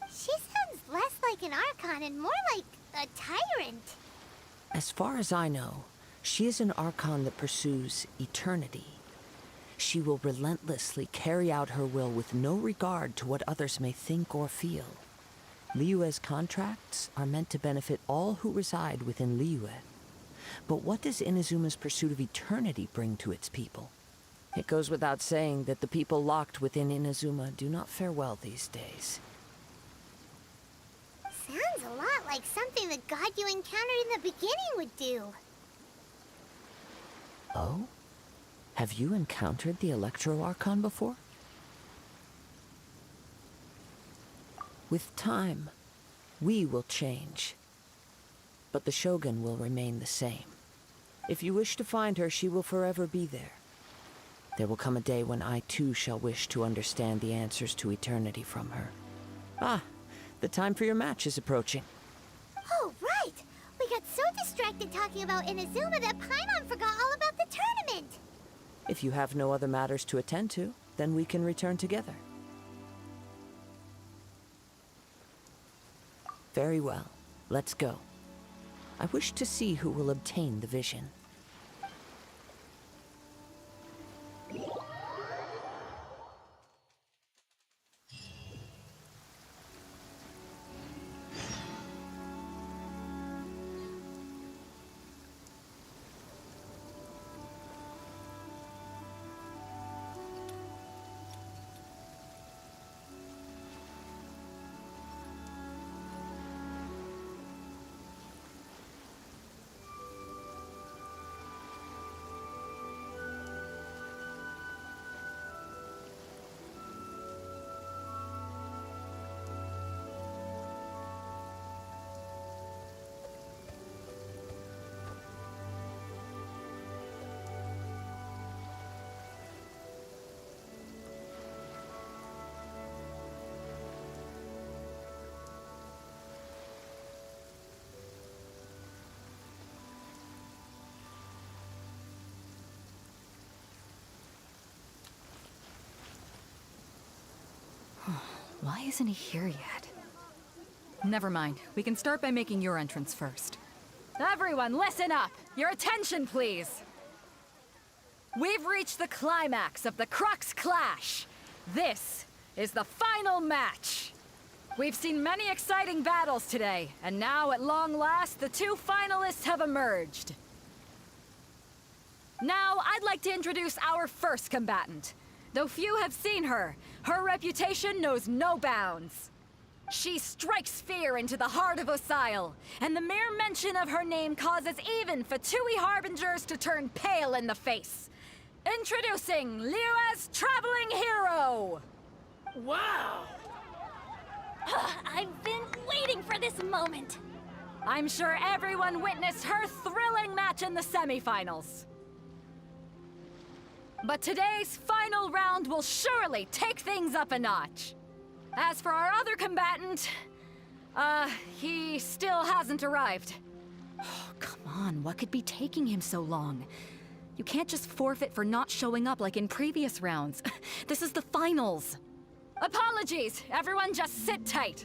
She sounds less like an Archon and more like a tyrant. As far as I know, she is an Archon that pursues eternity. She will relentlessly carry out her will with no regard to what others may think or feel. Liyue's contracts are meant to benefit all who reside within Liyue. But what does Inazuma's pursuit of eternity bring to its people? It goes without saying that the people locked within Inazuma do not fare well these days. Sounds a lot like something the god you encountered in the beginning would do. Oh? Have you encountered the Electro Archon before? With time, we will change. But the Shogun will remain the same. If you wish to find her, she will forever be there. There will come a day when I too shall wish to understand the answers to eternity from her. Ah, the time for your match is approaching. Oh, right! We got so distracted talking about Inazuma that Paimon forgot all about the tournament! If you have no other matters to attend to, then we can return together. Very well. Let's go. I wish to see who will obtain the vision. Why isn't he here yet? Never mind. We can start by making your entrance first. Everyone, listen up! Your attention, please! We've reached the climax of the Crux Clash! This is the final match! We've seen many exciting battles today, and now, at long last, the 2 finalists have emerged. Now, I'd like to introduce our first combatant. Though few have seen her, her reputation knows no bounds. She strikes fear into the heart of Osile, and the mere mention of her name causes even Fatui Harbingers to turn pale in the face. Introducing Liyue's traveling hero! Wow! I've been waiting for this moment! I'm sure everyone witnessed her thrilling match in the semifinals. But today's final round will surely take things up a notch. As for our other combatant, he still hasn't arrived. Oh, come on, what could be taking him so long? You can't just forfeit for not showing up like in previous rounds. This is the finals. Apologies, everyone just sit tight.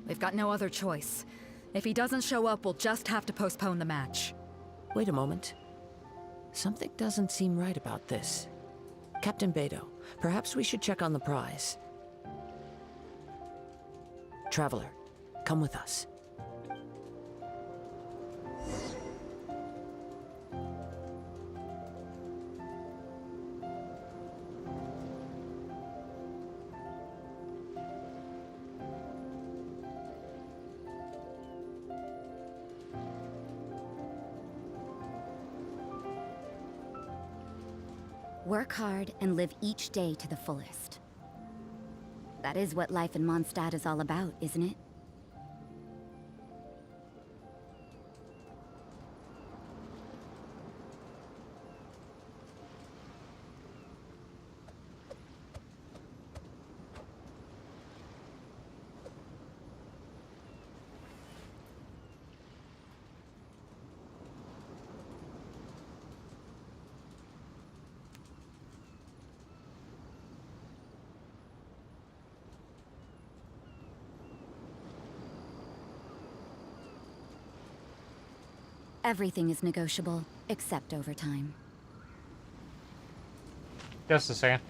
We've got no other choice. If he doesn't show up, we'll just have to postpone the match. Wait a moment. Something doesn't seem right about this. Captain Beidou, perhaps we should check on the prize. Traveler, come with us. Work hard and live each day to the fullest. That is what life in Mondstadt is all about, isn't it? Everything is negotiable, except overtime. Just a second.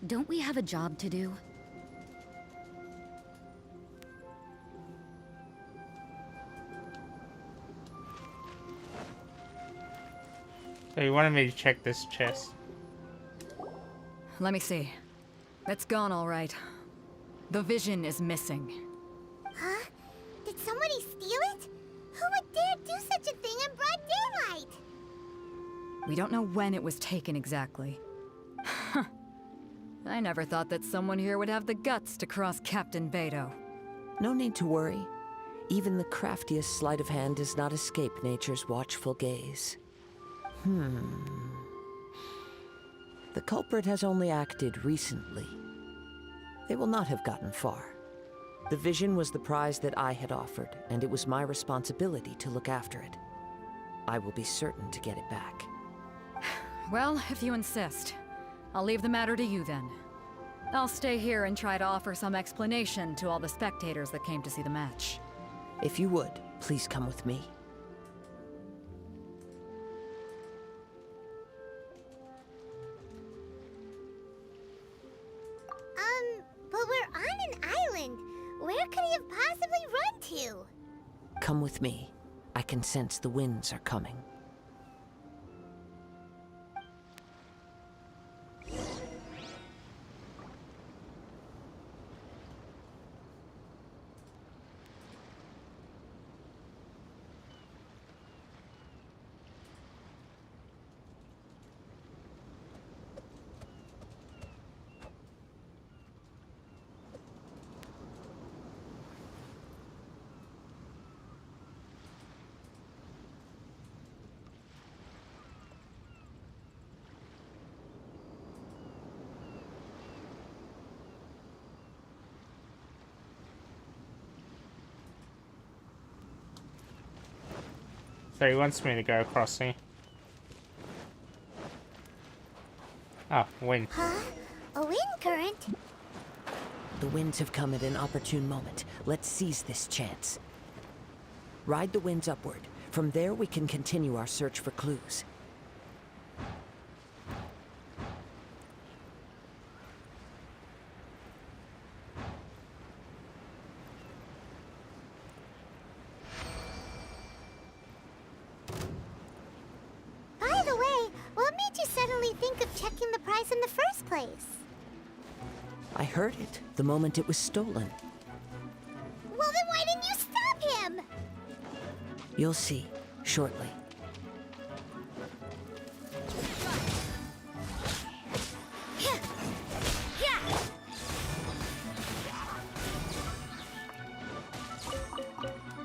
Don't we have a job to do? So you wanted me to check this chest. Let me see. It's gone all right. The vision is missing. Huh? Did somebody steal it? Who would dare do such a thing in broad daylight? We don't know when it was taken exactly. I never thought that someone here would have the guts to cross Captain Beto. No need to worry. Even the craftiest sleight of hand does not escape nature's watchful gaze. The culprit has only acted recently. They will not have gotten far. The vision was the prize that I had offered, and it was my responsibility to look after it. I will be certain to get it back. Well, if you insist. I'll leave the matter to you then. I'll stay here and try to offer some explanation to all the spectators that came to see the match. If you would, please come with me. But we're on an island. Where could he have possibly run to? Come with me. I can sense the winds are coming. So he wants me to go across here. Oh, wind. Huh? A wind current? The winds have come at an opportune moment. Let's seize this chance. Ride the winds upward. From there, we can continue our search for clues. By the way, what made you suddenly think of checking the prize in the first place? I heard it the moment it was stolen. Well, then why didn't you stop him? You'll see, shortly.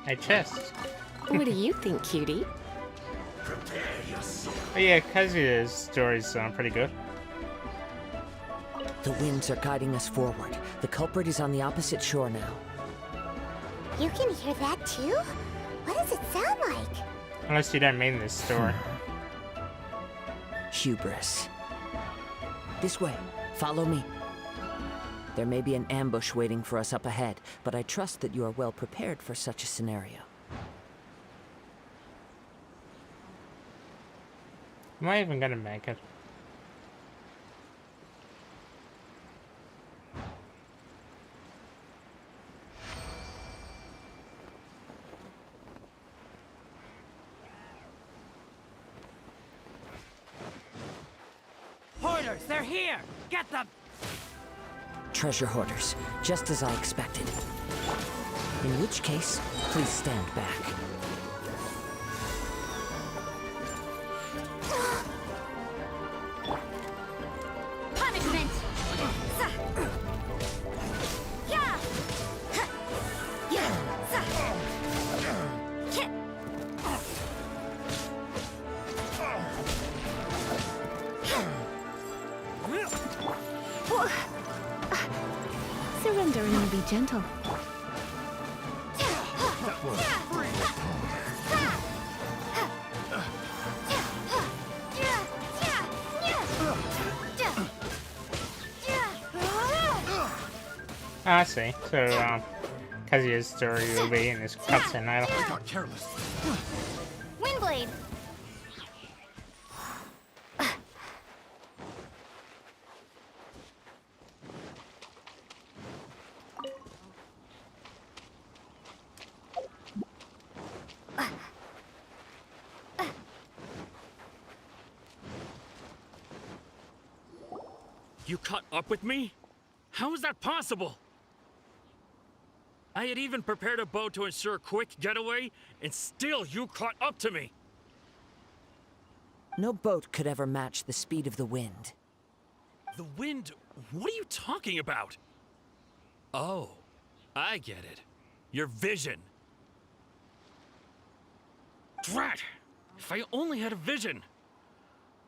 A chest. What do you think, cutie? Oh yeah, Kazuya's stories sound pretty good. The winds are guiding us forward. The culprit is on the opposite shore now. You can hear that too? What does it sound like? Unless you don't mean this story. Hubris. This way. Follow me. There may be an ambush waiting for us up ahead, but I trust that you are well prepared for such a scenario. Am I even gonna make it? Hoarders, they're here! Get them! Treasure hoarders, just as I expected. In which case, please stand back. Punishment! Yeah! Surrender and be gentle. I see. So, Kazuya's story will be in this cutscene idol. I got careless. Windblade! You caught up with me? How is that possible? I had even prepared a boat to ensure a quick getaway, and still you caught up to me! No boat could ever match the speed of the wind. The wind? What are you talking about? Oh, I get it. Your vision. Drat! If I only had a vision!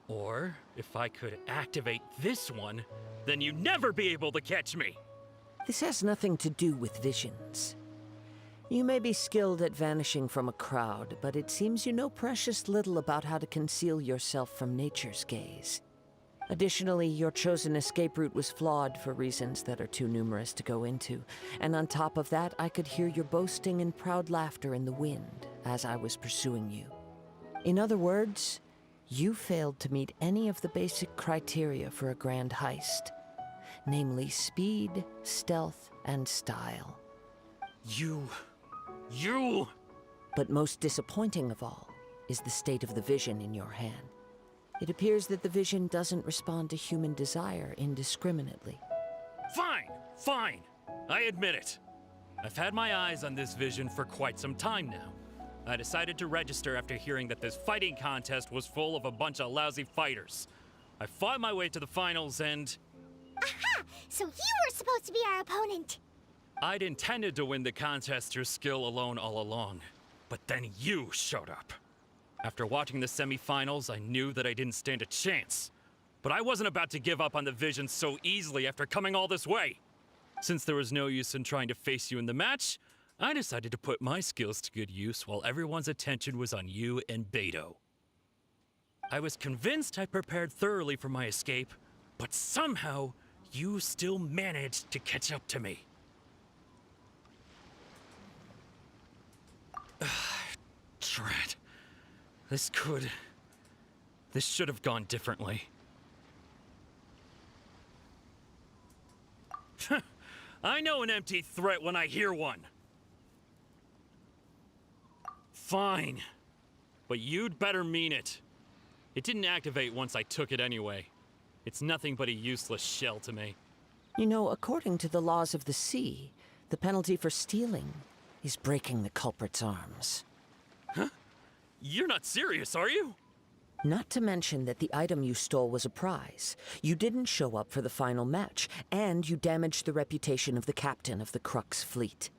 Or, if I could activate this one, then you'd never be able to catch me! This has nothing to do with visions. You may be skilled at vanishing from a crowd, but it seems you know precious little about how to conceal yourself from nature's gaze. Additionally, your chosen escape route was flawed for reasons that are too numerous to go into, and on top of that, I could hear your boasting and proud laughter in the wind as I was pursuing you. In other words, you failed to meet any of the basic criteria for a grand heist, namely speed, stealth, and style. You... But most disappointing of all is the state of the vision in your hand. It appears that the vision doesn't respond to human desire indiscriminately. Fine! I admit it. I've had my eyes on this vision for quite some time now. I decided to register after hearing that this fighting contest was full of a bunch of lousy fighters. I fought my way to the finals and... Aha! So you were supposed to be our opponent! I'd intended to win the contest through skill alone all along. But then you showed up. After watching the semi-finals, I knew that I didn't stand a chance. But I wasn't about to give up on the vision so easily after coming all this way. Since there was no use in trying to face you in the match, I decided to put my skills to good use while everyone's attention was on you and Beto. I was convinced I prepared thoroughly for my escape, but somehow you still managed to catch up to me. Drat. This should have gone differently. I know an empty threat when I hear one. Fine. But you'd better mean it. It didn't activate once I took it anyway. It's nothing but a useless shell to me. You know, according to the laws of the sea, the penalty for stealing is breaking the culprit's arms. Huh? You're not serious, are you? Not to mention that the item you stole was a prize. You didn't show up for the final match, and you damaged the reputation of the captain of the Crux fleet.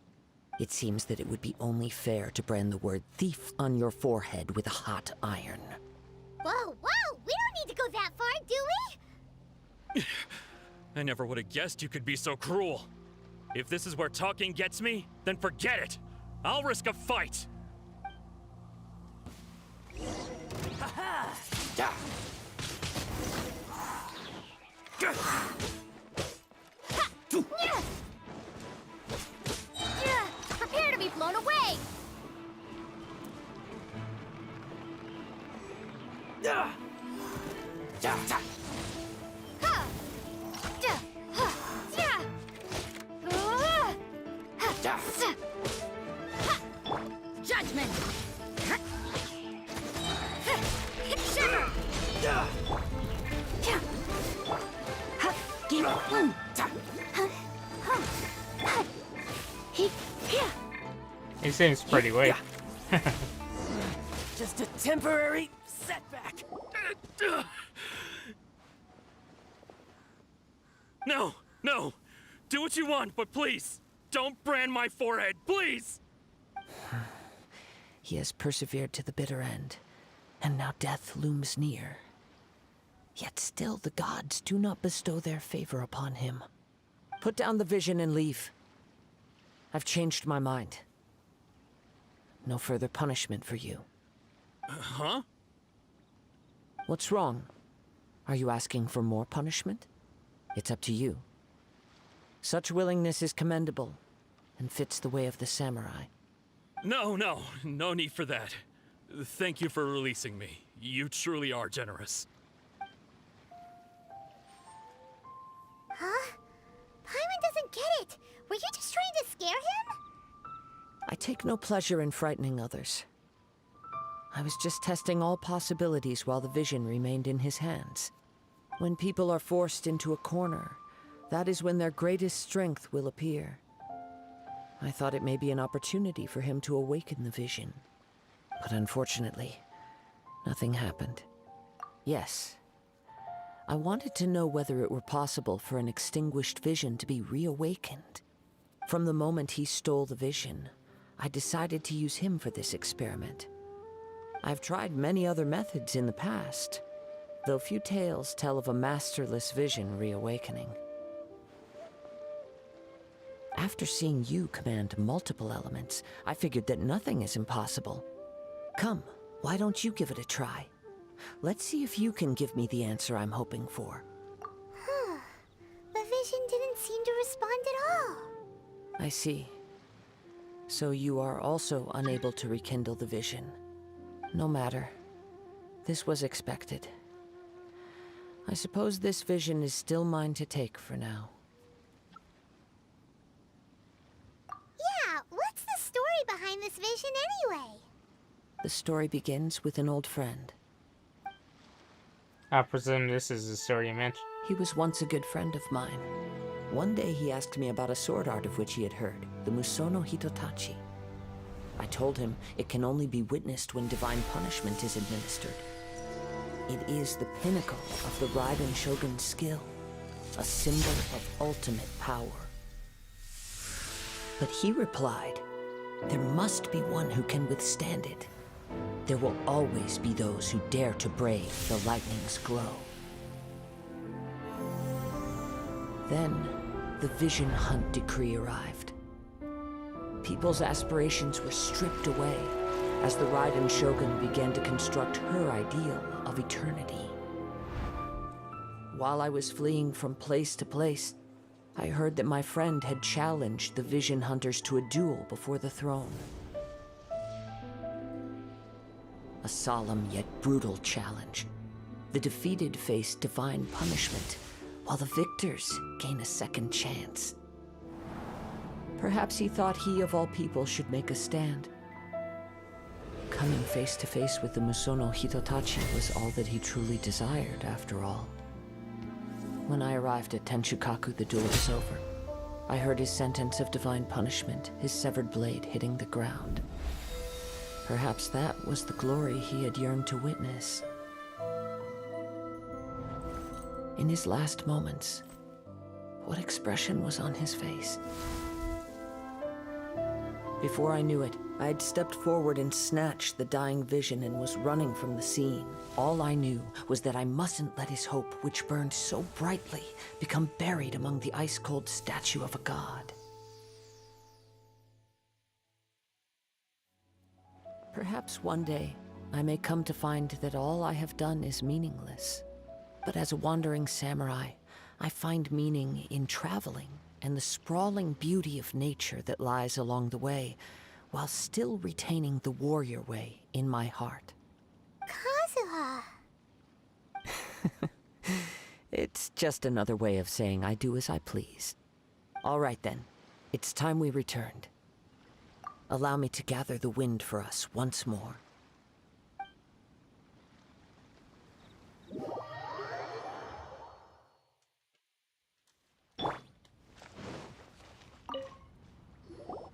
It seems that it would be only fair to brand the word thief on your forehead with a hot iron. Whoa! We don't need to go that far, do we? I never would have guessed you could be so cruel. If this is where talking gets me, then forget it. I'll risk a fight. Prepare to be blown away! Judgment! Shiver! He seems pretty weak. Just a temporary setback. No, no. Do what you want, but please, don't brand my forehead, please! He has persevered to the bitter end, and now death looms near. Yet still the gods do not bestow their favor upon him. Put down the vision and leave. I've changed my mind. No further punishment for you. Huh? What's wrong? Are you asking for more punishment? It's up to you. Such willingness is commendable, and fits the way of the samurai. No need for that. Thank you for releasing me. You truly are generous. Huh? Paimon doesn't get it. Were you just trying to scare him? I take no pleasure in frightening others. I was just testing all possibilities while the vision remained in his hands. When people are forced into a corner, that is when their greatest strength will appear. I thought it may be an opportunity for him to awaken the vision. But unfortunately, nothing happened. Yes, I wanted to know whether it were possible for an extinguished vision to be reawakened. From the moment he stole the vision, I decided to use him for this experiment. I've tried many other methods in the past, though few tales tell of a masterless vision reawakening. After seeing you command multiple elements, I figured that nothing is impossible. Come, why don't you give it a try? Let's see if you can give me the answer I'm hoping for. Huh. The vision didn't seem to respond at all. I see. So you are also unable to rekindle the vision. No matter. This was expected. I suppose this vision is still mine to take for now. Yeah, what's the story behind this vision anyway? The story begins with an old friend. I presume this is the story you mentioned. He was once a good friend of mine. One day he asked me about a sword art of which he had heard, the Musono Hitotachi. I told him it can only be witnessed when divine punishment is administered. It is the pinnacle of the Raiden Shogun's skill, a symbol of ultimate power. But he replied, there must be one who can withstand it. There will always be those who dare to brave the lightning's glow. Then, the Vision Hunt decree arrived. People's aspirations were stripped away as the Raiden Shogun began to construct her ideal of eternity. While I was fleeing from place to place, I heard that my friend had challenged the Vision Hunters to a duel before the throne. A solemn yet brutal challenge. The defeated face divine punishment, while the victors gain a second chance. Perhaps he thought he of all people should make a stand. Coming face to face with the Musono Hitotachi was all that he truly desired, after all. When I arrived at Tenshukaku, the duel was over. I heard his sentence of divine punishment, his severed blade hitting the ground. Perhaps that was the glory he had yearned to witness. In his last moments, what expression was on his face? Before I knew it, I had stepped forward and snatched the dying vision and was running from the scene. All I knew was that I mustn't let his hope, which burned so brightly, become buried among the ice-cold statue of a god. Perhaps one day I may come to find that all I have done is meaningless. But as a wandering samurai, I find meaning in traveling and the sprawling beauty of nature that lies along the way, while still retaining the warrior way in my heart. Kazuha. It's just another way of saying I do as I please. All right then, it's time we returned. Allow me to gather the wind for us once more.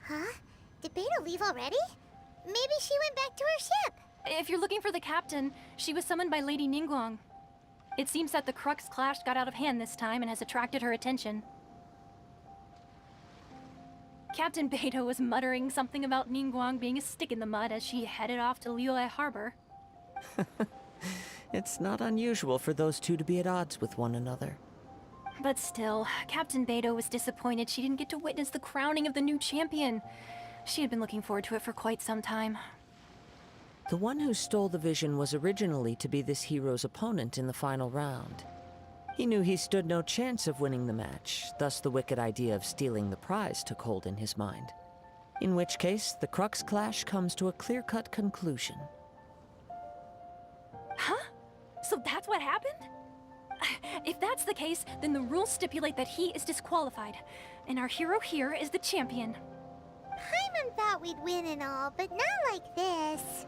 Huh? Did Beta leave already? Maybe she went back to her ship. If you're looking for the captain, she was summoned by Lady Ningguang. It seems that the Crux clash got out of hand this time and has attracted her attention. Captain Beto was muttering something about Ningguang being a stick in the mud as she headed off to Liyue Harbor. It's not unusual for those two to be at odds with one another. But still, Captain Beto was disappointed she didn't get to witness the crowning of the new champion. She had been looking forward to it for quite some time. The one who stole the vision was originally to be this hero's opponent in the final round. He knew he stood no chance of winning the match, thus the wicked idea of stealing the prize took hold in his mind. In which case, the Crux clash comes to a clear-cut conclusion. Huh? So that's what happened? If that's the case, then the rules stipulate that he is disqualified, and our hero here is the champion. Paimon thought we'd win and all, but not like this.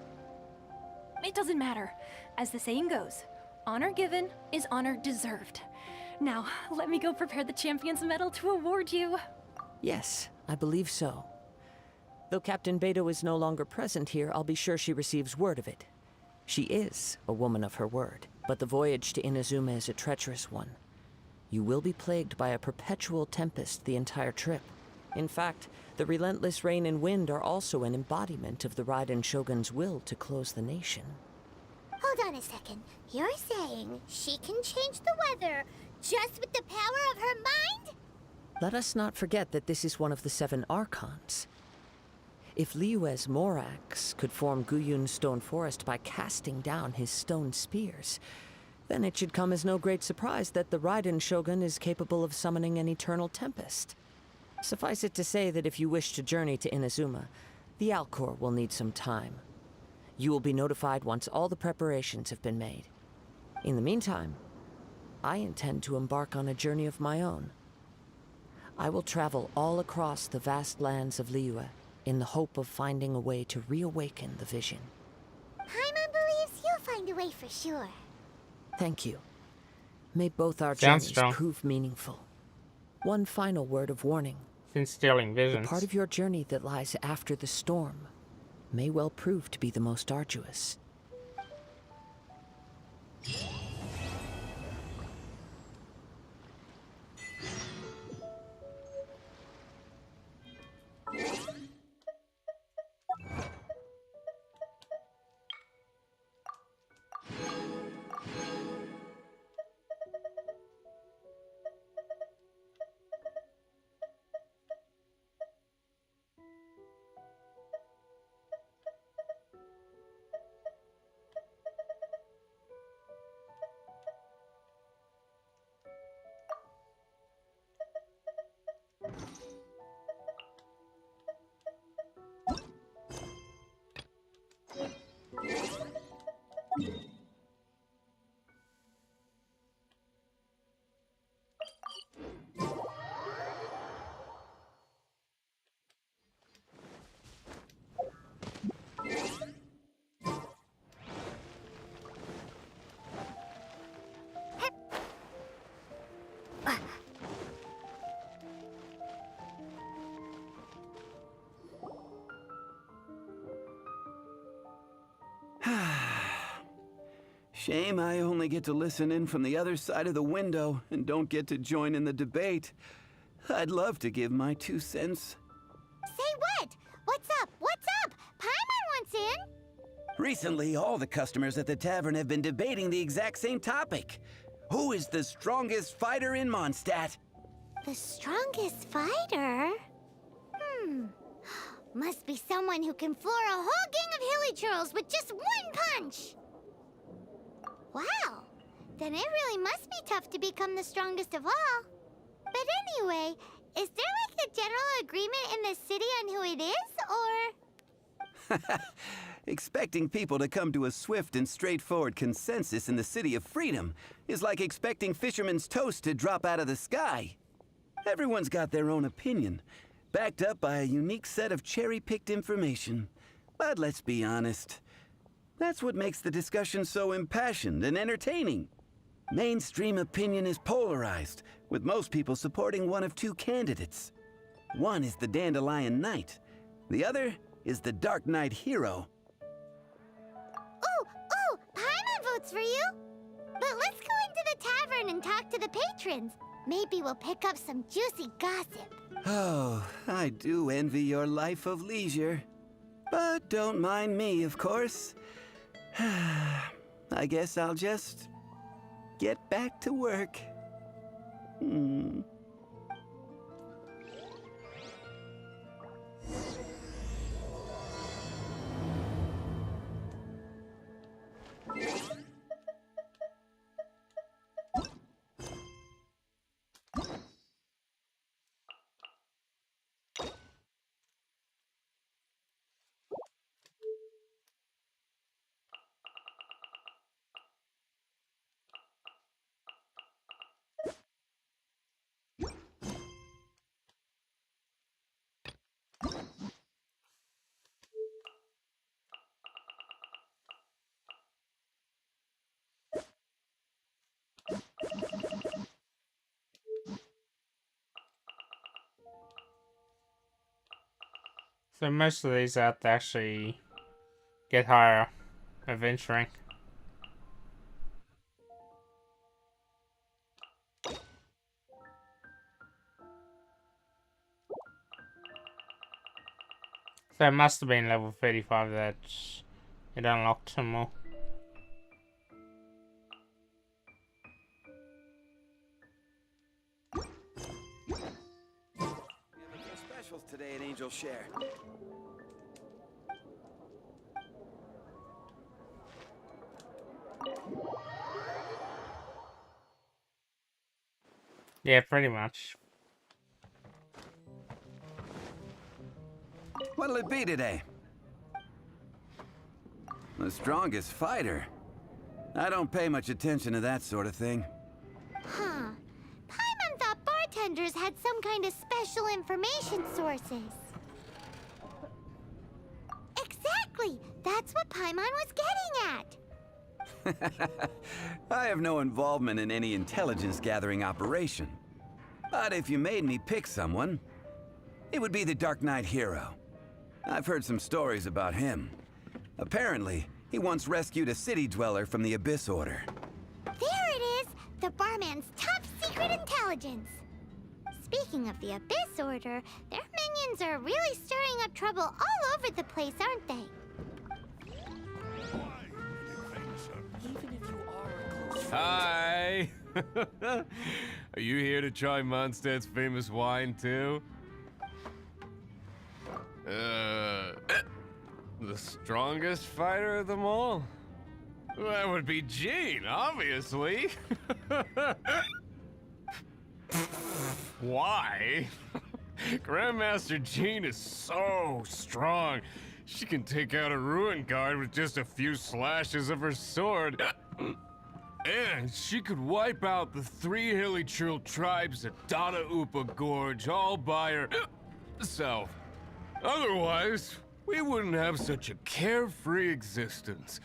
It doesn't matter. As the saying goes, honor given is honor deserved. Now, let me go prepare the champion's medal to award you. Yes, I believe so. Though Captain Beto is no longer present here, I'll be sure she receives word of it. She is a woman of her word, but the voyage to Inazuma is a treacherous one. You will be plagued by a perpetual tempest the entire trip. In fact, the relentless rain and wind are also an embodiment of the Raiden Shogun's will to close the nation. Hold on a second. You're saying she can change the weather just with the power of her mind? Let us not forget that this is one of the 7 Archons. If Liyue's Morax could form Guyun's stone forest by casting down his stone spears, then it should come as no great surprise that the Raiden Shogun is capable of summoning an eternal tempest. Suffice it to say that if you wish to journey to Inazuma, the Alcor will need some time. You will be notified once all the preparations have been made. In the meantime, I intend to embark on a journey of my own. I will travel all across the vast lands of Liyue in the hope of finding a way to reawaken the vision. Paimon believes you'll find a way for sure. Thank you. May both our Sounds journeys strong. prove meaningful. One final word of warning. Since stealing visions. The part of your journey that lies after the storm may well prove to be the most arduous. Shame I only get to listen in from the other side of the window and don't get to join in the debate. I'd love to give my 2 cents. Say what? What's up? What's up? Paimon wants in. Recently, all the customers at the tavern have been debating the exact same topic. Who is the strongest fighter in Mondstadt? The strongest fighter? Must be someone who can floor a whole gang of churls with just one punch! Wow, then it really must be tough to become the strongest of all. But anyway, is there like a general agreement in the city on who it is, or...? Expecting people to come to a swift and straightforward consensus in the City of Freedom is like expecting fisherman's toast to drop out of the sky. Everyone's got their own opinion, backed up by a unique set of cherry-picked information. But let's be honest, that's what makes the discussion so impassioned and entertaining. Mainstream opinion is polarized, with most people supporting one of two candidates. One is the Dandelion Knight, the other is the Dark Knight Hero. Ooh, Paimon votes for you! But let's go into the tavern and talk to the patrons. Maybe we'll pick up some juicy gossip. Oh, I do envy your life of leisure. But don't mind me, of course. I guess I'll just get back to work. So most of these have to actually get higher adventuring. So it must have been level 35 that it unlocked some more. We have a few specials today at Angel Share. Yeah, pretty much. What'll it be today? The strongest fighter? I don't pay much attention to that sort of thing. Huh. Paimon thought bartenders had some kind of special information sources. Exactly! That's what Paimon was getting at! I have no involvement in any intelligence-gathering operation. But if you made me pick someone, it would be the Dark Knight Hero. I've heard some stories about him. Apparently, he once rescued a city dweller from the Abyss Order. There it is! The barman's top secret intelligence! Speaking of the Abyss Order, their minions are really stirring up trouble all over the place, aren't they? Hi! Are you here to try Mondstadt's famous wine, too? The strongest fighter of them all? That would be Jean, obviously. Why? Grandmaster Jean is so strong. She can take out a ruin guard with just a few slashes of her sword. And she could wipe out the 3 hilly Trill tribes at Dada Upa Gorge all by herself. Otherwise, we wouldn't have such a carefree existence,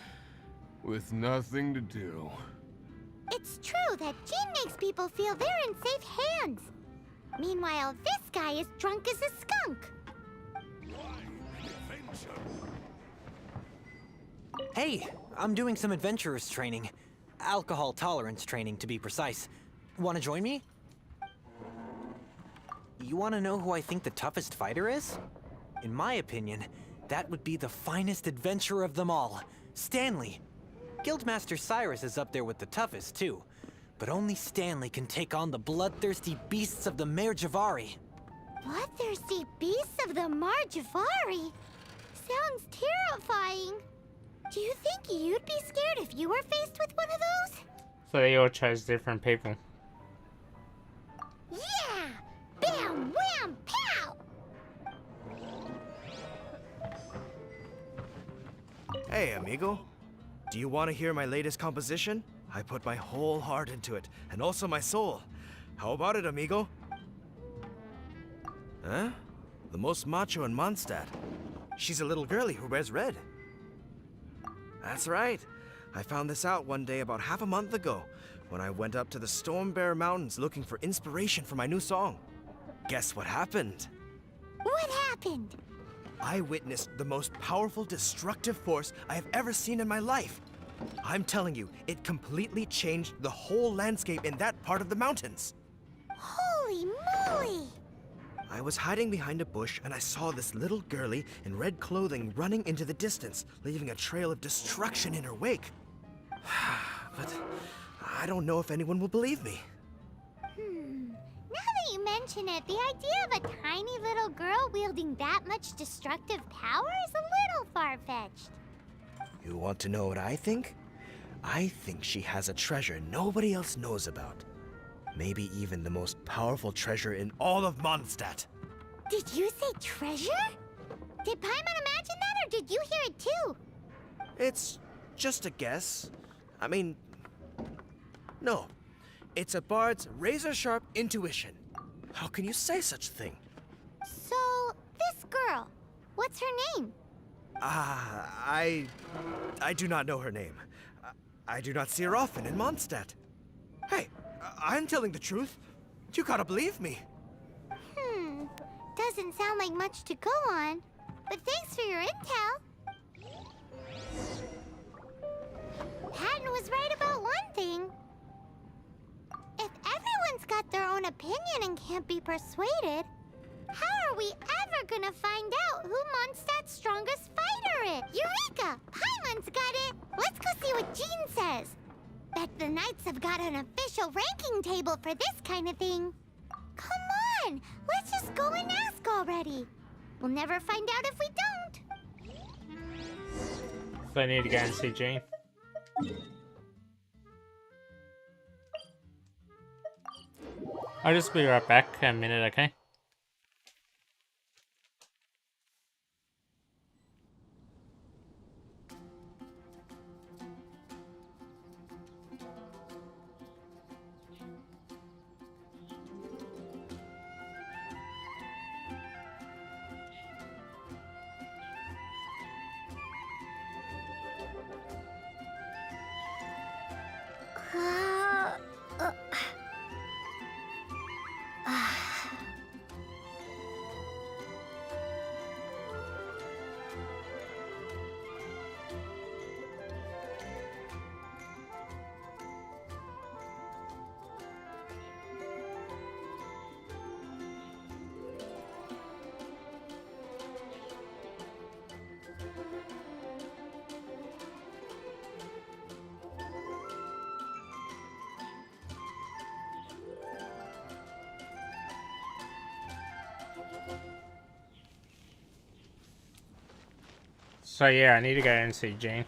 with nothing to do. It's true that Jean makes people feel they're in safe hands. Meanwhile, this guy is drunk as a skunk. Hey, I'm doing some adventurers training. Alcohol tolerance training, to be precise. Want to join me? You want to know who I think the toughest fighter is? In my opinion, that would be the finest adventurer of them all, Stanley. Guildmaster Cyrus is up there with the toughest, too. But only Stanley can take on the bloodthirsty beasts of the Mare Javari. Bloodthirsty beasts of the Mare Javari? Sounds terrifying. Do you think you'd be scared if you were faced with one of those? So they all chose different people. Yeah! Bam! Wham! Pow! Hey, amigo. Do you want to hear my latest composition? I put my whole heart into it, and also my soul. How about it, amigo? Huh? The most macho in Mondstadt. She's a little girlie who wears red. That's right. I found this out one day about half a month ago, when I went up to the Storm Bear Mountains looking for inspiration for my new song. Guess what happened? What happened? I witnessed the most powerful destructive force I have ever seen in my life. I'm telling you, it completely changed the whole landscape in that part of the mountains. Holy moly! I was hiding behind a bush and I saw this little girlie in red clothing running into the distance, leaving a trail of destruction in her wake. But I don't know if anyone will believe me. Now that you mention it, the idea of a tiny little girl wielding that much destructive power is a little far-fetched. You want to know what I think? I think she has a treasure nobody else knows about. Maybe even the most powerful treasure in all of Mondstadt. Did you say treasure? Did Paimon imagine that, or did you hear it too? It's just a guess. I mean, no. It's a bard's razor-sharp intuition. How can you say such a thing? So, this girl, what's her name? I do not know her name. I do not see her often in Mondstadt. Hey, I'm telling the truth. You gotta believe me. Doesn't sound like much to go on, but thanks for your intel. Patton was right about one thing. If everyone's got their own opinion and can't be persuaded, how are we ever gonna find out who Mondstadt's strongest fighter is? Eureka! Paimon's got it! Let's go see what Jean says. Bet the Knights have got an official ranking table for this kind of thing. Come on! Let's just go and ask already. We'll never find out if we don't. So I need to go and see Jean. I'll just be right back in a minute, okay? So yeah, I need to go and see Jean.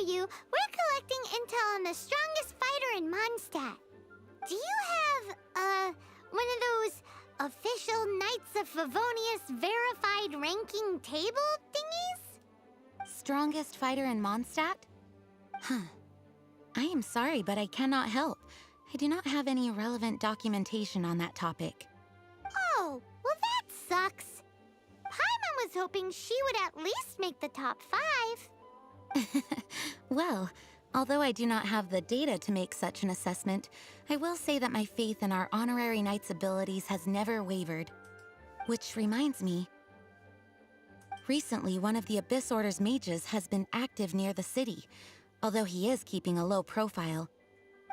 You, we're collecting intel on the strongest fighter in Mondstadt. Do you have, one of those official Knights of Favonius verified ranking table thingies? Strongest fighter in Mondstadt? Huh. I am sorry, but I cannot help. I do not have any relevant documentation on that topic. Oh, well that sucks. Paimon was hoping she would at least make the top 5. Well, although I do not have the data to make such an assessment, I will say that my faith in our honorary knight's abilities has never wavered. Which reminds me, Recently, one of the Abyss Order's mages has been active near the city, although he is keeping a low profile.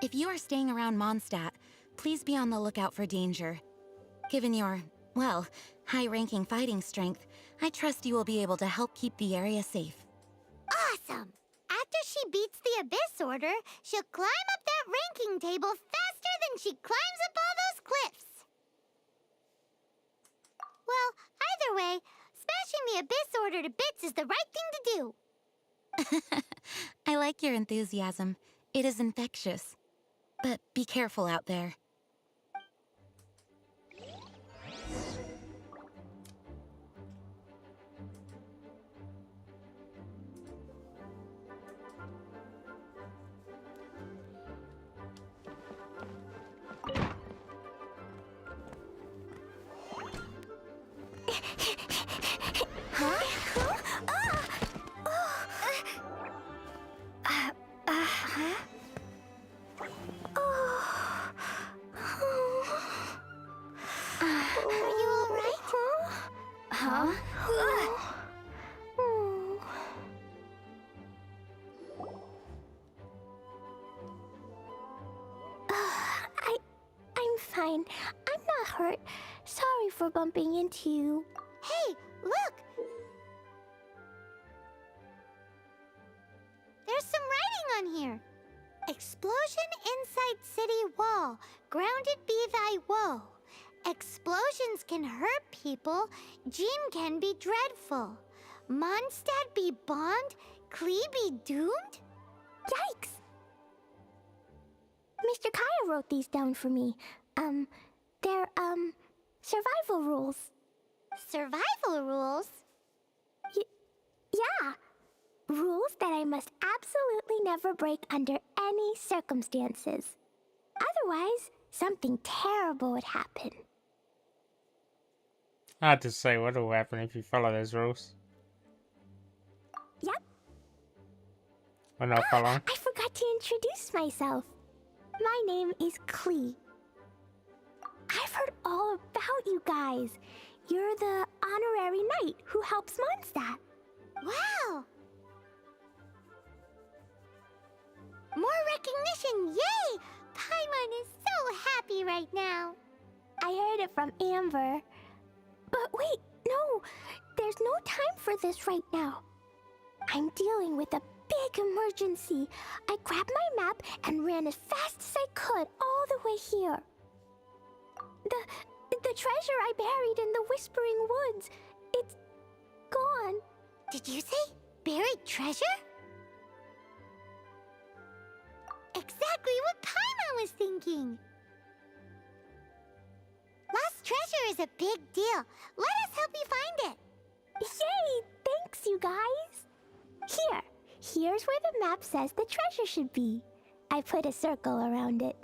If you are staying around Mondstadt, please be on the lookout for danger. Given your, well, high-ranking fighting strength, I trust you will be able to help keep the area safe. Awesome! After she beats the Abyss Order, she'll climb up that ranking table faster than she climbs up all those cliffs. Well, either way, smashing the Abyss Order to bits is the right thing to do. I like your enthusiasm. It is infectious. But be careful out there. I'm fine. I'm not hurt. Sorry for bumping into you. Hey, look! There's some writing on here. Explosion inside city wall. Grounded be thy woe. Explosions can hurt people. Jean can be dreadful. Mondstadt be bombed. Klee be doomed? Yikes! Mr. Kaya wrote these down for me. They're, survival rules. Survival rules? Yeah. Rules that I must absolutely never break under any circumstances. Otherwise, something terrible would happen. Hard to say what will happen if you follow those rules. Yep. Or not following. I forgot to introduce myself. My name is Klee. I've heard all about you guys. You're the honorary knight who helps Mondstadt. Wow! More recognition, yay! Paimon is so happy right now. I heard it from Amber. But wait, no, there's no time for this right now. I'm dealing with a big emergency. I grabbed my map and ran as fast as I could all the way here. The treasure I buried in the Whispering Woods, it's gone. Did you say buried treasure? Exactly what Paimon was thinking. Lost treasure is a big deal. Let us help you find it. Yay! Thanks, you guys. Here's where the map says the treasure should be. I put a circle around it.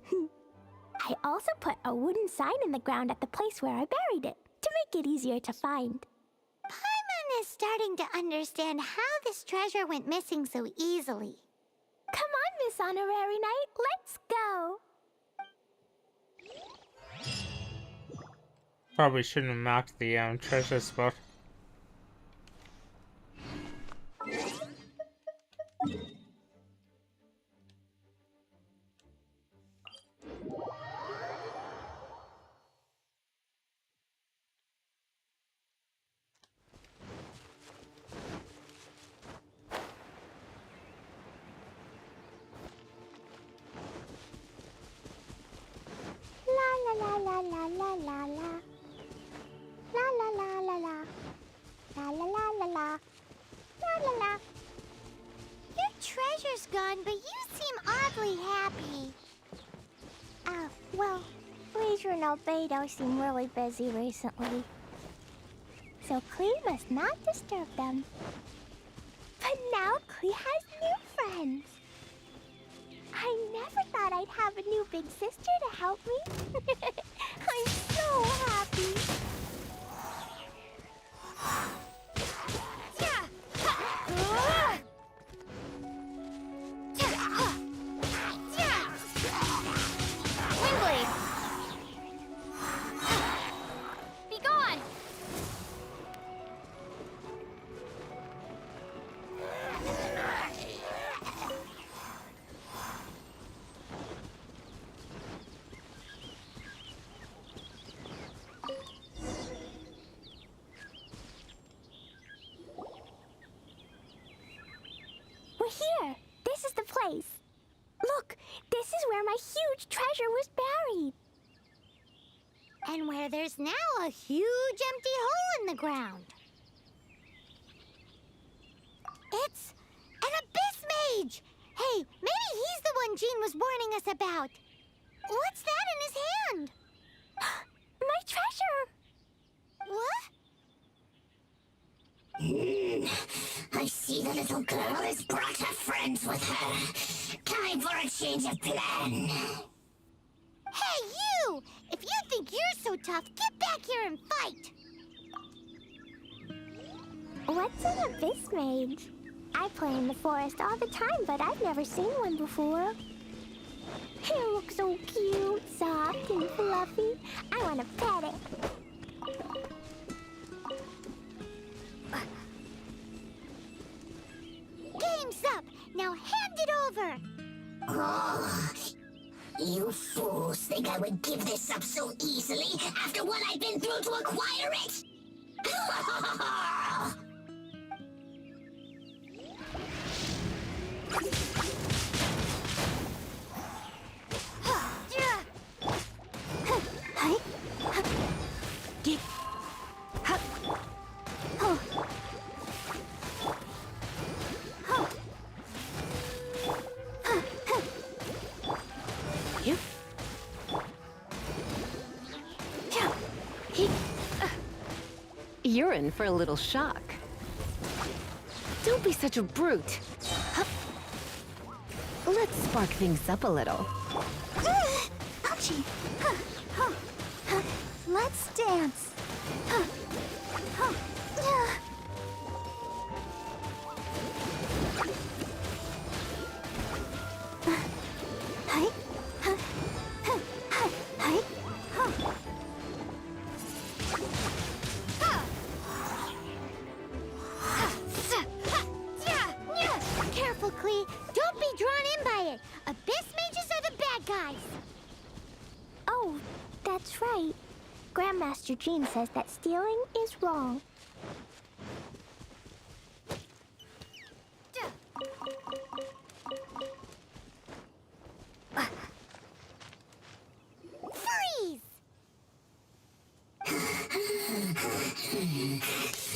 I also put a wooden sign in the ground at the place where I buried it, to make it easier to find. Paimon is starting to understand how this treasure went missing so easily. Come on, Miss Honorary Knight, let's go! Probably shouldn't have marked the treasure spot. La la la la la la la. La la la la la. La la la la la. La la la. Your treasure's gone, but you seem oddly happy. Oh, well, Leisure and Albedo seem really busy recently. So Klee must not disturb them. But now Klee has new friends. I never thought I'd have a new big sister to help me. I'm so happy. Windblade! Be gone! We're here. This is the place. Look, this is where my huge treasure was buried. And where there's now a huge empty hole in the ground. It's an abyss mage! Hey, maybe he's the one Jean was warning us about. What's that in his hand? My treasure! What? I see the little girl has brought her friends with her. Time for a change of plan. Hey, you! If you think you're so tough, get back here and fight! What's an abyss mage? I play in the forest all the time, but I've never seen one before. It looks so cute, soft and fluffy. I want to pet it. Game's up! Now hand it over! Oh, you fools think I would give this up so easily after what I've been through to acquire it? You're in for a little shock. Don't be such a brute. Let's spark things up a little. Ouchie! Let's dance. Careful, Klee. Don't be drawn in by it. Abyss mages are the bad guys. Oh, that's right. Grandmaster Jean says that stealing is wrong. Freeze!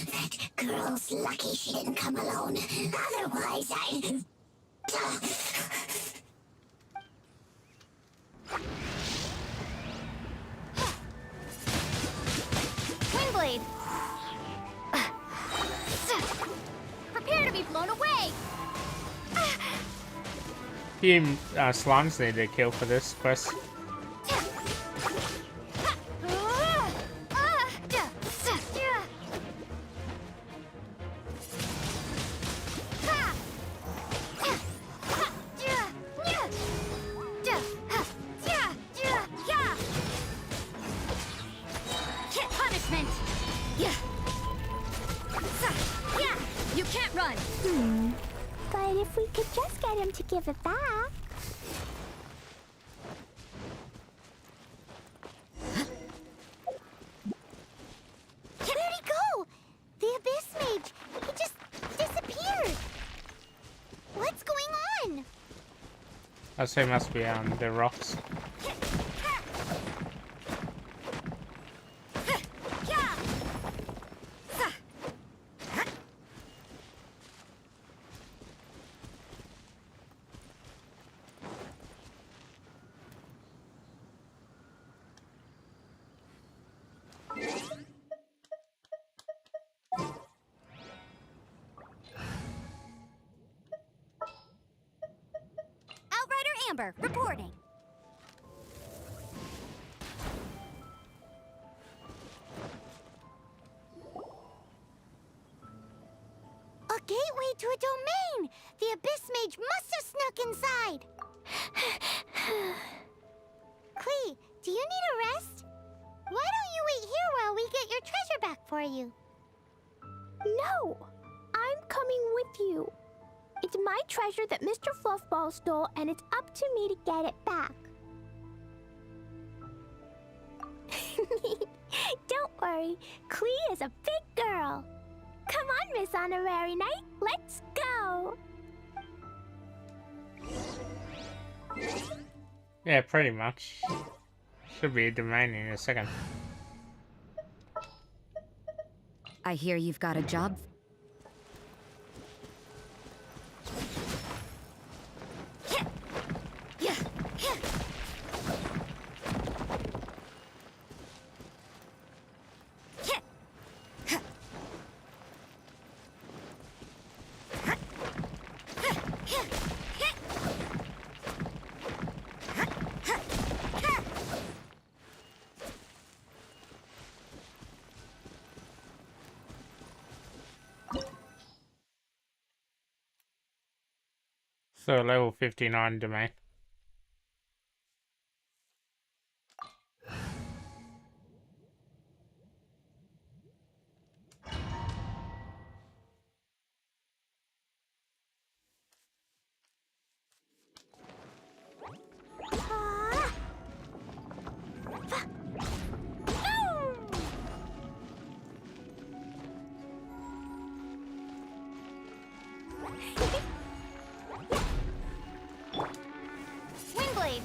That girl's lucky she didn't come alone. Otherwise, I... Windblade! Prepare to be blown away! Team Slums need a kill for this quest. Punishment! You can't run! But if we could just get him to give it back. Where'd he go? The Abyss Mage! He just disappeared! What's going on? I say must be on the rocks. Outrider Amber, reporting. A gateway to a domain! The Abyss Mage must have snuck inside! Klee, do you need a rest? Why don't you wait here while we get your treasure back for you? No! I'm coming with you. It's my treasure that Mr. Fluffball stole, and it's up to me to get it back. Don't worry, Klee is a big girl. Come on, Miss Honorary Knight, let's go! Yeah, pretty much. Should be a domain in a second. I hear you've got a job. So level 59 domain. Windblade.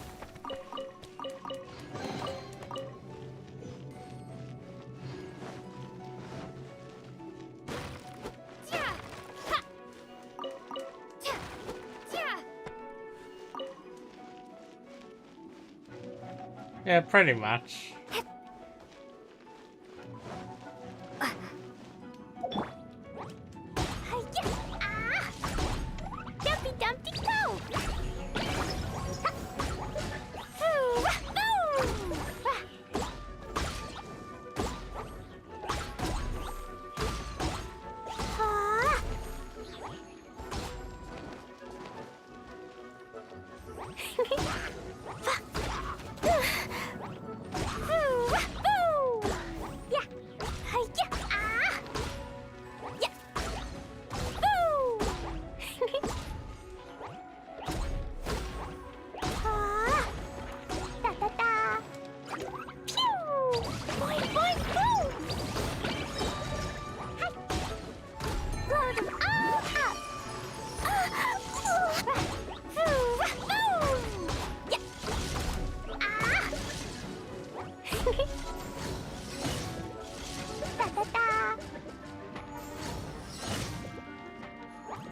Yeah. Ha. Yeah. Yeah. Yeah, pretty much. Dumpy Dumpty go!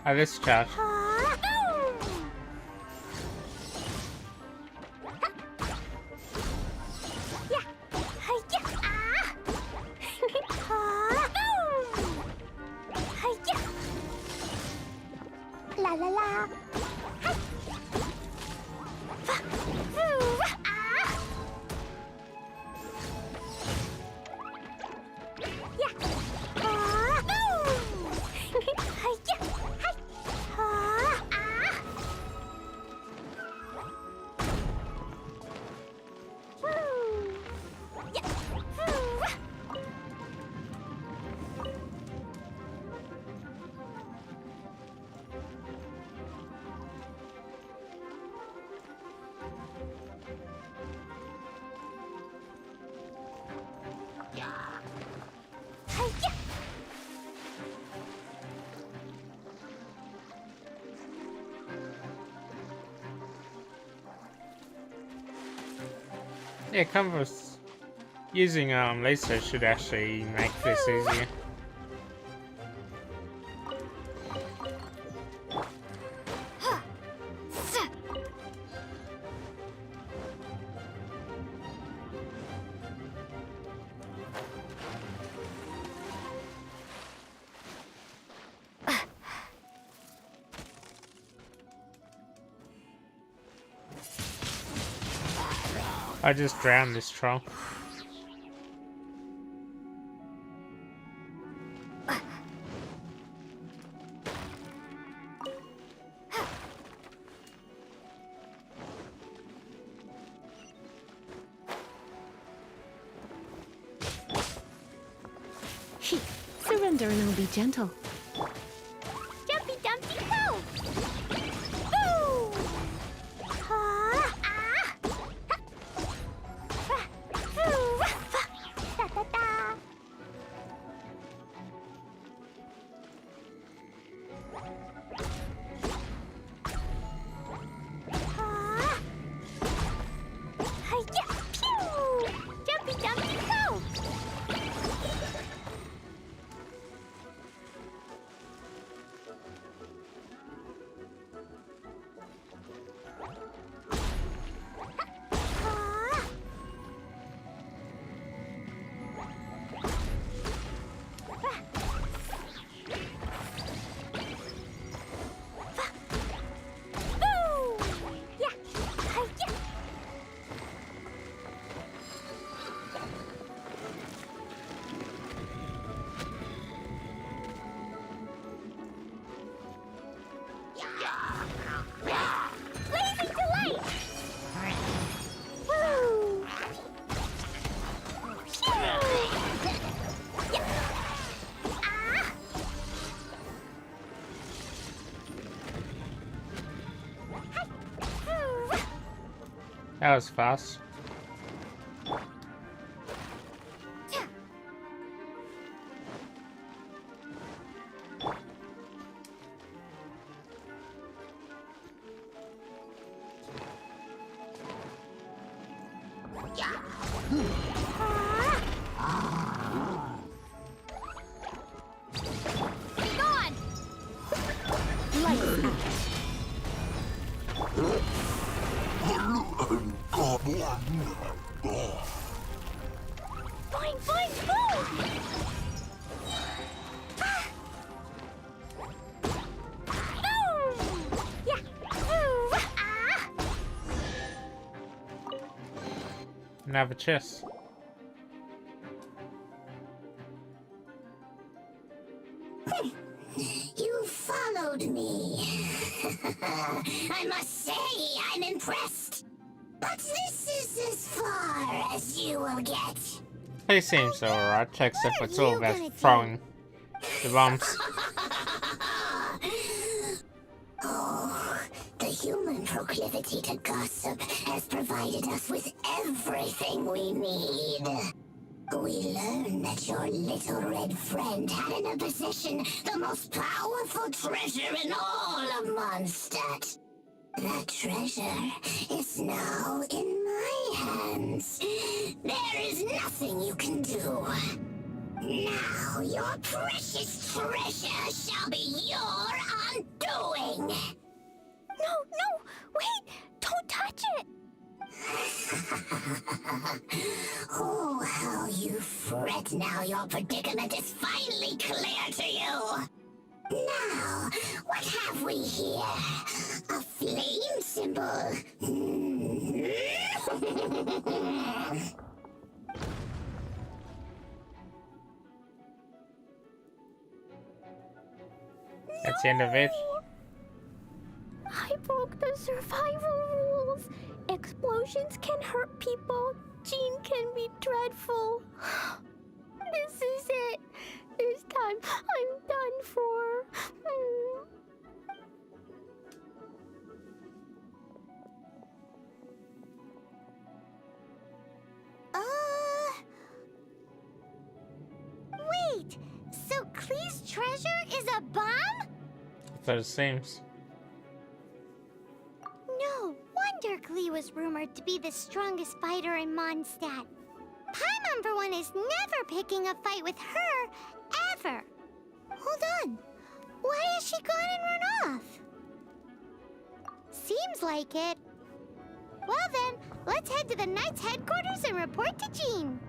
Oh, this chat. La la la. Yeah, Canvas using laser should actually make this easier. I just drowned this troll. Surrender and I'll be gentle. Dumpy Dumpty go! Boo! Ha! Ah! Ha! Foo! Da da da! Ha! That was fast. Fine, fine, move! Another chest. You followed me. I must say, I'm impressed. But this is as far as you will get. He seems alright, except for two of us throwing the bombs. Oh, the human proclivity to gossip has provided us with everything we need. We learned that your little red friend had in her possession the most powerful treasure in all of Mondstadt. That treasure is now in my hands. There is nothing you can do. Now your precious treasure shall be your undoing. No, no, wait! Don't touch it! Oh, how you fret now your predicament is finally clear to you. Now, what have we here? A flame symbol. That's the end of it. I broke the survival rules. Explosions can hurt people. Jean can be dreadful. This is it. This time, I'm done for. Wait. So Klee's treasure is a bomb? So it seems. No wonder Klee was rumored to be the strongest fighter in Mondstadt. Paimon, for one, is never picking a fight with her, ever. Hold on. Why has she gone and run off? Seems like it. Well then, let's head to the Knight's headquarters and report to Jean.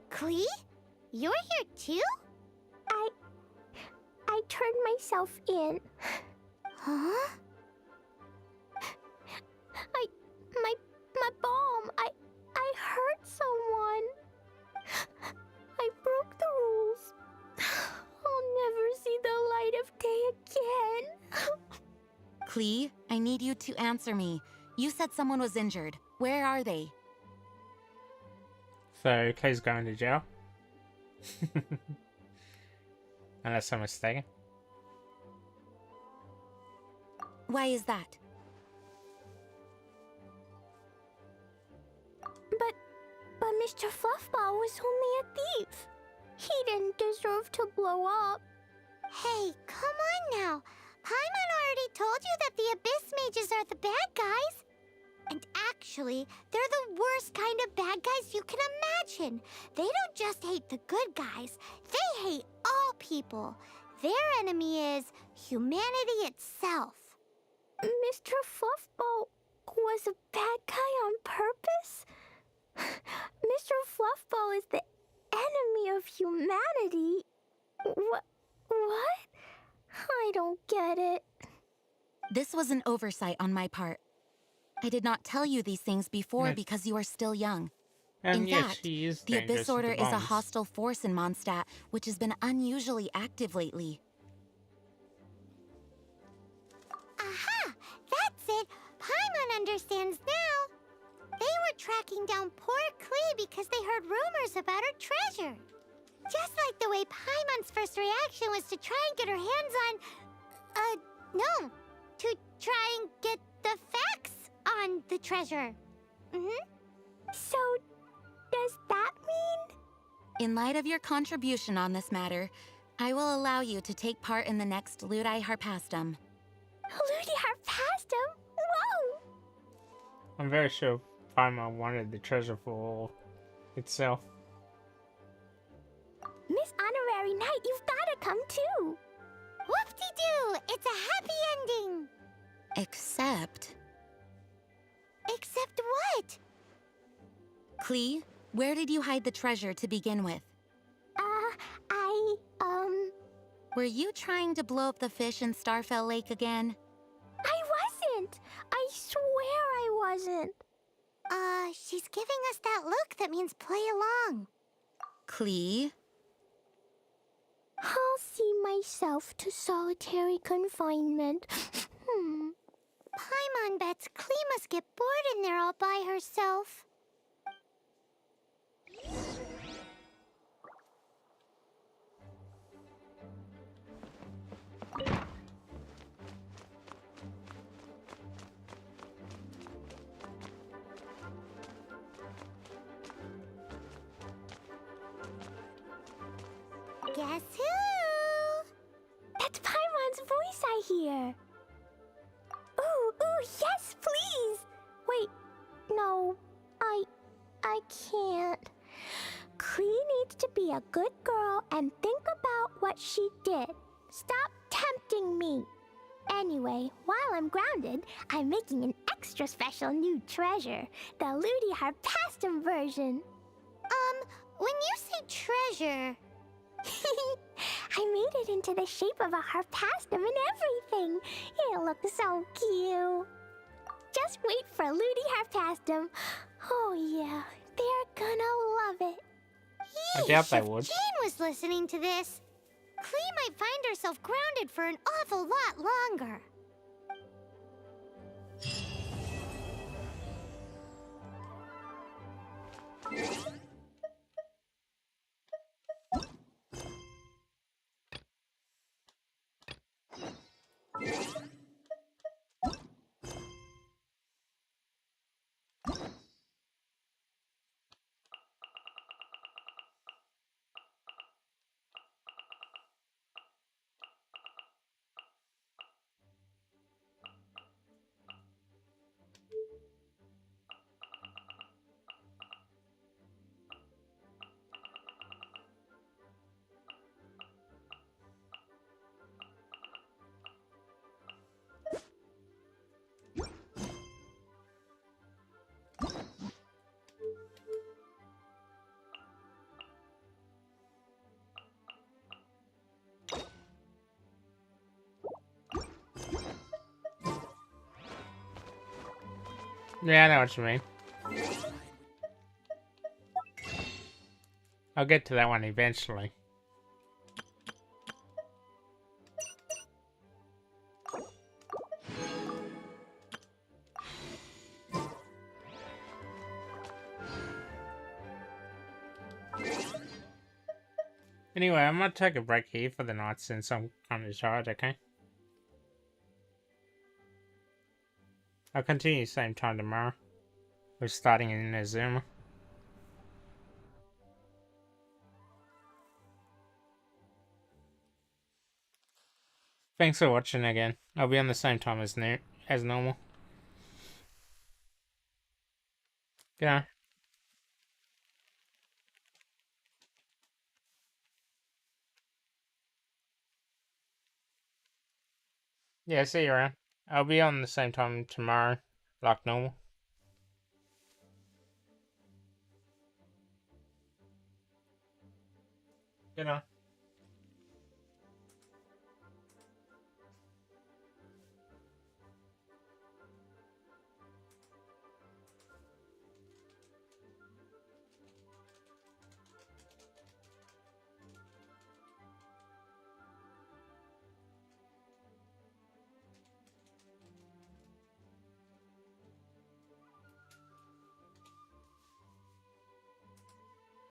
Klee? You're here too? I turned myself in. Huh? My bomb. I hurt someone. I broke the rules. I'll never see the light of day again. Klee, I need you to answer me. You said someone was injured. Where are they? So Klee's going to jail. Unless I'm mistaken. Why is that? But Mr. Fluffball was only a thief. He didn't deserve to blow up. Hey, come on now. Paimon already told you that the Abyss Mages are the bad guys. And actually, they're the worst kind of bad guys you can imagine. They don't just hate the good guys, they hate all people. Their enemy is humanity itself. Mr. Fluffball was a bad guy on purpose? Mr. Fluffball is the enemy of humanity. What? I don't get it. This was an oversight on my part. I did not tell you these things before because you are still young. In yes, fact, she is the dangerous Abyss to Order the is a bones. hostile force in Mondstadt, which has been unusually active lately. Aha! That's it! Paimon understands now. They were tracking down poor Klee because they heard rumors about her treasure. Just like the way Paimon's first reaction was to try and get her hands on... no. To try and get the facts on the treasure. So, does that mean? In light of your contribution on this matter, I will allow you to take part in the next Ludi Harpastum. Ludi Harpastum? Whoa! I'm very sure Paimon wanted the treasure for itself. Miss Honorary Knight, you've gotta come too! Whoop-de-doo! It's a happy ending! Except... Except what? Klee, where did you hide the treasure to begin with? Were you trying to blow up the fish in Starfell Lake again? I wasn't! I swear I wasn't! She's giving us that look that means play along. Klee? I'll see myself to solitary confinement. Paimon bets Klee must get bored in there all by herself. Guess who? That's Paimon's voice I hear. Ooh, yes, please! Wait, no, I can't. Klee needs to be a good girl and think about what she did. Stop tempting me. Anyway, while I'm grounded, I'm making an extra special new treasure, the Ludi Harpastum version. When you say treasure... I made it into the shape of a harpastum and everything. It'll look so cute. Just wait for Ludi Harpastum. Oh yeah, they're gonna love it. I doubt they would. If Jane was listening to this, Klee might find herself grounded for an awful lot longer. Yeah, I know what you mean. I'll get to that one eventually. Anyway, I'm gonna take a break here for the night since I'm kind of tired, okay? I'll continue same time tomorrow. We're starting in Azuma. Thanks for watching again. I'll be on the same time as normal. Yeah. Yeah, see you around. I'll be on the same time tomorrow, like normal. Good night.